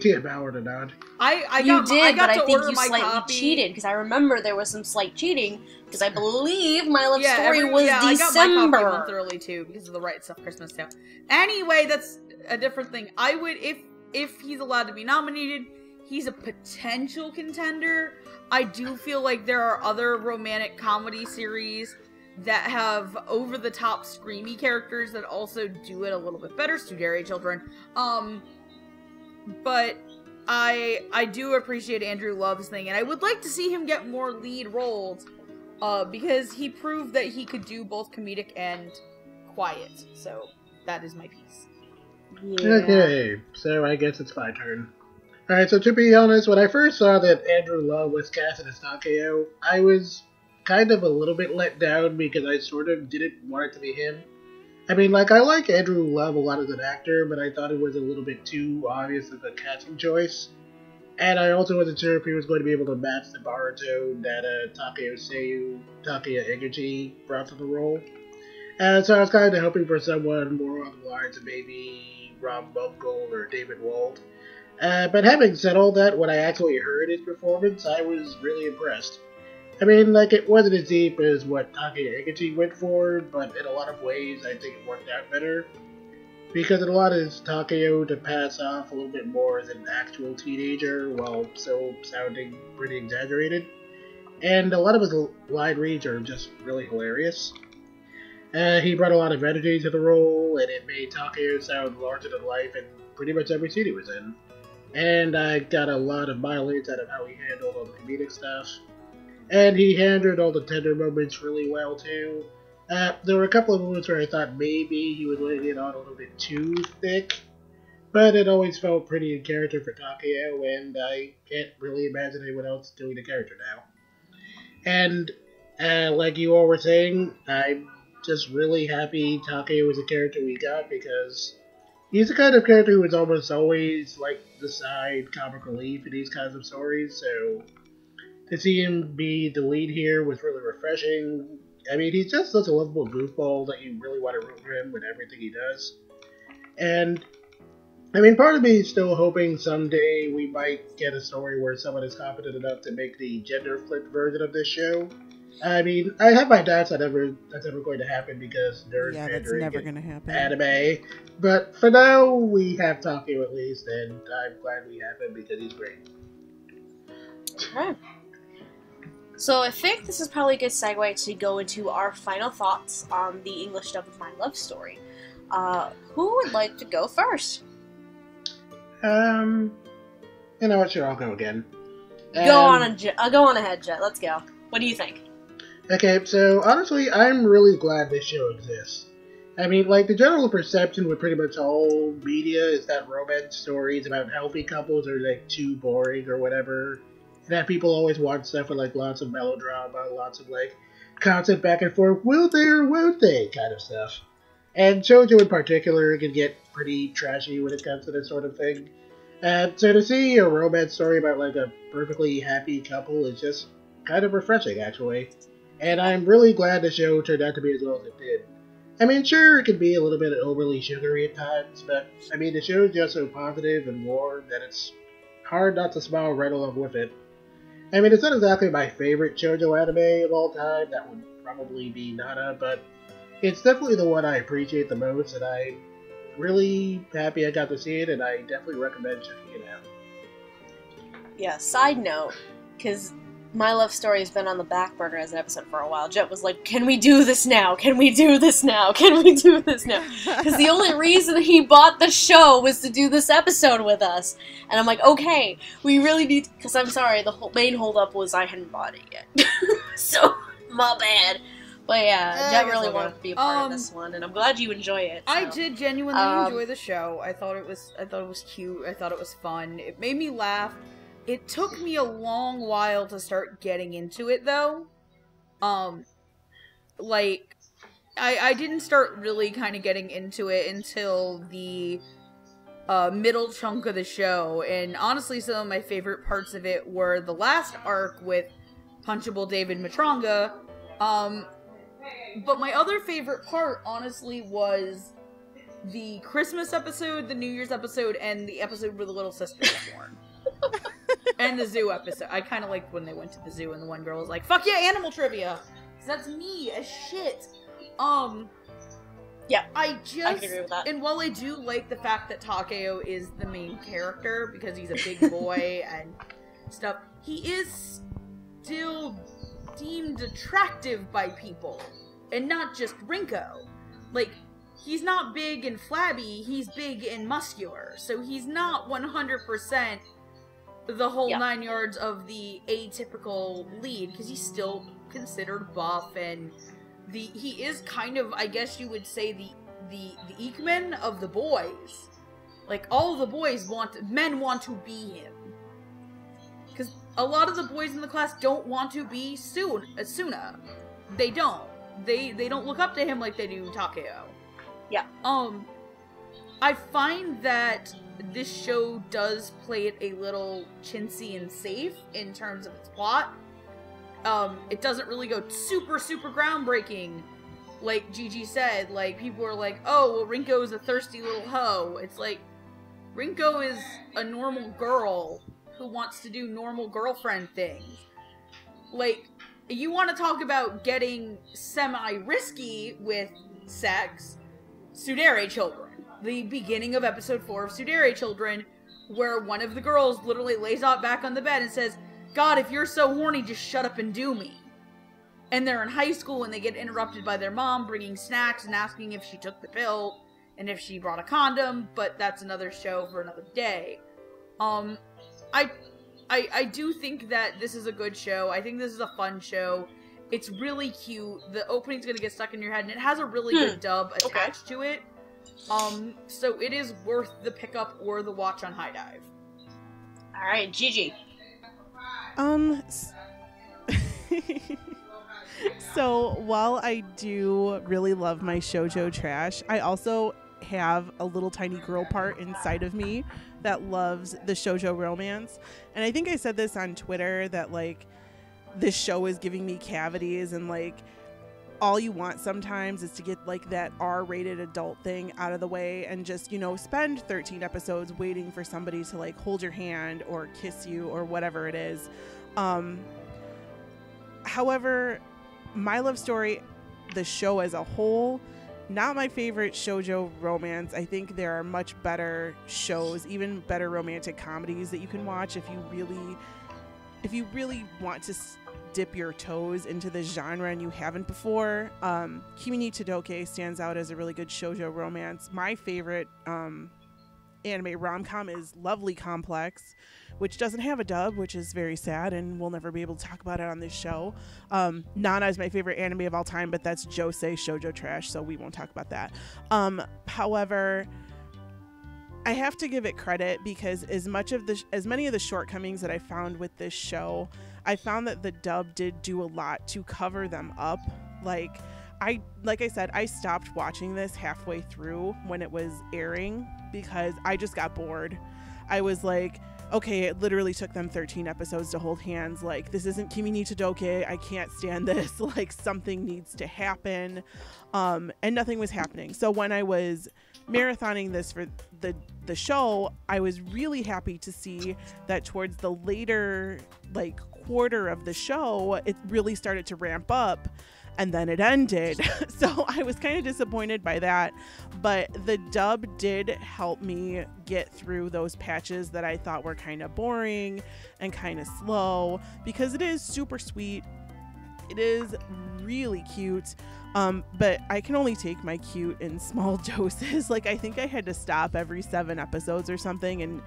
Tia Bauer a nod. I think you slightly cheated, because I remember there was some slight cheating, because I believe My Love Story was December. I got my copy a month early, too, because of the Right Stuff Christmas sale. Anyway, that's a different thing. I would, if he's allowed to be nominated, he's a potential contender. I do feel like there are other romantic comedy series that have over-the-top screamy characters that also do it a little bit better. Tsundere Children. But I do appreciate Andrew Love's thing, and I would like to see him get more lead roles, because he proved that he could do both comedic and quiet. So that is my piece. Yeah. Okay, so I guess it's my turn. Alright, so to be honest, when I first saw that Andrew Love was casted as Takeo, I was kind of a little bit let down because I sort of didn't want it to be him. I mean, like, I like Andrew Love a lot as an actor, but I thought it was a little bit too obvious as a casting choice. And I also wasn't sure if he was going to be able to match the baritone that Takeo Iguchi brought to the role. And so I was kind of hoping for someone more on the lines of maybe Rob Bungle or David Wald. But having said all that, when I actually heard his performance, I was really impressed. I mean, like, it wasn't as deep as what Takeo Iguchi went for, but in a lot of ways, I think it worked out better. Because it allowed Takeo to pass off a little bit more as an actual teenager, while still sounding pretty exaggerated. and a lot of his line reads are just really hilarious. He brought a lot of energy to the role, and it made Takeo sound larger than life in pretty much every scene he was in. And I got a lot of mileage out of how he handled all the comedic stuff. And he handled all the tender moments really well, too. There were a couple of moments where I thought maybe he was letting it on a little bit too thick, but it always felt pretty in character for Takeo, and I can't really imagine anyone else doing the character now. And, like you all were saying, I'm just really happy Takeo was a character we got, because he's the kind of character who is almost always, like, the side comic relief in these kinds of stories, so to see him be the lead here was really refreshing. I mean, he's just such a lovable goofball that you really want to root for him with everything he does. And, I mean, part of me is still hoping someday we might get a story where someone is confident enough to make the gender-flipped version of this show. I mean, I have my doubts that's ever going to happen because nerds pandering anime. But for now, we have Takeo at least, and I'm glad we have him because he's great. Okay. So I think this is probably a good segue to go into our final thoughts on the English dub of My Love Story. Who would like to go first? You know what? Sure, I'll go again. Go on ahead, Jet. Let's go. What do you think? Okay, so honestly, I'm really glad this show exists. I mean, like, the general perception with pretty much all media is that romance stories about healthy couples are, like, too boring or whatever. That people always want stuff with, like, lots of melodrama, lots of, like, constant back and forth, will they or won't they kind of stuff. And shoujo in particular can get pretty trashy when it comes to this sort of thing. So to see a romance story about, like, a perfectly happy couple is just kind of refreshing, actually. And I'm really glad the show turned out to be as well as it did. I mean, sure, it can be a little bit overly sugary at times, but, I mean, the show is just so positive and warm that it's hard not to smile right along with it. I mean, it's not exactly my favorite shoujo anime of all time, that would probably be Nana, but it's definitely the one I appreciate the most, and I'm really happy I got to see it, and I definitely recommend checking it out. Yeah, side note, because My Love Story has been on the back burner as an episode for a while. Jet was like, can we do this now? Can we do this now? Can we do this now? Because the only reason he bought the show was to do this episode with us. And I'm like, okay, we really need to, because I'm sorry, the main holdup was I hadn't bought it yet. So, my bad. But yeah, Jet really wanted to be a part of this one, and I'm glad you enjoy it. So. I did genuinely enjoy the show. I thought it was cute. I thought it was fun. It made me laugh. It took me a long while to start getting into it, though. Like, I didn't start really kind of getting into it until the middle chunk of the show, and honestly, some of my favorite parts of it were the last arc with Punchable David Matranga, but my other favorite part, honestly, was the Christmas episode, the New Year's episode, and the episode where the little sister was born. And the zoo episode. I kind of liked when they went to the zoo and the one girl was like, fuck yeah, animal trivia! 'Cause that's me as shit. Yeah, I can agree with that. And while I do like the fact that Takeo is the main character, because he's a big boy and stuff, he is still deemed attractive by people. And not just Rinko. Like, he's not big and flabby, he's big and muscular. So he's not 100% the whole 9 yards of the atypical lead, because he's still considered buff, and he is kind of, I guess you would say, the Eekman of the boys. Like, all the boys men want to be him. Because a lot of the boys in the class don't want to be Suna. They don't. They don't look up to him like they do Takeo. Yeah. I find that this show does play it a little chintzy and safe in terms of its plot. It doesn't really go super groundbreaking, like Gigi said. Like, people are like, oh, well, Rinko is a thirsty little hoe. It's like, Rinko is a normal girl who wants to do normal girlfriend things. Like, you want to talk about getting semi-risky with sex, Tsundere Children. The beginning of episode 4 of Tsundere Children, where one of the girls literally lays out back on the bed and says, God, if you're so horny, just shut up and do me. And they're in high school and they get interrupted by their mom bringing snacks and asking if she took the pill and if she brought a condom, but that's another show for another day. I do think that this is a good show. I think this is a fun show. It's really cute. The opening's gonna get stuck in your head, and it has a really good dub attached to it. So it is worth the pickup or the watch on High Dive. Alright, Gigi. So while I do really love my shoujo trash, I also have a little tiny girl part inside of me that loves the shoujo romance. And I think I said this on Twitter that like this show is giving me cavities, and like all you want sometimes is to get like that R-rated adult thing out of the way and just, you know, spend 13 episodes waiting for somebody to like hold your hand or kiss you or whatever it is. However, My Love Story, the show as a whole, not my favorite shoujo romance. I think there are much better shows, even better romantic comedies that you can watch if you really want to dip your toes into the genre and you haven't before. Kimi ni Todoke stands out as a really good shoujo romance. My favorite anime rom-com is Lovely Complex, which doesn't have a dub, which is very sad, and we'll never be able to talk about it on this show. Nana is my favorite anime of all time, but that's josei shoujo trash, so we won't talk about that. However, I have to give it credit because as many of the shortcomings that I found with this show, I found that the dub did do a lot to cover them up. Like I said, I stopped watching this halfway through when it was airing because I just got bored. I was like, okay, it literally took them 13 episodes to hold hands. Like, this isn't Kimi ni Todoke. I can't stand this. Like, something needs to happen. And nothing was happening. So when I was marathoning this for the show, I was really happy to see that towards the later, like, quarter of the show, it really started to ramp up. And then it ended. So I was kind of disappointed by that. But the dub did help me get through those patches that I thought were kind of boring and kind of slow, because it is super sweet. It is really cute. But I can only take my cute in small doses. Like, I think I had to stop every 7 episodes or something and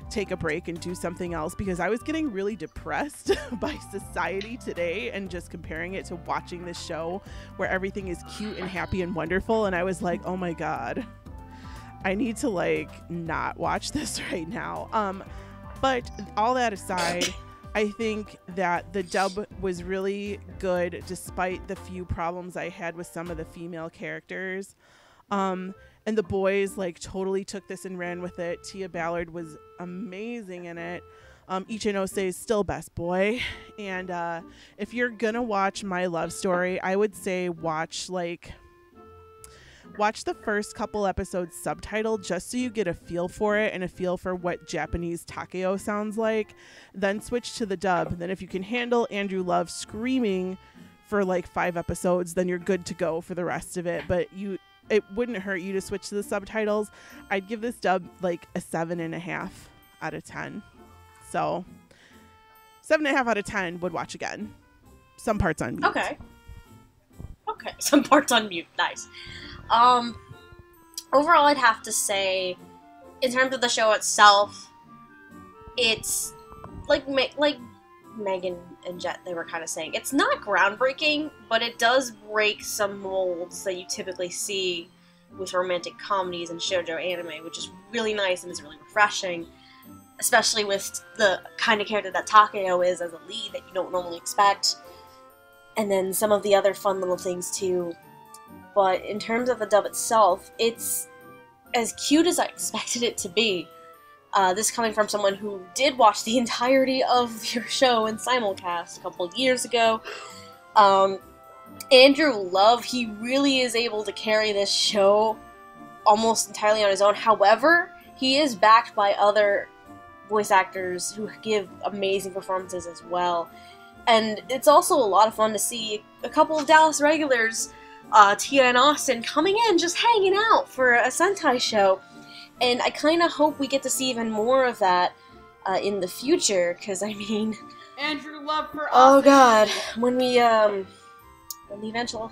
take a break and do something else because I was getting really depressed by society today and just comparing it to watching this show where everything is cute and happy and wonderful. And I was like, oh my God, I need to like not watch this right now. But all that aside, I think that the dub was really good despite the few problems I had with some of the female characters. And the boys like totally took this and ran with it. Tia Ballard was amazing in it. Ichinose is still best boy. And if you're gonna watch My Love Story, I would say watch the first couple episodes subtitled just so you get a feel for it and a feel for what Japanese Takeo sounds like. Then switch to the dub. Then if you can handle Andrew Love screaming for like 5 episodes, then you're good to go for the rest of it. But it wouldn't hurt you to switch to the subtitles. I'd give this dub like a 7.5 out of 10. So 7.5 out of 10 would watch again. Some parts on mute. Okay. Some parts on mute. Nice. Overall, I'd have to say, in terms of the show itself, it's like Megan and Jet, they were kind of saying, it's not groundbreaking, but it does break some molds that you typically see with romantic comedies and shoujo anime, which is really nice and is really refreshing, especially with the kind of character that Takeo is as a lead that you don't normally expect, and then some of the other fun little things too. But in terms of the dub itself, it's as cute as I expected it to be. This coming from someone who did watch the entirety of your show in simulcast a couple of years ago. Andrew Love, he really is able to carry this show almost entirely on his own. However, he is backed by other voice actors who give amazing performances as well. And it's also a lot of fun to see a couple of Dallas regulars, Tia and Austin, coming in, just hanging out for a Sentai show. And I kind of hope we get to see even more of that in the future, because I mean, Andrew Love for oh Aussie. god, when the eventual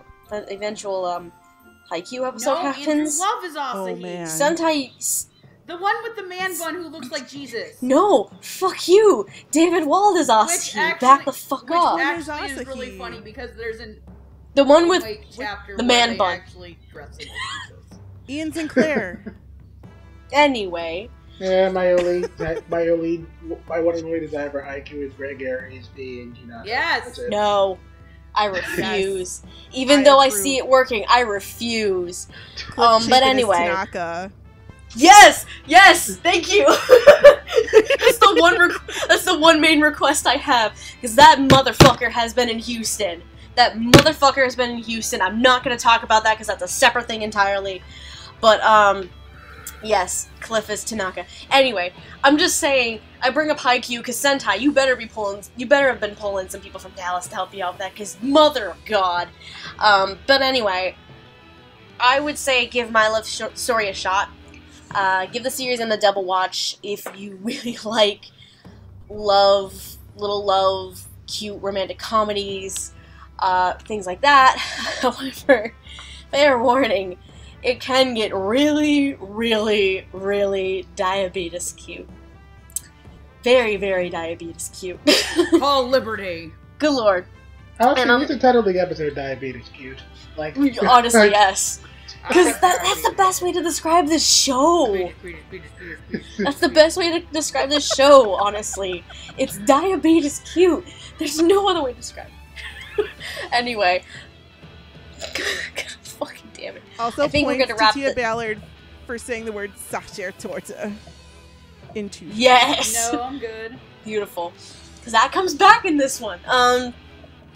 Haikyuu episode No, Andrew happens, Love is Aussie. Oh man. Sentai. The one with the man bun who looks like Jesus. No, fuck you. David Wald is Aussie. Back the fuck which up. actually is Asahi. really funny because there's The one with white chapter the where man they bun. actually dress him as Jesus. Ian Sinclair. Anyway. Yeah, my one and only desire for Haikyuu is Greg Aries being Hinata. Yes. That's it. No. I refuse. Even though I see it working, I refuse. But anyway. Tanaka. Yes! Yes! Thank you! That's the one main request I have. Because that motherfucker has been in Houston. That motherfucker has been in Houston. I'm not going to talk about that because that's a separate thing entirely. But, yes, Cliff is Tanaka. Anyway, I'm just saying, I bring up Haikyuu because Sentai, you better have been pulling some people from Dallas to help you out with that, because mother of God. But anyway, I would say give My Love Story a shot. Give the series in the double watch if you really like little love, cute romantic comedies, things like that. However, fair warning, it can get really, really, really diabetes cute. Very, very diabetes cute. Call Liberty. Good lord. Actually, we should title the episode Diabetes Cute. Like, Honestly, yes. Because that's the best way to describe this show. That's the best way to describe this show, honestly. It's diabetes cute. There's no other way to describe it. Anyway. God, fucking damn it. Also, I think we're points gonna wrap to Tia Ballard for saying the word Sacher Torta. Into. Yes! No, I'm good. Beautiful. Because that comes back in this one.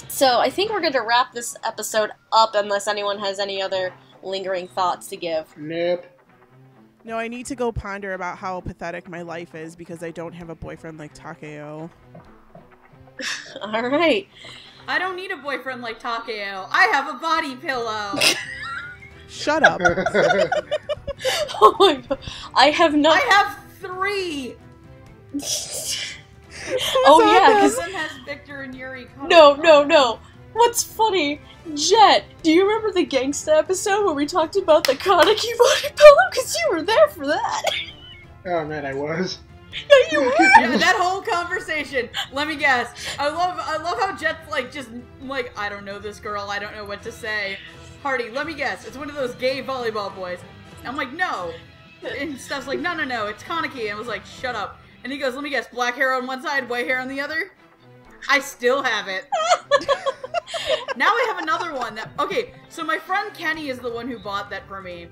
So I think we're going to wrap this episode up unless anyone has any other lingering thoughts to give. nope. No, I need to go ponder about how pathetic my life is because I don't have a boyfriend like Takeo. Alright. I don't need a boyfriend like Takeo. I have a body pillow. Shut up. Oh my god. I have not. I have 3. Oh yeah, This because one has Victor and Yuri. no. What's funny, Jet? Do you remember the Gangsta episode where we talked about the Kaneki body pillow? Because you were there for that. Oh man, I was. Yeah, you were. Yeah, that whole conversation. Let me guess. I love how Jet's like just like, I don't know this girl. I don't know what to say. Hardy, let me guess. It's one of those gay volleyball boys. I'm like, no. And Steph's like, no, it's Kaneki. And I was like, shut up. And he goes, let me guess, black hair on one side, white hair on the other? I still have it. Now I have another one that, okay, so my friend Kenny is the one who bought that for me.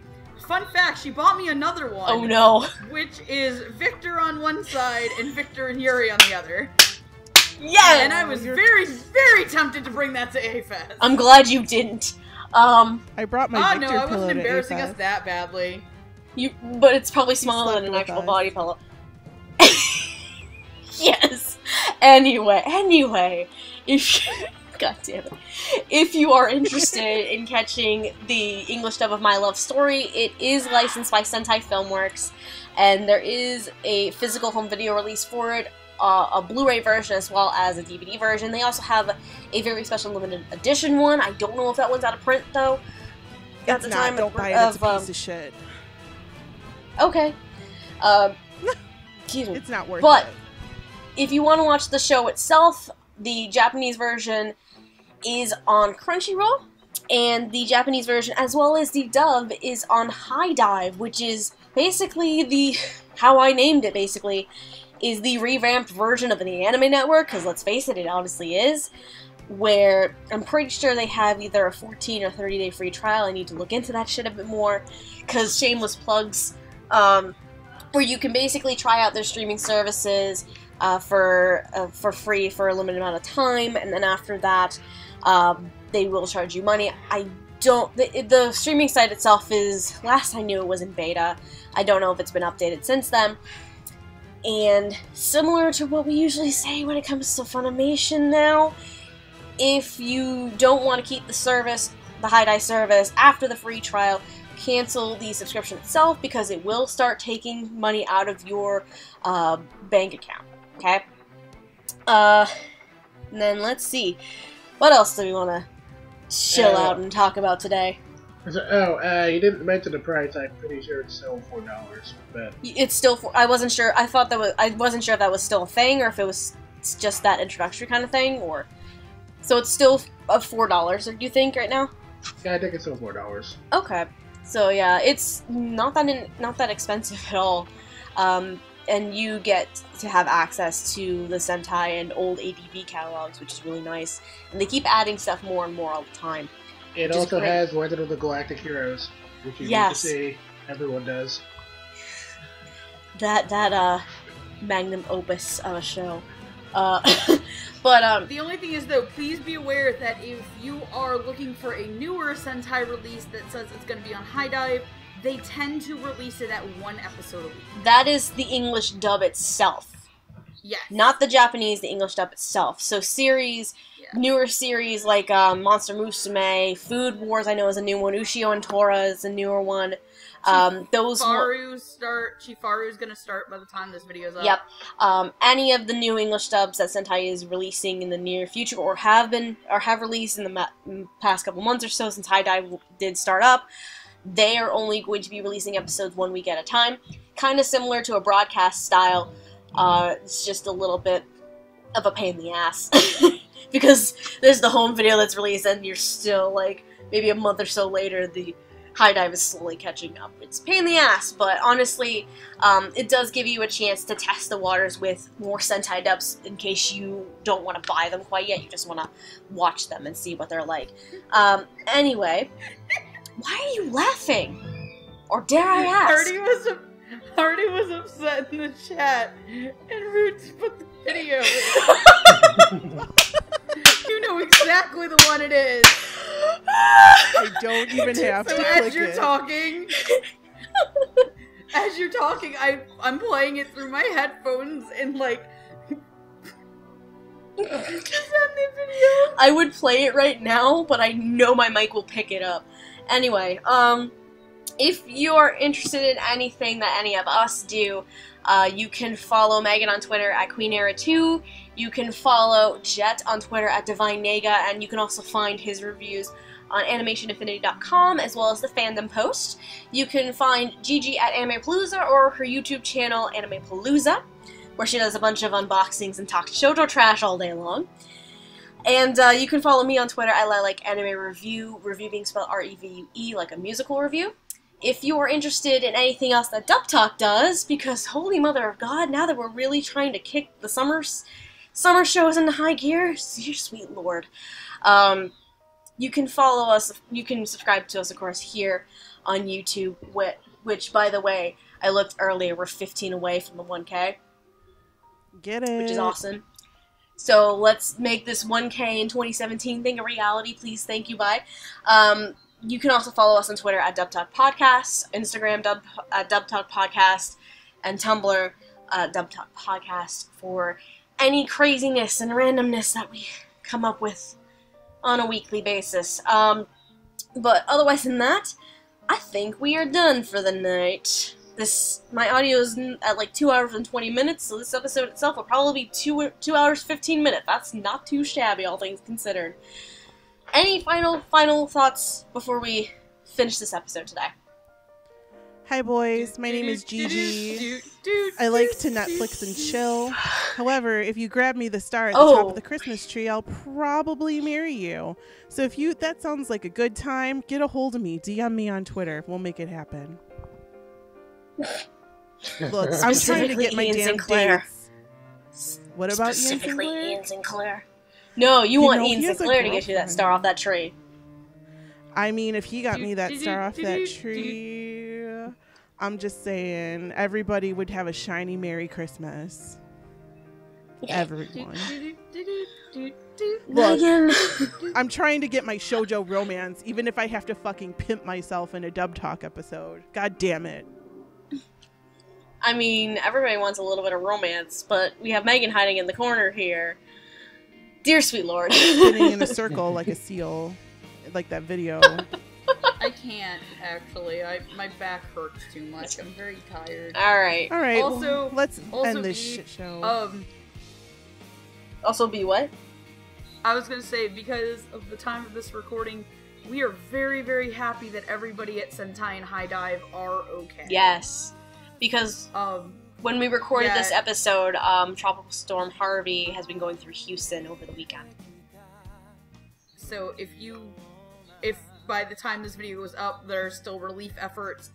Fun fact, she bought me another one. Oh no. Which is Victor on one side and Victor and Yuri on the other. Yeah. And I was very, very tempted to bring that to A-Fest. I'm glad you didn't. I brought my Oh Victor no, I pillow wasn't to embarrassing us A-Fest. that badly. But it's probably smaller slept than an with actual us. body pillow. Yes. Anyway, if God damn it. If you are interested in catching the English dub of My Love Story, it is licensed by Sentai Filmworks, and there is a physical home video release for it, a Blu-ray version as well as a DVD version. They also have a very special limited edition one. I don't know if that one's out of print though. At the time don't of, buy it. It's a piece of shit. Okay. Excuse me. It's not worth But it. if you want to watch the show itself, the Japanese version is on Crunchyroll, and the Japanese version, as well as the dub, is on High Dive, which is basically how I named it, basically, is the revamped version of the Anime Network, because let's face it, it honestly is, where I'm pretty sure they have either a 14 or 30-day free trial. I need to look into that shit a bit more, because shameless plugs, where you can basically try out their streaming services for free for a limited amount of time, and then after that, they will charge you money. The streaming site itself is, last I knew, it was in beta. I don't know if it's been updated since then. And similar to what we usually say when it comes to Funimation now, if you don't want to keep the service, the High Dive service, after the free trial, cancel the subscription itself, because it will start taking money out of your bank account. Okay. And then let's see. What else do we want to chill out and talk about today? You didn't mention the price. I'm pretty sure it's still $4, but It's still. I wasn't sure. I wasn't sure if that was still a thing or if it was just that introductory kind of thing, or. So it's still $4. Do you think right now? yeah, I think it's still $4. Okay. So yeah, it's not that expensive at all. And you get to have access to the Sentai and old ADV catalogs, which is really nice. And they keep adding stuff more and more all the time. It also has Legend of the Galactic Heroes, which you get to see. Everyone does. That magnum opus of a show. But the only thing is, though, please be aware that if you are looking for a newer Sentai release that says it's going to be on High Dive, they tend to release it at 1 episode a week. That is the English dub itself. Yes. Not the Japanese, the English dub itself. So newer series like Monster Musume, Food Wars I know is a new one, Ushio and Tora is a newer one. Chifaru's gonna start by the time this video's up. Yep. Any of the new English dubs that Sentai is releasing in the near future or have released in the past couple months or so since High Dive did start up, they are only going to be releasing episodes 1 week at a time. Kind of similar to a broadcast style. It's just a little bit of a pain in the ass. Because there's the home video that's released and you're still, like, maybe a month or so later, the High Dive is slowly catching up. It's a pain in the ass, but honestly, it does give you a chance to test the waters with more Sentai dubs in case you don't want to buy them quite yet. You just want to watch them and see what they're like. Anyway, why are you laughing? Or dare I ask? Hardy was upset in the chat, and Roots put the video. You know exactly the one it is. I don't even have to click as you're talking, I'm playing it through my headphones and like. Is that the video? I would play it right now, but I know my mic will pick it up. Anyway, if you're interested in anything that any of us do, you can follow Megan on Twitter at QueenEra2. You can follow Jet on Twitter at DivineNega, and you can also find his reviews on AnimationAffinity.com as well as the Fandom Post. You can find Gigi at AnimePalooza or her YouTube channel AnimePalooza, where she does a bunch of unboxings and talks shoujo trash all day long. And you can follow me on Twitter at LikeAnimeReview, review being spelled R-E-V-U-E, like a musical review. If you are interested in anything else that Dub Talk does, because holy mother of God, now that we're really trying to kick the summer shows into high gear, dear sweet lord, you can follow us, you can subscribe to us, of course, here on YouTube, which, by the way, I looked earlier, we're 15 away from the 1K. Get it. Which is awesome. So let's make this 1K in 2017 thing a reality, please, thank you, bye. You can also follow us on Twitter at dubtalkpodcast, Instagram at dubtalkpodcast, and Tumblr dubtalkpodcast for any craziness and randomness that we come up with on a weekly basis. But otherwise than that, I think we are done for the night. My audio is at like 2 hours and 20 minutes, so this episode itself will probably be 2 hours 15 minutes. That's not too shabby, all things considered. Any final thoughts before we finish this episode today? Hi boys, my name is Gigi. I like to Netflix and chill. However, if you grab me the star at the top of the Christmas tree, I'll probably marry you. So if that sounds like a good time, get a hold of me. DM me on Twitter. We'll make it happen. Look, I'm trying to get my damn dates. What about Specifically Ian Sinclair? No, you want Ian Sinclair to get you that star off that tree. I mean, if he got me that star off that tree, I'm just saying, everybody would have a shiny Merry Christmas. Everyone. Look, I'm trying to get my shoujo romance, even if I have to fucking pimp myself in a Dub Talk episode. God damn it. I mean, everybody wants a little bit of romance, but we have Megan hiding in the corner here. Dear sweet lord. Sitting in a circle like a seal. Like that video. I can't, actually. My back hurts too much. I'm very tired. Alright. Alright, Also, let's end this shit show. Also be what? I was gonna say, because of the time of this recording, we are very, very happy that everybody at Sentai and High Dive are okay. Yes. Because when we recorded this episode, Tropical Storm Harvey has been going through Houston over the weekend. So if by the time this video goes up, there are still relief efforts,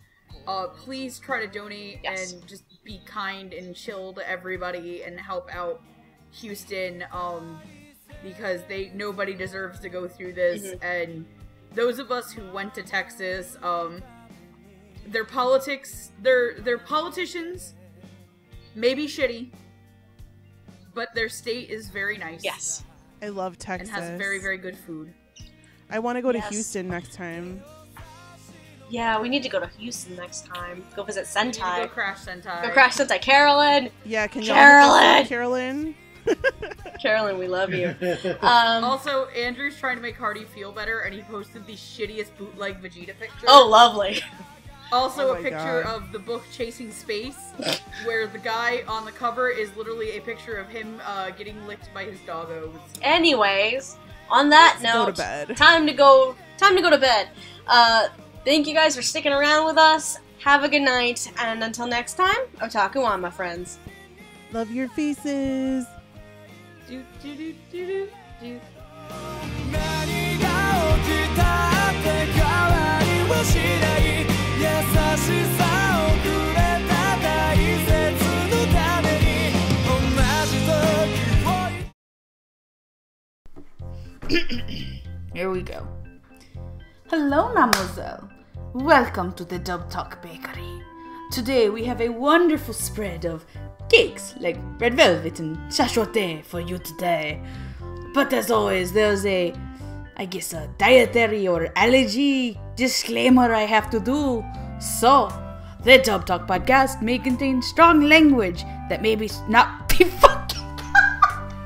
please try to donate and just be kind and chill to everybody and help out Houston, because nobody deserves to go through this, and those of us who went to Texas, their politicians may be shitty, but their state is very nice. Yes. I love Texas. And has very, very good food. I want to go to Houston next time. Yeah, we need to go to Houston next time. Go visit Sentai. We need to go crash Sentai. Go crash Sentai. Carolyn! Yeah, can you Carolyn! Carolyn, we love you. Also, Andrew's trying to make Hardy feel better, and he posted the shittiest bootleg Vegeta picture. Oh, lovely. Also, a picture of the book Chasing Space, where the guy on the cover is literally a picture of him getting licked by his doggos. Anyways, on that note, go to bed. Time to go to bed. Thank you guys for sticking around with us. Have a good night, and until next time, otaku on, my friends. Love your faces. Do, do, do, do, do, do. 何が起きたって変わりはしない優しさをくれた大切のために同じ時を Here we go. Hello, mademoiselle. Welcome to the Dubtalk Bakery. Today we have a wonderful spread of cakes like red velvet and chachoté for you today. But as always, there's a dietary or allergy disclaimer I have to do. So, the Dubtalk podcast may contain strong language that may not be fucking...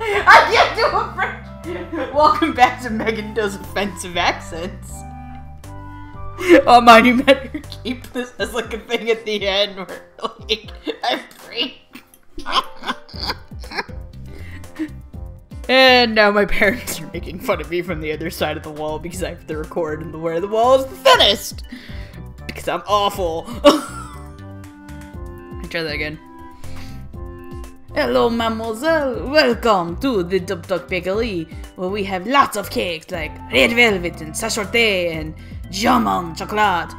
I can't do a French... Welcome back to Megan Does Offensive Accents. Oh man, you better keep this as like a thing at the end where like I'm free. And now my parents are making fun of me from the other side of the wall because I have to record and where the wall is the thinnest. Because I'm awful. Let's try that again. Hello, mademoiselle. Welcome to the Dubtalk Bakery, where we have lots of cakes like red velvet and sachoté and jamon chocolate.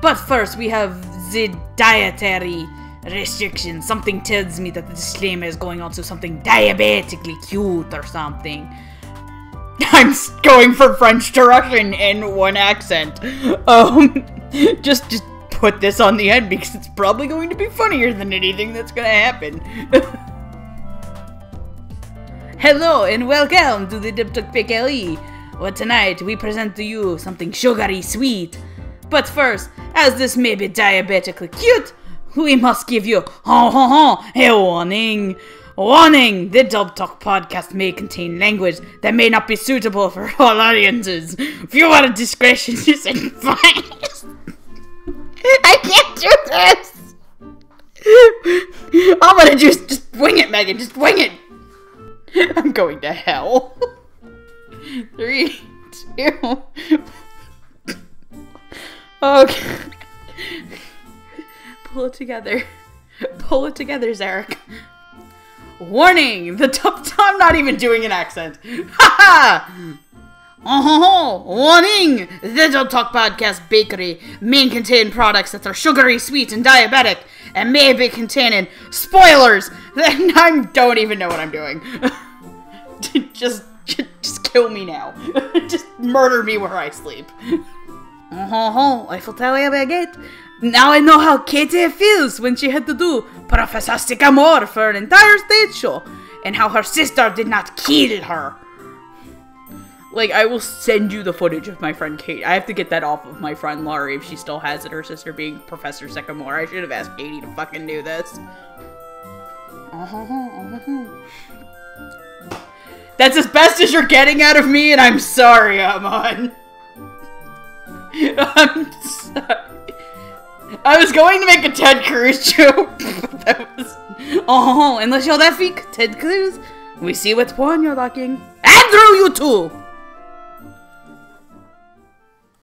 But first, we have the dietary restrictions. Something tells me that the disclaimer is going on to something diabetically cute or something. I'm going for French to Russian in one accent. Just put this on the end because it's probably going to be funnier than anything that's gonna happen. Hello and welcome to the Dubtalk Bakery, where tonight we present to you something sugary sweet. But first, as this may be diabetically cute, we must give you a warning. Warning! The Dubtalk podcast may contain language that may not be suitable for all audiences. Viewer discretion is advised. I can't do this! I'm gonna just wing it, Megan. Just wing it. I'm going to hell. 3, 2. Okay. Pull it together. Pull it together, Zarek. Warning! I'm not even doing an accent. Haha! Warning! The Dubtalk Podcast Bakery may contain products that are sugary, sweet, and diabetic, and may be containing spoilers. I don't even know what I'm doing. Just kill me now. Just murder me where I sleep. I will tell you about it. Now I know how Katie feels when she had to do Professor Sycamore for an entire stage show, and how her sister did not kill her. Like, I will send you the footage of my friend Kate. I have to get that off of my friend Laurie if she still has it, her sister being Professor Sycamore. I should have asked Katie to fucking do this. That's as best as you're getting out of me, and I'm sorry, Amon. I'm sorry. I was going to make a Ted Cruz joke, but that was... unless you're that weak, Ted Cruz. We see what porn you're liking. And through you too!